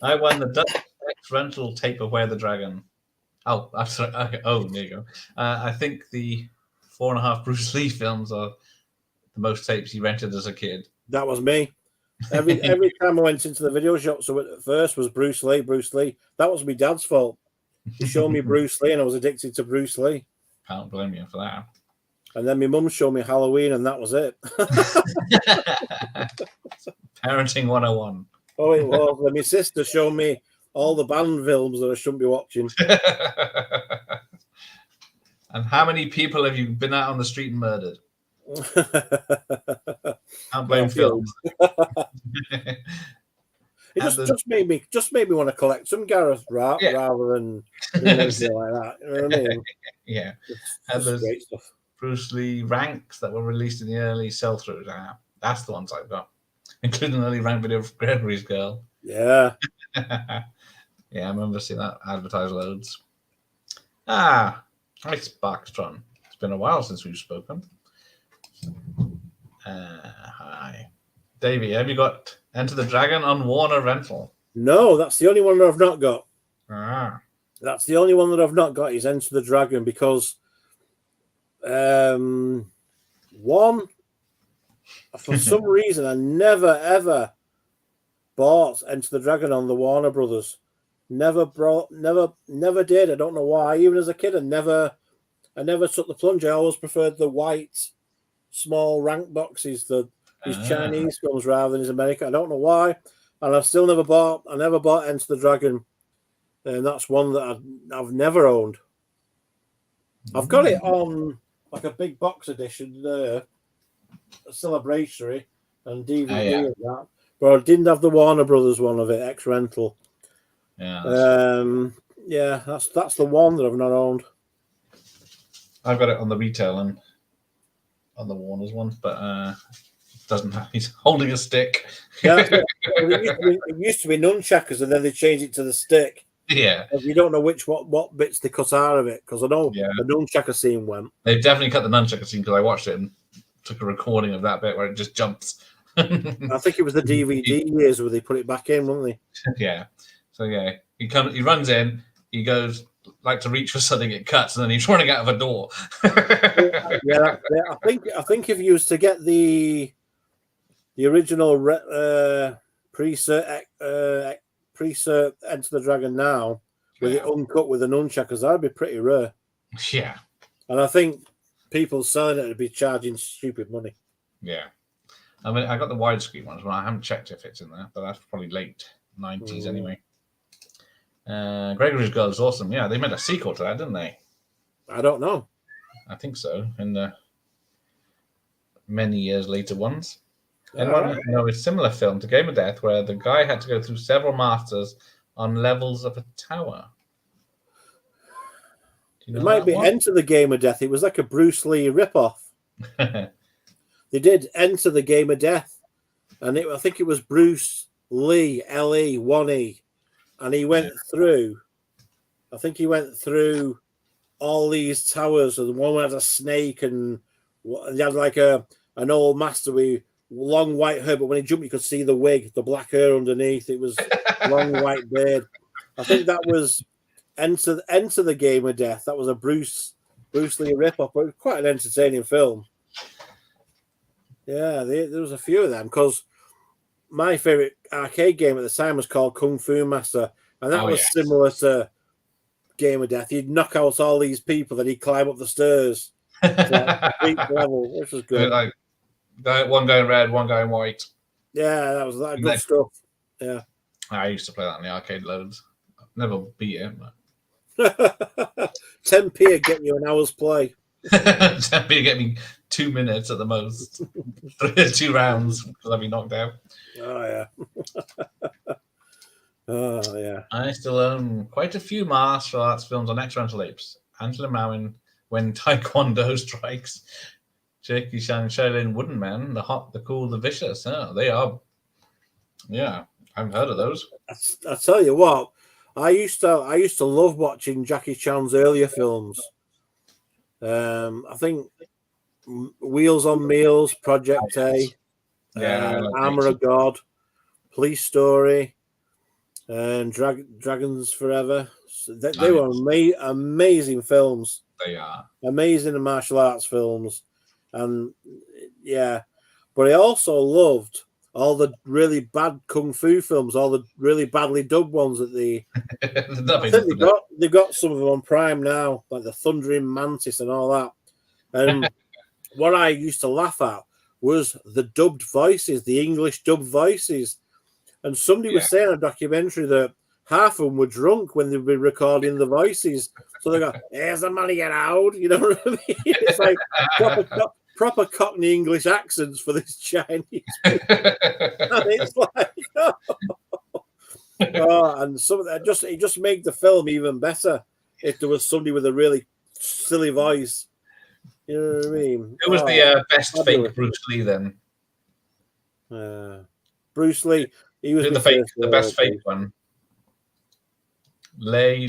I won the Dutch X Rental tape of Where the Dragon. Oh, I'm sorry. Okay. Oh, there you go. I think the 4.5 Bruce Lee films are the most tapes he rented as a kid. That was me. Every time I went into the video shop, so at first was Bruce Lee. That was my dad's fault. He showed me Bruce Lee, and I was addicted to Bruce Lee. Can't blame you for that. And then my mum showed me Halloween, and that was it. Parenting 101. Oh, it was. And my sister showed me all the band films that I shouldn't be watching. And how many people have you been out on the street and murdered? Can't blame Phil. It just made me want to collect some Gareth rather than anything like that. You know what I mean? Yeah. And there's great stuff. Bruce Lee ranks that were released in the early sell-throughs. That's the ones I've got, including an early rank video of Gregory's Girl. Yeah. Yeah, I remember seeing that advertised loads. Hi, Sparkstron. It's been a while since we've spoken. Hi. Davey, have you got Enter the Dragon on Warner Rental? No, that's the only one that I've not got. That's the only one that I've not got is Enter the Dragon because one, for some reason, I never ever bought Enter the Dragon on the Warner Brothers. Never did. I don't know why. Even as a kid, I never took the plunge. I always preferred the white, small rank boxes, these Chinese films rather than his American. I don't know why, and I've still never bought. I never bought Enter the Dragon, and that's one that I've never owned. I've got it on like a big box edition there, a celebratory and DVD of that, but I didn't have the Warner Brothers one of it, X Rental. Yeah, that's the one that I've not owned. I've got it on the retail and on the Warner's one, but doesn't have. He's holding a stick. Yeah, it used to be nunchuckers, and then they changed it to the stick. Yeah, you don't know what bits they cut out of it because I know the nunchucker scene went. They've definitely cut the nunchucker scene because I watched it and took a recording of that bit where it just jumps. I think it was the DVD years where they put it back in, weren't they? Yeah. So yeah, he runs in, he goes like to reach for something, it cuts, and then he's running out of a door. yeah, I think if you was to get the original pre-cert Enter the Dragon now with it uncut with the nunchuckers, that'd be pretty rare. Yeah. And I think people selling it would be charging stupid money. Yeah. I mean, I got the widescreen ones, but I haven't checked if it's in there, but that's probably late 90s anyway. Gregory's Girl is awesome. Yeah, they made a sequel to that, didn't they? I don't know. I think so, in the many years later ones. Anyone know a similar film to Game of Death where the guy had to go through several masters on levels of a tower? It might be Enter the Game of Death. It was like a Bruce Lee ripoff. They did Enter the Game of Death, and I think it was Bruce Lee, L-E, 1E, and he went through. I think he went through all these towers, and one had a snake, and he had like an old master with long white hair, but when he jumped, you could see the wig, the black hair underneath. It was long white beard. I think that was Enter the Game of Death. That was a Bruce Lee ripoff, but it was quite an entertaining film. Yeah, there was a few of them because my favorite arcade game at the time was called Kung Fu Master, and that was similar to Game of Death. You'd knock out all these people, then he'd climb up the stairs to each level, which was good. Like one guy in red, one guy in white. Yeah, that was good stuff. Yeah, I used to play that in the arcade loads. Never beat it. But 10p would get you an hour's play. 10p would get me 2 minutes at the most. 2 rounds because I'd be knocked out. Oh yeah. Oh yeah. I still own quite a few martial arts films on X-Rental Apes. Angela Mowin, When Taekwondo Strikes, Jackie Chan, Shaolin, Wooden Man, The Hot, The Cool, The Vicious. Oh, they are. Yeah, I haven't heard of those. I tell you what, I used to love watching Jackie Chan's earlier films. I think Wheels on Meals, Project A, Armor of God, Police Story, and Dragons Forever. They were amazing films. They are amazing martial arts films, and but I also loved all the really bad kung fu films, all the really badly dubbed ones that I think they've got some of them on Prime now, like the Thundering Mantis and all that. And what I used to laugh at was the dubbed voices, the English dubbed voices. And somebody was saying in a documentary that half of them were drunk when they'd be recording the voices. So they go, "Here's the money, you know." You know what I mean? It's like proper Cockney English accents for this Chinese. And it's like, and some of that it just made the film even better if there was somebody with a really silly voice. You know what I mean? Who was the best fake Bruce Lee then? Bruce Lee. He was the best fake one. Lee.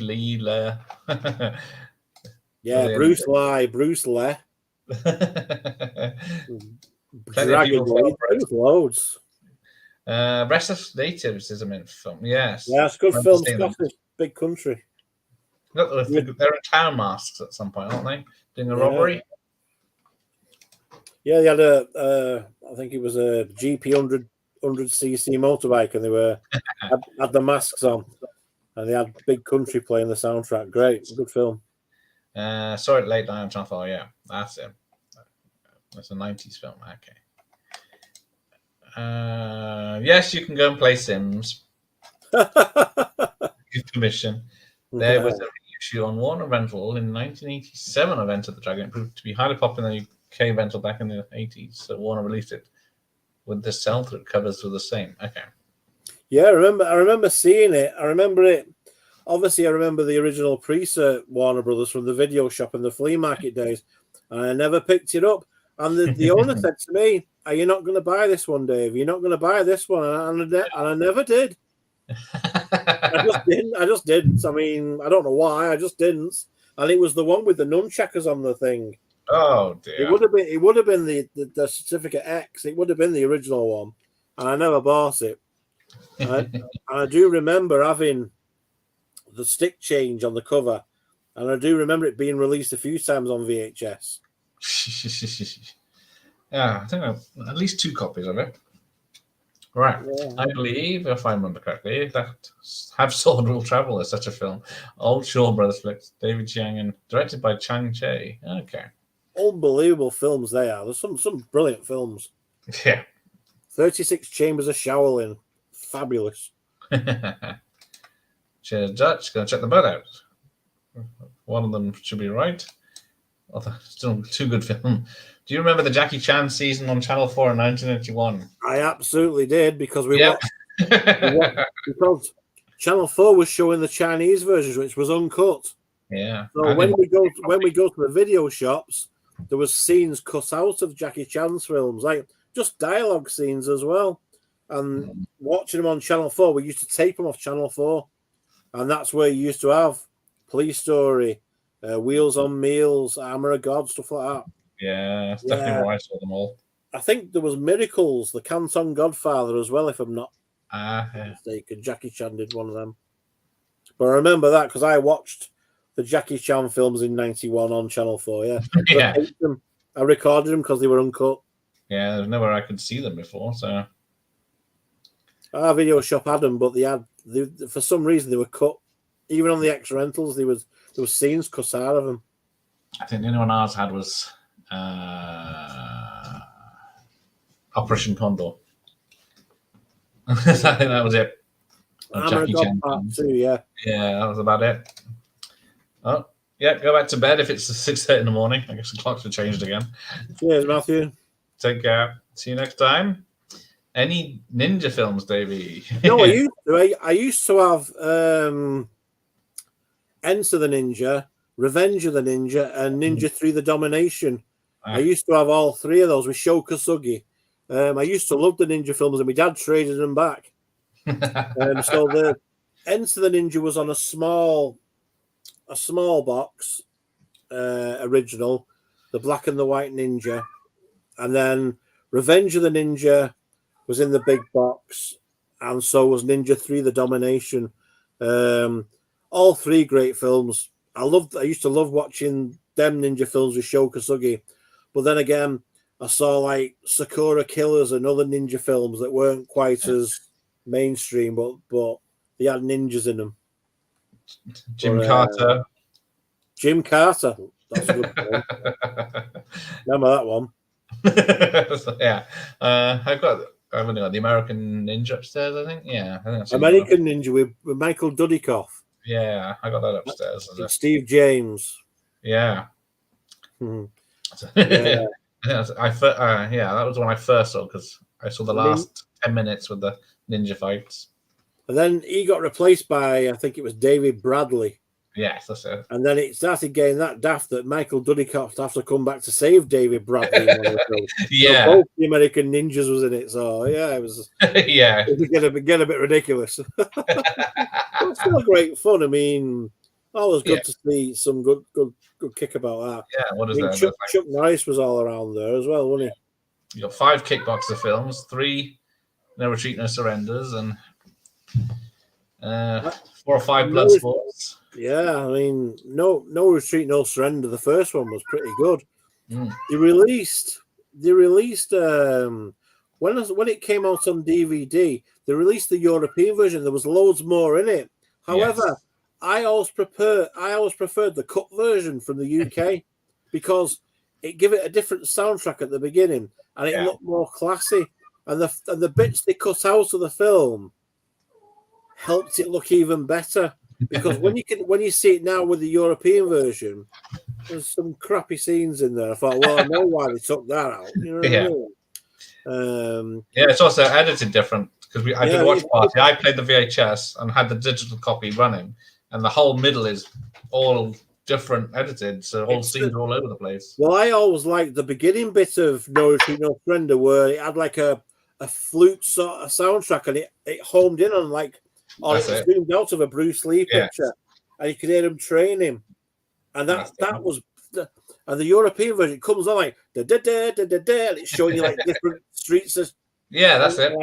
Yeah, Bruce Lee. Dragon Ball. Loads. Restless Natives is a mint film. Yes. Yeah, it's a good film. Scottish, big country. They're in town masks at some point, aren't they? Doing a robbery. Yeah, they had I think it was a GP 100cc motorbike, and they had the masks on, and they had Big Country playing the soundtrack. Great, good film. Saw it late night on Channel 4. Yeah, that's it. That's a 90s film. Okay. Yes, you can go and play Sims. Give permission. There was a reissue on Warner Rental in 1987 of Enter the Dragon. It proved to be highly popular in the UK rental back in the 80s. So Warner released it with the sell-through covers were the same. Okay. Yeah, I remember seeing it. I remember it. Obviously, I remember the original Preset Warner Brothers from the video shop in the flea market days, and I never picked it up. And the owner said to me, "Are you not going to buy this one, Dave? You're not going to buy this one," and I never did. I just didn't. I mean, I don't know why. I just didn't. And it was the one with the nunchuckers on the thing. Oh dear! It would have been the Certificate X. It would have been the original one, and I never bought it. And I do remember having the stick change on the cover, and I do remember it being released a few times on VHS. Yeah, I think I have at least 2 copies of it. Right, yeah. I believe, if I remember correctly, that Have Sword Will Travel is such a film. Old Shaw Brothers flicks, David Chiang, and directed by Chang Che. Okay. Unbelievable films they are. There's some brilliant films. Yeah. 36 Chambers of Shaolin. Fabulous. Cheers, Dutch. Gonna check the bird out. One of them should be right. Still 2 good films. Do you remember the Jackie Chan season on Channel 4 in 1981? I absolutely did, because watched, because Channel 4 was showing the Chinese versions, which was uncut. Yeah. So when we go to the video shops, there was scenes cut out of Jackie Chan's films, like just dialogue scenes as well. And watching them on Channel 4, we used to tape them off Channel 4, and that's where you used to have Police Story, Wheels on Meals, Armor of God, stuff like that. Yeah, that's definitely where I saw them all. I think there was Miracles, the Canton Godfather as well, if I'm not mistaken. Jackie Chan did one of them. But I remember that because I watched the Jackie Chan films in 91 on Channel 4, yeah. Yeah. I recorded them because they were uncut. Yeah, there's nowhere I could see them before, so... Our video shop had them, but for some reason they were cut. Even on the X rentals, there was scenes cut out of them. I think the only one ours had was Operation Condor. I think that was it. Jackie Chan Part 2, yeah. Yeah, that was about it. Oh, yeah, go back to bed if it's 6:30 in the morning. I guess the clocks have changed again. Cheers, Matthew. Take care. See you next time. Any ninja films, Davey? No, I used to have Enter the Ninja, Revenge of the Ninja, and Ninja 3 The Domination. I used to have all 3 of those with Sho Kosugi. I used to love the ninja films, and my dad traded them back. So the Enter the Ninja was on a small box, original, the black and the white ninja, and then Revenge of the Ninja was in the big box, and so was Ninja 3 The Domination. All 3 great films. I used to love watching them ninja films with Sho Kosugi, but then again, I saw like Sakura Killers and other ninja films that weren't quite as mainstream, but they had ninjas in them. Jim Carter. Jim Carter. That's a good film. Remember that one? Yeah. I've only got the American Ninja upstairs, I think. Yeah. I think American Ninja with Michael Dudikoff. Yeah, I got that upstairs. Steve James. Yeah. Yeah. Yeah, that was when I first saw, because I saw the last 10 minutes with the ninja fights. And then he got replaced by, I think it was David Bradley. Yes, that's it. And then it started getting that daft that Michael Dudikoff had to come back to save David Bradley. Yeah. So both the American Ninjas was in it. So, yeah, it was yeah. It was get a bit ridiculous. But still great fun. I mean, always good to see some good kick about that. Yeah, what is I mean, that? Chuck Norris was all around there as well, wasn't he? You got 5 kickboxer films, 3 No Retreat, No Surrenders, and 4 or 5 blood sports. Yeah, I mean, no Retreat, No Surrender. The first one was pretty good. They released when it came out on DVD, they released the European version. There was loads more in it. However, I always preferred the cut version from the UK because it gave it a different soundtrack at the beginning and it looked more classy. And the bits they cut out of the film helped it look even better. Because when you see it now with the European version, there's some crappy scenes in there. I thought, well, I know why they took that out. You know what I mean? It's also edited different because I did watch party. I played the VHS and had the digital copy running, and the whole middle is all different edited, so all scenes are all over the place. Well, I always liked the beginning bit of No Retreat, No Surrender, where it had like a flute sort of soundtrack, and it homed in on like. Or it was zoomed out of a Bruce Lee picture, and you could hear him training, and that was, and the European version comes on like da da da da da da, and it's showing you like different streets. That's it.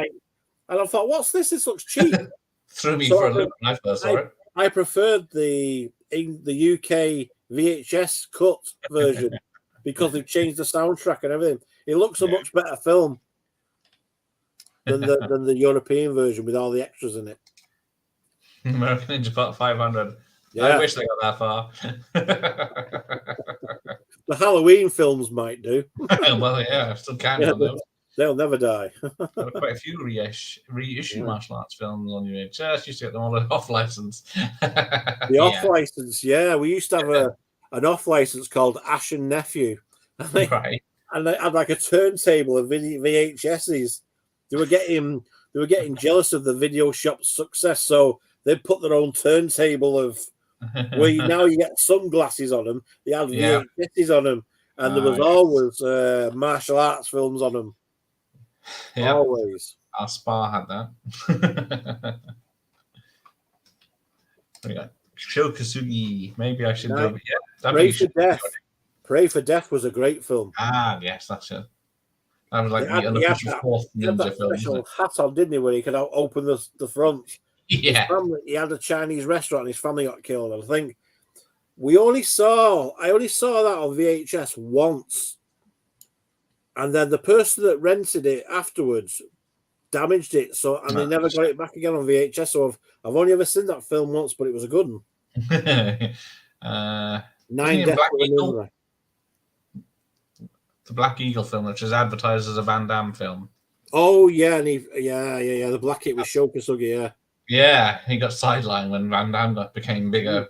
And I thought, what's this? This looks cheap. Threw me for a loop when I first saw it. I preferred the UK VHS cut version because they've changed the soundtrack and everything. It looks a much better film than the European version with all the extras in it. American Ninja Part 500. Yeah. I wish they got that far. The Halloween films might do. Well, yeah, still can on them. They'll never die. There were quite a few reissue martial arts films on VHS. Used to get them all off license. The off license, we used to have an off license called Ash and Nephew. And they had like a turntable of VHSs. They were getting jealous of the video shop's success, so they put their own turntable of where now you get sunglasses on them. They had VHSs on them, and there was always martial arts films on them. Yep. Always. Our spa had that. We got Shokasugi. Maybe I should go. Yeah, Pray for Death. Pray for Death was a great film. Yes, that's it. That was like the unofficial fourth ninja film. He had that special hat on, didn't he, where he could open the front. Yeah. He had a Chinese restaurant and his family got killed. And I think I only saw that on VHS once. And then the person that rented it afterwards damaged it. And they never got it back again on VHS. So I've only ever seen that film once, but it was a good one. 9 Deaths with a Number. The Black Eagle film, which is advertised as a Van Damme film. Oh yeah, and the Black Hit with Shokasugi, Yeah, he got sidelined when Van Damme became bigger.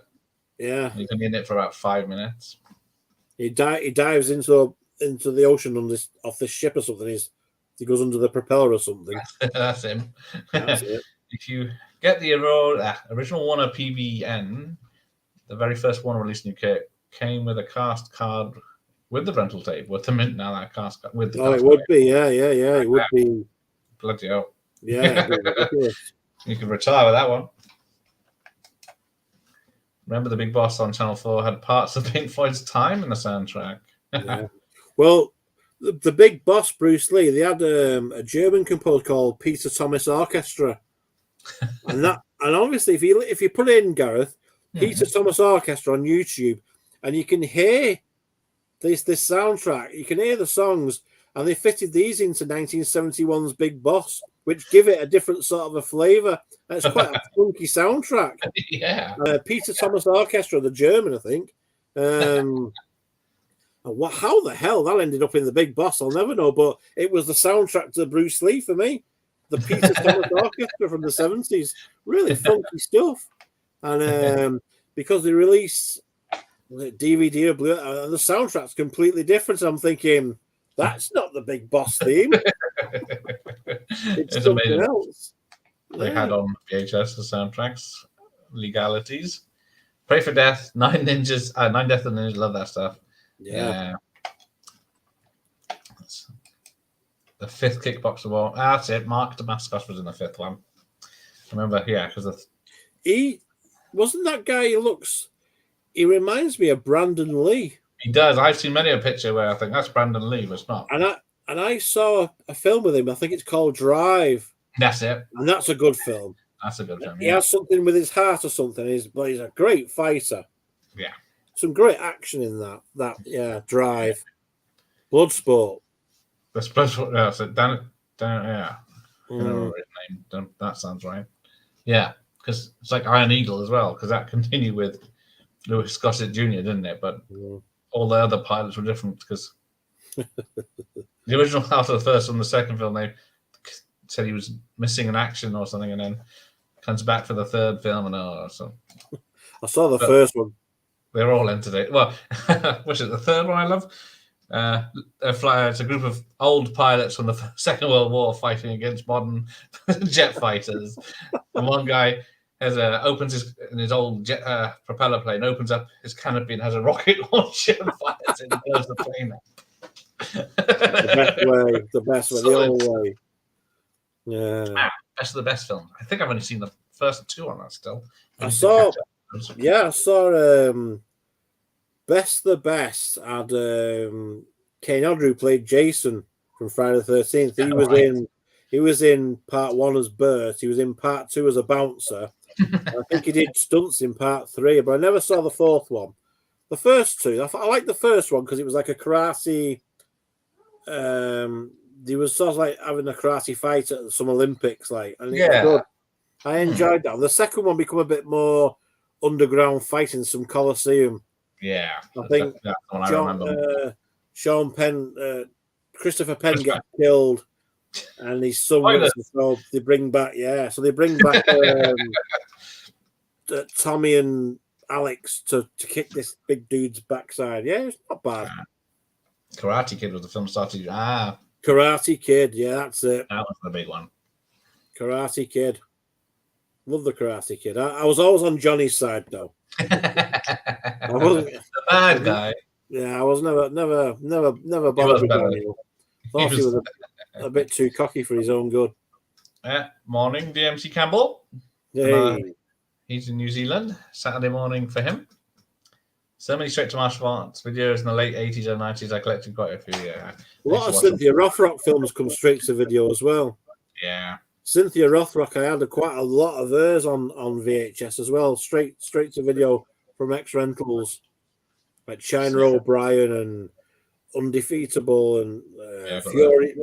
Yeah, he's been in it for about 5 minutes. He dives into the ocean off this ship or something. He goes under the propeller or something. That's him. That's it. If you get the original Warner PVN, the very first one released in UK, came with a cast card with the rental tape. With the mint now, that cast card with the. It would be, it would be. Bloody hell! Yeah, you could retire with that one. Remember, the Big Boss on Channel 4 had parts of Pink Floyd's Time in the soundtrack. Yeah. Well, the Big Boss, Bruce Lee, they had a German composer called Peter Thomas Orchestra, and obviously, if you put in Gareth Peter Thomas Orchestra on YouTube, and you can hear this soundtrack, you can hear the songs, and they fitted these into 1971's Big Boss, which give it a different sort of a flavour. It's quite a funky soundtrack. Yeah. Peter Thomas Orchestra, the German, I think. How the hell that ended up in the Big Boss, I'll never know. But it was the soundtrack to Bruce Lee for me. The Peter Thomas Orchestra from the 70s. Really funky stuff. And because they released DVD or Blu-ray, the soundtrack's completely different. I'm thinking, That's not the Big Boss theme. It's something amazing. else. They had on VHS the soundtracks, legalities. Pray for Death, Nine Deaths of the Ninjas. Love that stuff. Yeah. The fifth Kickboxer War. That's it. Mark Damascus was in the fifth one. I remember, because he wasn't that guy. He reminds me of Brandon Lee. He does. I've seen many a picture where I think that's Brandon Lee, but it's not. And I saw a film with him. I think it's called Drive. That's it. And that's a good film. That's a good film. He has something with his heart or something. He's a great fighter. Yeah. Some great action in that. Drive. Bloodsport. That's Bloodsport. Yeah. So Dan, yeah. I don't remember his name. That sounds right. Yeah. Because it's like Iron Eagle as well, because that continued with Louis Gossett Jr., didn't it? But all the other pilots were different because the original after the first one, the second film, they said he was missing an action or something, and then comes back for the third film, and I saw the first one. They're all entertaining. Well, which is the third one I love? It's a group of old pilots from the Second World War fighting against modern jet fighters, and one guy opens his old jet propeller plane, opens up his canopy and has a rocket launcher and fires it and blows the plane up. the best way, the old way. Yeah. Best of the best film. I think I've only seen the first two on that still. I saw Best the Best had Kane Hodder, who played Jason from Friday the 13th. He was in part one as Bert. He was in part two as a bouncer. I think he did stunts in part three, but I never saw the fourth one. The first two, I liked the first one because it was like a karate. He was sort of like having a karate fight at some Olympics, and it was good. I enjoyed that. The second one became a bit more underground fighting, some Colosseum. Yeah, I think Sean Penn, Christopher Penn gets killed, and his son. So they bring back, Tommy and Alex to kick this big dude's backside. Yeah, it's not bad. Karate Kid was the film started. Karate Kid, yeah, that's it. That was the big one. Karate Kid. Love the Karate Kid. I was always on Johnny's side, though. I wasn't the bad guy. Yeah, I was never bothered with Johnny. Thought he was a bit too cocky for his own good. Morning, DMC Campbell. Hey. He's in New Zealand. Saturday morning for him. So many straight to martial arts videos in the late 80s and 90s. I collected quite a few. A lot of Cynthia Rothrock films come straight to video as well. Yeah. Cynthia Rothrock, I had quite a lot of hers on VHS as well. Straight to video from X Rentals. Like China O'Brien and Undefeatable and Fury,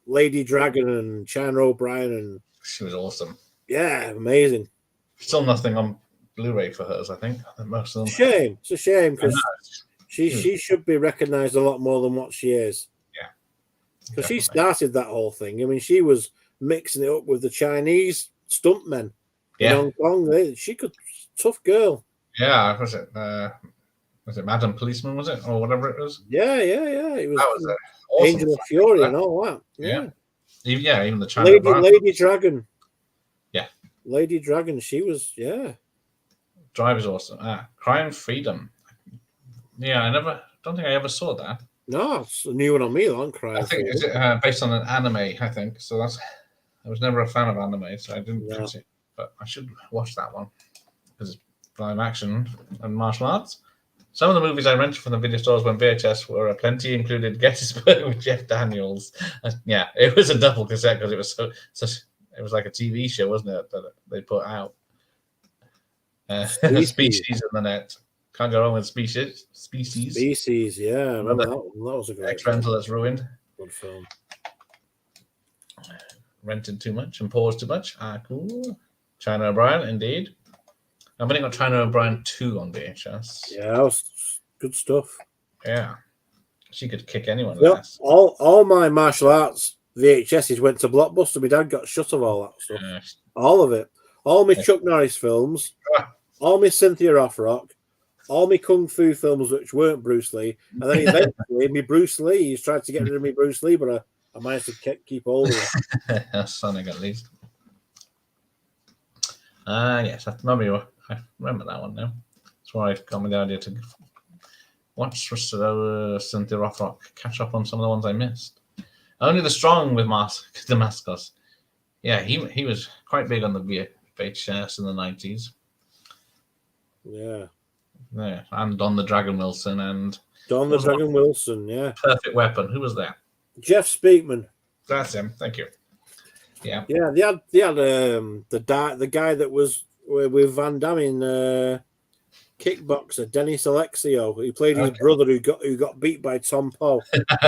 Lady Dragon and China O'Brien. And she was awesome. Yeah, amazing. Still nothing on Blu-ray for hers, I think. Most of them. Shame. It's a shame because she should be recognised a lot more than what she is. Yeah. Because she started that whole thing. I mean, she was mixing it up with the Chinese stuntmen in Hong Kong. She could, tough girl. Yeah, was it Madam Policeman, was it? Or whatever it was? Yeah. It was, that was awesome Angel of Fury and all that. Yeah. Even the China Lady Dragon. Yeah. Lady Dragon, she was, Drive is awesome. Crime Freedom. Yeah, I don't think I ever saw that. No, it's a new one on me, on Crime. I think it's based on an anime, I think. So I was never a fan of anime, so I didn't catch it. But I should watch that one because it's live action and martial arts. Some of the movies I rented from the video stores when VHS were plenty included Gettysburg with Jeff Daniels. It was a double cassette because it was it was like a TV show, wasn't it, that they put out. Species in the net. Can't go wrong with Species. Species, yeah. I remember that was a great X-Rental that's ruined. Good film. Rented too much and paused too much. Cool. China O'Brien, indeed. I've only got China O'Brien 2 on VHS. Yeah, that was good stuff. Yeah. She could kick anyone. All my martial arts VHSs went to Blockbuster. My dad got shut of all that stuff. All of it. All my Chuck Norris films. All my Cynthia Rothrock. all my kung fu films which weren't Bruce Lee, and then eventually me Bruce Lee. He's tried to get rid of me Bruce Lee, but I managed to keep hold of it. Something at least. Yes, I remember that one now. That's why I've got me the idea to watch Cynthia Rothrock, catch up on some of the ones I missed. Only the Strong with Damascus. Yeah, he was quite big on the VHS in the 90s. Yeah. Yeah, and Don the Dragon Wilson and Don the Dragon Wilson, yeah. Perfect Weapon. Who was that? Jeff Speakman. That's him. Thank you. Yeah. Yeah, they had the guy that was with Van Damme in Kickboxer, Dennis Alexio. He played his brother who got beat by Tom Poe.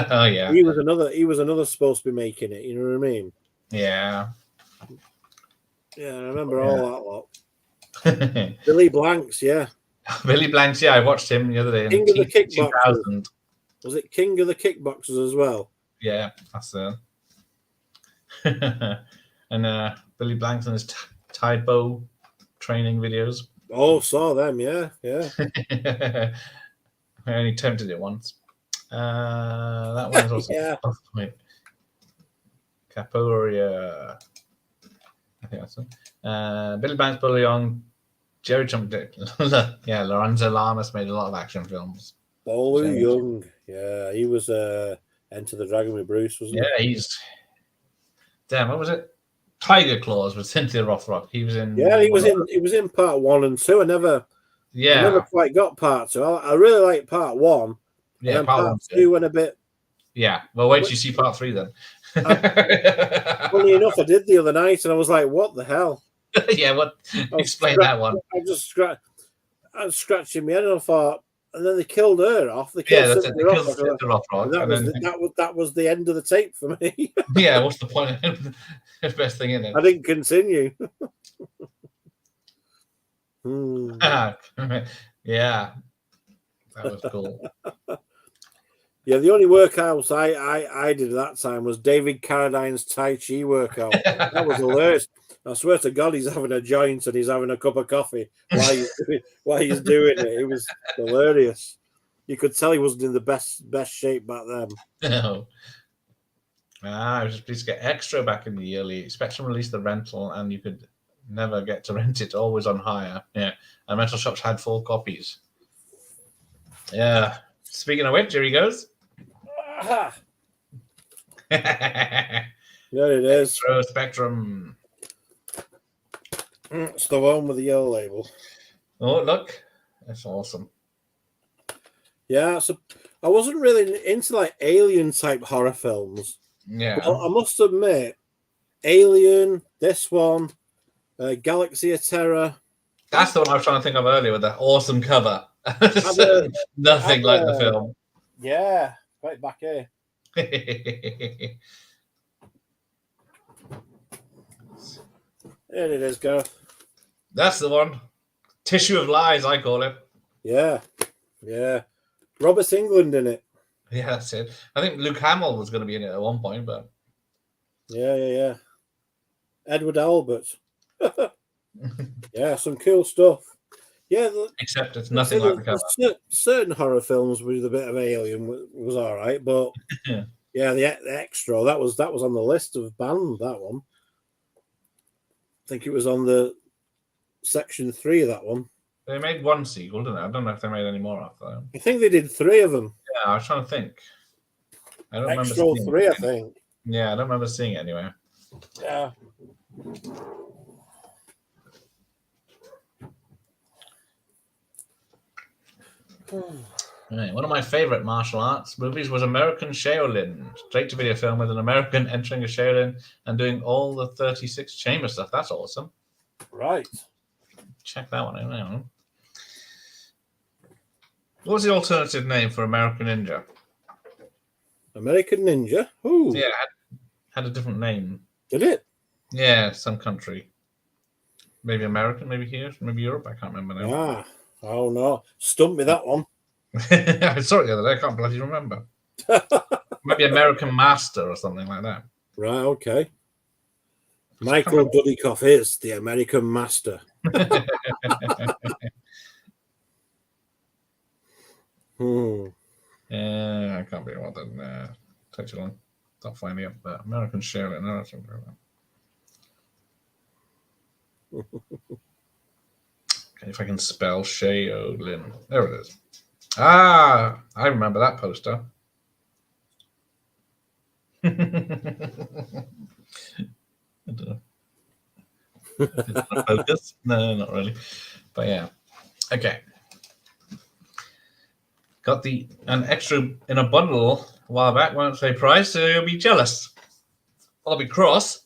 Oh yeah. He was another supposed to be making it, you know what I mean? Yeah. Yeah, I remember all that lot. Billy Blanks, yeah. Billy Blanks, yeah, I watched him the other day. King of the Kickboxers. 2000. Was it King of the Kickboxers as well? Yeah, that's and Billy Blanks and his Tide Bow training videos. Oh, saw them, yeah. I only attempted it once. That one is also Capoeira. I think that's it. Billy Blanks, Billy Young, Jerry Chunk, yeah, Lorenzo Lamas made a lot of action films. Bolu Young, yeah, he was Enter the Dragon with Bruce, wasn't he? Yeah, he's what was it? Tiger Claws with Cynthia Rothrock. He was in. Yeah, he was in part 1 and 2. I never quite got part 2. I really liked part 1. Yeah, and part 2 went a bit. Yeah, well, wait till you see part 3 then. Funny enough, I did the other night, and I was like, "What the hell?" Yeah, what? Explain that one. I was scratching my head, and I thought, and then they killed her off. They killed Cynthia Rothrock. That was the end of the tape for me. Yeah, what's the point? The best thing in it. I didn't continue. Yeah, that was cool. Yeah, the only workouts I did at that time was David Carradine's Tai Chi workout. That was hilarious. I swear to God, he's having a joint and he's having a cup of coffee while he's doing it. It was hilarious. You could tell he wasn't in the best shape back then. No. I was just pleased to get Extra back in the yearly. Spectrum released the rental, and you could never get to rent it. Always on hire. Yeah, and rental shops had full copies. Yeah. Speaking of which, here he goes. There it is. Spectrum. It's the one with the yellow label. Oh, look. That's awesome. Yeah, so I wasn't really into like alien type horror films. Yeah. But I must admit, Alien, this one, Galaxy of Terror. That's the one I was trying to think of earlier with that awesome cover. Nothing like the film. Yeah, right back here. There it is, Gareth. That's the one. Tissue of Lies, I call it. Yeah. Robert Englund in it. Yeah, that's it. I think Luke Hamill was going to be in it at one point, but yeah. Edward Albert. Yeah, some cool stuff. Yeah, except it's nothing like the cover. Certain horror films with a bit of Alien was all right, but yeah, the Extra that was on the list of banned. That one, I think it was on the section 3 of that one. They made one sequel, didn't they? I don't know if they made any more after that. I think they did 3 of them. Yeah, I was trying to think. I don't Extra remember 3, I think. Yeah, I don't remember seeing it anyway. Yeah. Right. One of my favorite martial arts movies was American Shaolin, straight-to-video film with an American entering a Shaolin and doing all the 36 chamber stuff. That's awesome. Right. Check that one out now. What was the alternative name for American Ninja? American Ninja? Ooh. Yeah, had a different name. Did it? Yeah, some country. Maybe American, maybe here, maybe Europe. I can't remember now. Oh no. Stumped me that one. I saw it the other day. I can't bloody remember. Maybe American Master or something like that. Right, okay. Michael Dudikoff is the American Master. I can't be what that takes too long. Stop finding it, but American share it. No, something like that. Okay, if I can spell Shay Olin. There it is. Ah, I remember that poster. I don't know. Focus? No, not really. But yeah. Okay. Got an extra in a bundle a while back. Won't say price, so you'll be jealous. I'll be cross.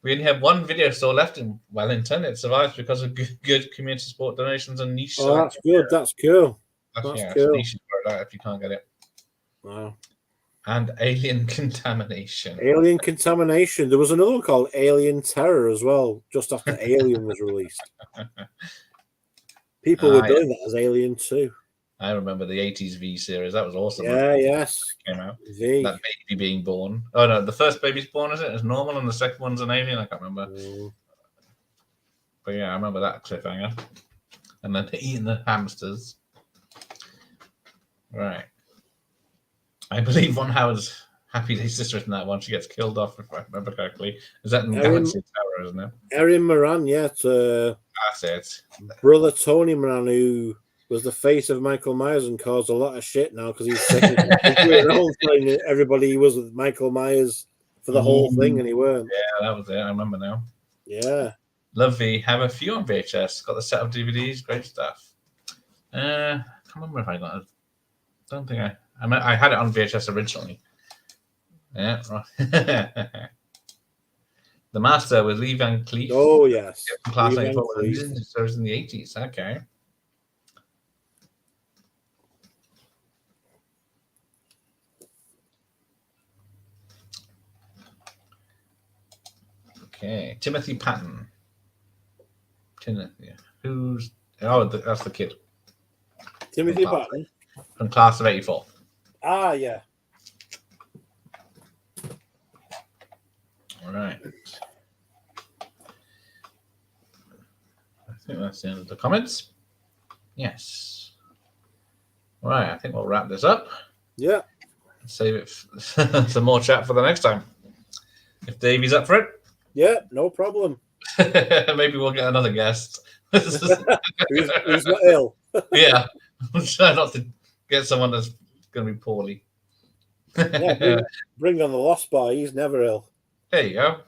We only have one video store left in Wellington. It survives because of good community support donations and niche. Oh, that's good. That's cool. That's cool. Niche if you can't get it. Wow. And Alien Contamination. Alien Contamination. There was another one called Alien Terror as well, just after Alien was released. People were doing that as Alien 2. I remember the 80s V series. That was awesome. Yeah, yes. Came out. V. That baby being born. Oh, no, the first baby's born, is it? It's normal, and the second one's an alien. I can't remember. But yeah, I remember that cliffhanger. And then eating the hamsters. Right. I believe Ron Howard's Happy Day sister in that one. She gets killed off, if I remember correctly. Is that in Galaxy Tower, isn't it? Erin Moran, yeah. That's it. Brother Tony Moran, who was the face of Michael Myers and caused a lot of shit now because he's saying everybody he was with Michael Myers for the whole thing, and he weren't. Yeah, that was it. I remember now. Yeah. Love V. Have a few on VHS. Got the set of DVDs. Great stuff. I can't remember if I got it. Don't think I had it on VHS originally. Yeah. The Master with Lee Van Cleef. Oh, yes. Class 84 was in the 80s. Okay. Okay. Timothy Patton. Who's... Oh, that's the kid. Timothy Patton. From Class of 84. Ah, yeah. All right. I think that's the end of the comments. Yes. All right. I think we'll wrap this up. Yeah. Save it some more chat for the next time. If Davey's up for it. Yeah, no problem. Maybe we'll get another guest. who's not ill. Yeah. I'm trying not to get someone that's going to be poorly. Yeah, bring on the Lost Boy. He's never ill. There you go.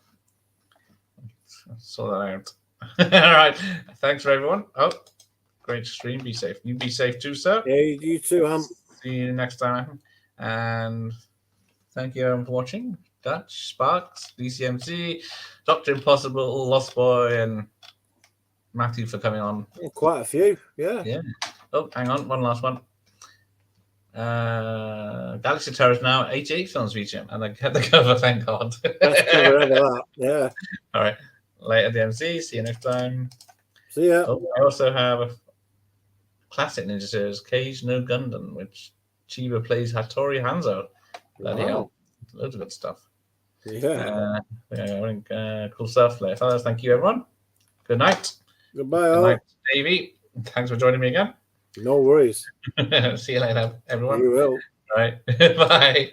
Sort that out. All right. Thanks for everyone. Oh, great stream. Be safe. You be safe too, sir. Yeah, you too, See you next time. And thank you everyone for watching. Dutch, Sparks, DCMC, Dr. Impossible, Lost Boy, and Matthew for coming on. Quite a few. Yeah. Yeah. Oh, hang on. One last one. Galaxy Terror is now 88 films featuring, and I get the cover, thank God. Best cover ever, that. Yeah. All right. Later, DMC. See you next time. See ya. Oh, I also have a classic Ninja Series, Cage No Gundam, which Chiba plays Hattori Hanzo. Bloody hell. Loads of good stuff. Yeah. Cool stuff. Later, fellas. Thank you, everyone. Good night. Goodbye, Good night, Davey. Thanks for joining me again. No worries. See you later, everyone. You will. All right. Bye.